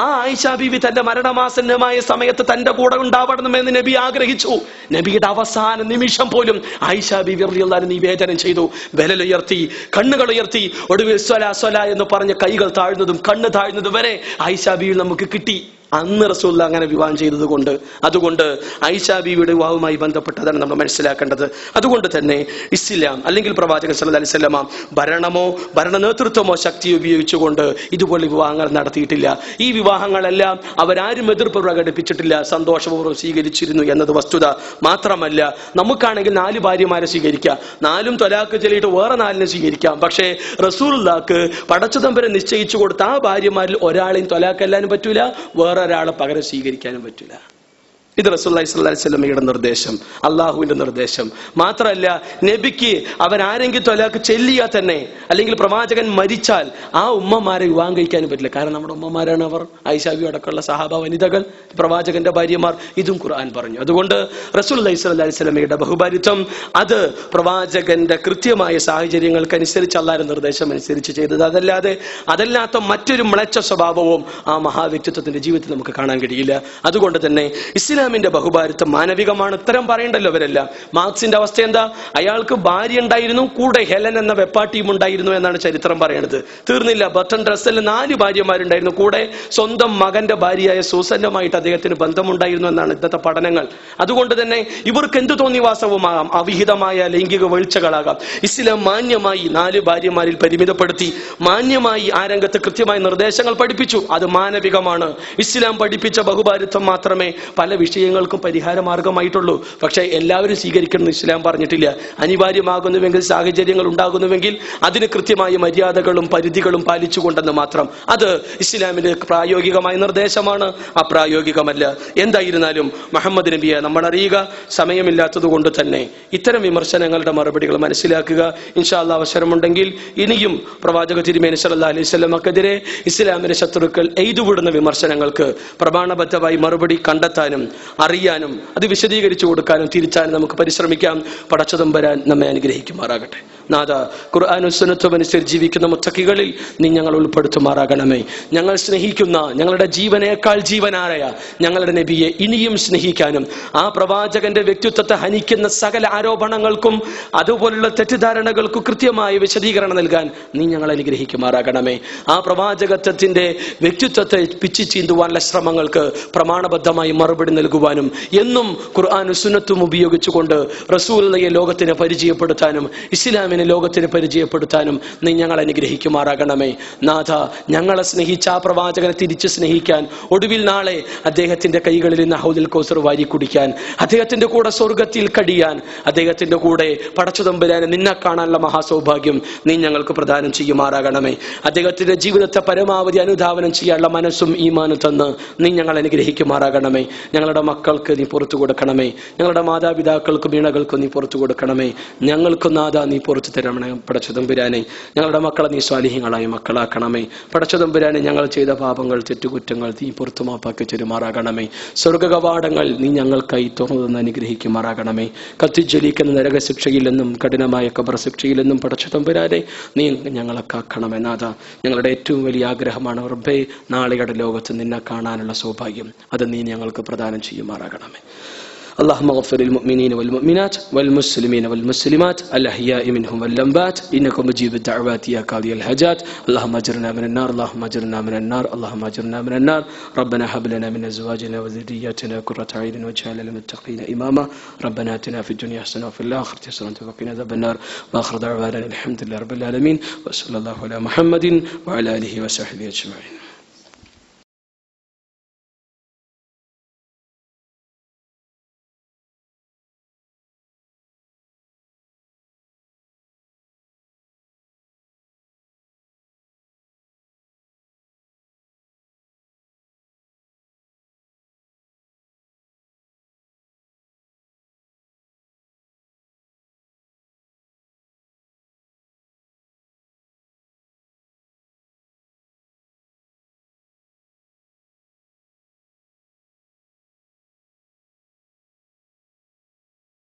ആ ആയിഷ ബീവി തന്റെ മരണമാസന്നമായ സമയത്ത് തന്റെ കൂടെ ഉണ്ടാവണമെന്ന് നബി ആഗ്രഹിച്ചു. നബിയുടെ അവസാന നിമിഷം പോലും ആയിഷ ബീവി റളിയല്ലാഹു അൻഹ നിവേദനം ചെയ്തു. വിരലുയർത്തി, കണ്ണുകൾ ഉയർത്തി, ഒടുവിൽ സ്വലാ സ്വലാ എന്ന് പറഞ്ഞ കൈകൾ താഴ്ന്നതും കണ്ണ് താഴ്ന്നതും വരെ ആയിഷ ബീവി നമുക്ക് കിട്ടി. അന്ന് റസൂൽ അങ്ങനെ വിവാഹം ചെയ്തത് കൊണ്ട്. അതുകൊണ്ട് ആയിഷ ബീവിയുടെ വിവാഹവുമായി ബന്ധപ്പെട്ടതാണ് നമ്മൾ മനസ്സിലാക്കേണ്ടത്. അതുകൊണ്ട് തന്നെ ഇസ്ലാം അല്ലെങ്കിൽ പ്രവാചകൻ സല്ലല്ലാഹു അലൈഹി വസല്ലമ ഭരണമോ ഭരണ നേതൃത്വമോ ശക്തി ഉപയോഗിച്ചുകൊണ്ട് ഇതുപോലെ വിവാഹങ്ങൾ നടത്തിയിട്ടില്ല. ഈ വിവാഹങ്ങളെല്ലാം അവരാരും എതിർപ്പ് പ്രകടിപ്പിച്ചിട്ടില്ല, സന്തോഷപൂർവ്വം സ്വീകരിച്ചിരുന്നു എന്നത് വസ്തുത. മാത്രമല്ല, നമുക്കാണെങ്കിൽ 4 ഭാര്യമാരെ സ്വീകരിക്കാം, 4ഉം ത്വലാഖ് ചൊല്ലിയിട്ട് വേറെ 4നെ സ്വീകരിക്കാം. പക്ഷേ റസൂലുള്ളാഹിക്ക് പടച്ചതമ്പുരാൻ നിശ്ചയിച്ചു കൊടുത്ത ആ ഭാര്യമാരിൽ ഒരാളെയും ത്വലാഖ് ചെല്ലാനും പറ്റൂല, വേറൊരാളെ പകരം സ്വീകരിക്കാനും പറ്റില്ല. ഇത് റസൂലുള്ളാഹി സ്വല്ലല്ലാഹു അലൈഹി വസല്ലമയുടെ നിർദ്ദേശം, അള്ളാഹുവിന്റെ നിർദ്ദേശം. മാത്രമല്ല, നബിക്ക് അവരാരെങ്കിലും ത്വലാഖ് ചെല്ലിയാൽ തന്നെ, അല്ലെങ്കിൽ പ്രവാചകൻ മരിച്ചാൽ ആ ഉമ്മമാരെ വിവാഹം കഴിക്കാനും പറ്റില്ല. കാരണം നമ്മുടെ ഉമ്മമാരാണ് അവർ. ആയിഷ ബീവി അടക്കമുള്ള സഹാബ വനിതകൾ, പ്രവാചകന്റെ ഭാര്യമാർ. ഇതും ഖുർആൻ പറഞ്ഞു. അതുകൊണ്ട് റസൂലുള്ളാഹി സ്വല്ലല്ലാഹു അലൈഹി വസല്ലമയുടെ ബഹുഭാര്യത്വം അത് പ്രവാചകന്റെ കൃത്യമായ സാഹചര്യങ്ങൾക്കനുസരിച്ച്, അല്ലാഹുവിന്റെ നിർദ്ദേശം അനുസരിച്ച് ചെയ്തത്. അതല്ലാത്ത മറ്റൊരു മ്ലേച്ഛ സ്വഭാവവും ആ മഹാവ്യക്തിത്വത്തിന്റെ ജീവിതത്തിൽ നമുക്ക് കാണാൻ കഴിയില്ല. അതുകൊണ്ട് തന്നെ ഇസ്ലാം ഇസ്ലാമിന്റെ ബഹുഭാരിത്വം മാനവികമാണ്. ഇത്തരം പറയണ്ടല്ലോ അവരെല്ലാം. മാർക്സിന്റെ അവസ്ഥ എന്താ? അയാൾക്ക് ഭാര്യ ഉണ്ടായിരുന്നു, കൂടെ ഹെലൻ എന്ന വെപ്പാട്ടിയും ഉണ്ടായിരുന്നു എന്നാണ് ചരിത്രം പറയണത്. തീർന്നില്ല, ബർട്രൻഡ് റസ്സലിന് 4 ഭാര്യമാരുണ്ടായിരുന്നു, കൂടെ സ്വന്തം മകന്റെ ഭാര്യയായ സൂസന്നുമായിട്ട് അദ്ദേഹത്തിന് ബന്ധമുണ്ടായിരുന്നു എന്നാണ് ഇന്നത്തെ പഠനങ്ങൾ. അതുകൊണ്ട് തന്നെ ഇവർക്ക് എന്ത് തോന്നിവാസവുമാകാം, അവിഹിതമായ ലൈംഗിക വീഴ്ചകളാകാം. ഇസ്ലാം മാന്യമായി 4 ഭാര്യമാരിൽ പരിമിതപ്പെടുത്തി, മാന്യമായി ആ രംഗത്ത് കൃത്യമായ നിർദ്ദേശങ്ങൾ പഠിപ്പിച്ചു. അത് മാനവികമാണ്. ഇസ്ലാം പഠിപ്പിച്ച ബഹുഭാരിത്വം മാത്രമേ പല വിഷയങ്ങൾക്കും പരിഹാര മാർഗമായിട്ടുള്ളൂ. പക്ഷേ എല്ലാവരും സ്വീകരിക്കണം ഇസ്ലാം പറഞ്ഞിട്ടില്ല. അനിവാര്യമാകുന്നുവെങ്കിൽ, സാഹചര്യങ്ങൾ ഉണ്ടാകുന്നുവെങ്കിൽ അതിന് കൃത്യമായ മര്യാദകളും പരിധികളും പാലിച്ചുകൊണ്ടെന്ന് മാത്രം. അത് ഇസ്ലാമിന്റെ പ്രായോഗികമായ നിർദ്ദേശമാണ്, അപ്രായോഗികമല്ല. എന്തായിരുന്നാലും മുഹമ്മദ് നബിയെ നമ്മൾ അറിയുക. സമയമില്ലാത്തത് കൊണ്ട് തന്നെ ഇത്തരം വിമർശനങ്ങളുടെ മറുപടികൾ മനസ്സിലാക്കുക. ഇൻഷാ അല്ലാഹ് അവസരമുണ്ടെങ്കിൽ ഇനിയും പ്രവാചക തിരുമേനി സല്ലല്ലാഹു അലൈഹി വസല്ലമക്കെതിരെ ഇസ്ലാമിന്റെ ശത്രുക്കൾ എയ്തുവിടുന്ന വിമർശനങ്ങൾക്ക് പ്രമാണബദ്ധമായി മറുപടി കണ്ടെത്താനും അറിയാനും അത് വിശദീകരിച്ചു കൊടുക്കാനും തിരിച്ചാനും നമുക്ക് പരിശ്രമിക്കാം. പടച്ചതമ്പുരാൻ നമ്മെ അനുഗ്രഹിക്കുമാറാകട്ടെ. നാഥ, ഖുർആനും സുന്നത്തും അനുസരിച്ച് ജീവിക്കുന്ന മുത്തഖികളിൽ നീ ഞങ്ങൾ ഉൾപ്പെടുത്തുമാറാകണമേ. ഞങ്ങൾ സ്നേഹിക്കുന്ന, ഞങ്ങളുടെ ജീവനേക്കാൾ ജീവനായ ഞങ്ങളുടെ നബിയെ ഇനിയും സ്നേഹിക്കാനും ആ പ്രവാചകന്റെ വ്യക്തിത്വത്തെ ഹനിക്കുന്ന സകല ആരോപണങ്ങൾക്കും അതുപോലുള്ള തെറ്റിദ്ധാരണകൾക്കും കൃത്യമായ വിശദീകരണം നൽകാൻ നീ ഞങ്ങൾ അനുഗ്രഹിക്കുമാറാകണമേ. ആ പ്രവാചകത്വത്തിന്റെ വ്യക്തിത്വത്തെ പിച്ചു ചീന്തുവാനുള്ള ശ്രമങ്ങൾക്ക് പ്രമാണബദ്ധമായി മറുപടി നൽകുവാനും എന്നും ഖുർആനും സുന്നത്തും ഉപയോഗിച്ചുകൊണ്ട് റസൂലുള്ളാഹിയെ ലോകത്തിന് പരിചയപ്പെടുത്താനും ഇസ്ലാമിനെ ലോകത്തിന് പരിചയപ്പെടുത്താനും നീ ഞങ്ങൾ അനുഗ്രഹിക്കുമാറാകണമേ. നാഥ, ഞങ്ങളെ സ്നേഹിച്ച ആ പ്രവാചകനെ തിരിച്ച് സ്നേഹിക്കാൻ, ഒടുവിൽ നാളെ അദ്ദേഹത്തിന്റെ കൈകളിൽ നിന്ന് ഹൗദുൽ കൗസർ വാരി കുടിക്കാൻ, അദ്ദേഹത്തിന്റെ കൂടെ സ്വർഗത്തിൽ കഴിയാൻ, അദ്ദേഹത്തിന്റെ കൂടെ പടച്ചതമ്പുരാനെ നിന്നെ കാണാനുള്ള മഹാസൗഭാഗ്യം നീ ഞങ്ങൾക്ക് പ്രദാനം ചെയ്യുമാറാകണമേ. അദ്ദേഹത്തിന്റെ ജീവിതത്തെ പരമാവധി അനുധാവനം ചെയ്യാനുള്ള മനസ്സും ഈമാനും തന്ന് നീ ഞങ്ങൾ അനുഗ്രഹിക്കുമാറാകണമേ. ഞങ്ങളുടെ മക്കൾക്ക് നീ പുറത്തു കൊടുക്കണമേ. ഞങ്ങളുടെ മാതാപിതാക്കൾക്കും വീണകൾക്കും നീ പുറത്തു കൊടുക്കണമേ. ഞങ്ങൾക്കും നാഥ നീ പുറത്തു തരണമേ. പടച്ചതമ്പുരാനെ, ഞങ്ങളുടെ മക്കളെ നീ സ്വാലിഹീങ്ങളായി മക്കളാക്കണമേ. പടച്ചതമ്പുരാനെ, ഞങ്ങൾ ചെയ്ത പാപങ്ങൾ, തെറ്റുകുറ്റങ്ങൾ നീ പുറത്തു മാപ്പാക്കി ചെരുമാറാകണമേ. സ്വർഗ കവാടങ്ങൾ നീ ഞങ്ങൾക്കായി തുറന്നു അനുഗ്രഹിക്കുമാറാകണമേ. കത്തിജ്വലിക്കുന്ന നരകശിക്ഷയിൽ നിന്നും കഠിനമായ ഖബർ ശിക്ഷയിൽ നിന്നും പടച്ചതമ്പുരാനെ നീ ഞങ്ങളെ കാക്കണമേ. നാഥ, ഞങ്ങളുടെ ഏറ്റവും വലിയ ആഗ്രഹമാണ് റബ്ബേ, നാളെയുടെ ലോകത്ത് നിന്നെ കാണാനുള്ള സൗഭാഗ്യം. അത് നീ ഞങ്ങൾക്ക് പ്രദാനം ചെയ്യുമാറാകണമേ. اللهم اغفر للمؤمنين والمؤمنات والمسلمين والمسلمات الأحياء منهم والأموات إنك مجيب الدعوات يا قاضي الحاجات. اللهم أجرنا من النار، اللهم أجرنا من النار، اللهم أجرنا من النار. ربنا هب لنا من أزواجنا وذرياتنا قرة أعين واجعلنا للمتقين إماما. ربنا آتنا في الدنيا حسنة وفي الآخرة حسنة وقنا عذاب النار. وآخر دعوانا الحمد لله رب العالمين، وصلى الله على محمد وعلى آله وصحبه أجمعين.